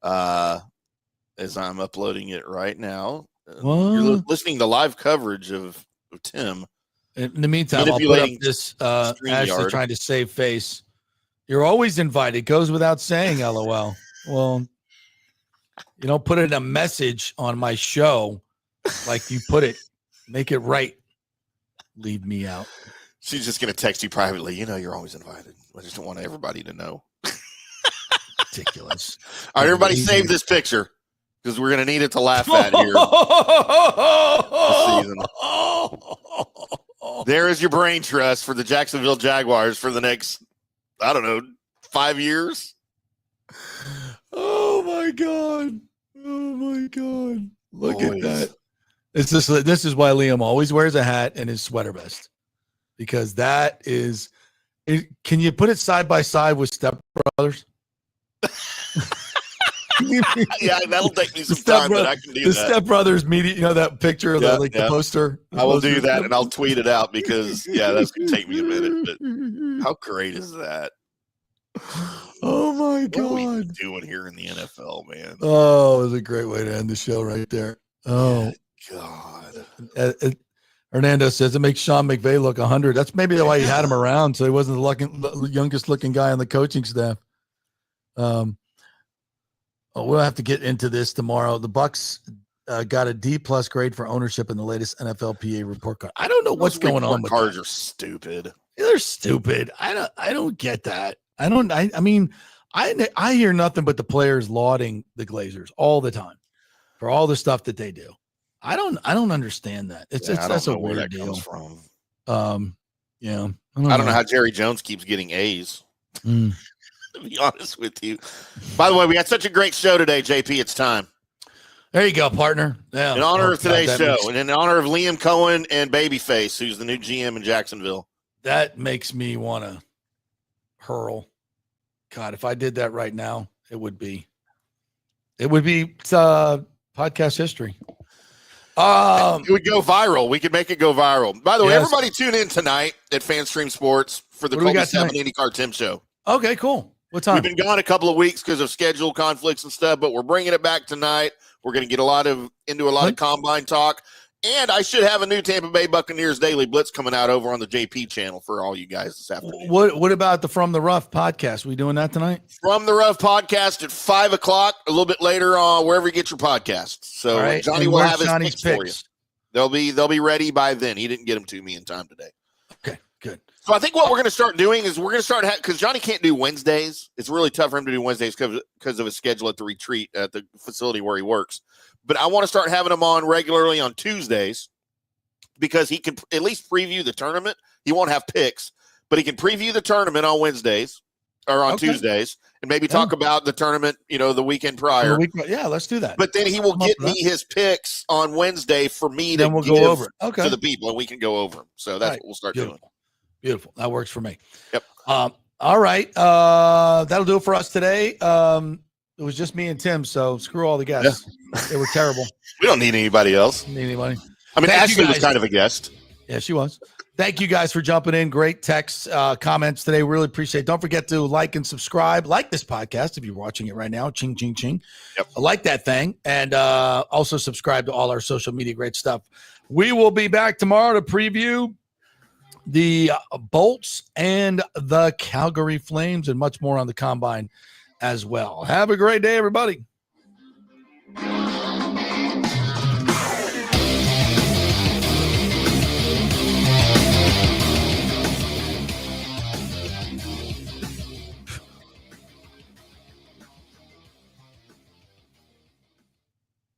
Speaker 5: as I'm uploading it right now. You're listening to live coverage of Tim.
Speaker 4: In the meantime, I'll put up this Ashley trying to save face. You're always invited. Goes without saying, LOL. Well, you don't put it in a message on my show like you put it. Make it right. Leave me out.
Speaker 5: She's just going to text you privately. You're always invited. I just don't want everybody to know.
Speaker 4: Ridiculous.
Speaker 5: All right, everybody save this picture because we're going to need it to laugh at here this season. There is your brain trust for the Jacksonville Jaguars for the next, 5 years.
Speaker 4: Oh my God. Look at that. This is why Liam always wears a hat and his sweater vest, because that is it. Can you put it side by side with Step Brothers?
Speaker 5: Yeah, that'll take me some time, but I can do that.
Speaker 4: The Step Brothers media, that picture, the poster.
Speaker 5: I will do that, and I'll tweet it out because, that's going to take me a minute. But how great is that?
Speaker 4: Oh, my God.
Speaker 5: What are we doing here in the NFL, man?
Speaker 4: Oh, it was a great way to end the show right there. Oh,
Speaker 5: God.
Speaker 4: Hernando says it makes Sean McVay look 100. That's maybe why he had him around, so he wasn't the youngest looking guy on the coaching staff. We'll have to get into this tomorrow. The Bucs got a D+ grade for ownership in the latest NFLPA report card. I don't know what's going on.
Speaker 5: Cards are stupid.
Speaker 4: They're stupid. I don't get that. I hear nothing but the players lauding the Glazers all the time for all the stuff that they do. I don't understand that. That's a weird deal.
Speaker 5: Comes from.
Speaker 4: I
Speaker 5: don't know how Jerry Jones keeps getting A's. To be honest with you. By the way, we had such a great show today, JP. It's time.
Speaker 4: There you go, partner. Yeah.
Speaker 5: In honor of today's show, and in honor of Liam Coen and Babyface, who's the new GM in Jacksonville.
Speaker 4: That makes me want to hurl. God, if I did that right now, it would be podcast history.
Speaker 5: It would go viral. We could make it go viral. By the way, everybody tune in tonight at FanStream Sports for the Colby 7 IndyCar Tim Show.
Speaker 4: Okay, cool. What time?
Speaker 5: We've been gone a couple of weeks because of schedule conflicts and stuff, but we're bringing it back tonight. We're going to get into a lot of combine talk, and I should have a new Tampa Bay Buccaneers Daily Blitz coming out over on the JP channel for all you guys this afternoon.
Speaker 4: What about the From the Rough podcast? We doing that tonight?
Speaker 5: From the Rough podcast at 5:00, a little bit later on wherever you get your podcasts. So Johnny will have his picks for you. They'll be ready by then. He didn't get them to me in time today.
Speaker 4: Okay, good.
Speaker 5: So I think what we're going to start doing is because Johnny can't do Wednesdays. It's really tough for him to do Wednesdays because of his schedule at the retreat at the facility where he works. But I want to start having him on regularly on Tuesdays because he can at least preview the tournament. He won't have picks, but he can preview the tournament on Wednesdays or on Tuesdays and maybe talk about the tournament, the weekend prior.
Speaker 4: Yeah, let's do that.
Speaker 5: But then he will get me his picks on Wednesday for me to
Speaker 4: we'll
Speaker 5: give
Speaker 4: go over
Speaker 5: to the people, and we can go over them. So that's what we'll start doing.
Speaker 4: Beautiful. That works for me.
Speaker 5: Yep.
Speaker 4: All right. That'll do it for us today. It was just me and Tim, so screw all the guests. Yeah. They were terrible.
Speaker 5: We don't need anybody else.
Speaker 4: Need anybody.
Speaker 5: I mean, Ashley was kind of a guest.
Speaker 4: Yeah, she was. Thank you guys for jumping in. Great texts, comments today. Really appreciate it. Don't forget to like and subscribe. Like this podcast if you're watching it right now. Ching, ching, ching.
Speaker 5: Yep.
Speaker 4: I like that thing. And also subscribe to all our social media. Great stuff. We will be back tomorrow to preview the Bolts and the Calgary Flames and much more on the Combine as well. Have a great day, everybody.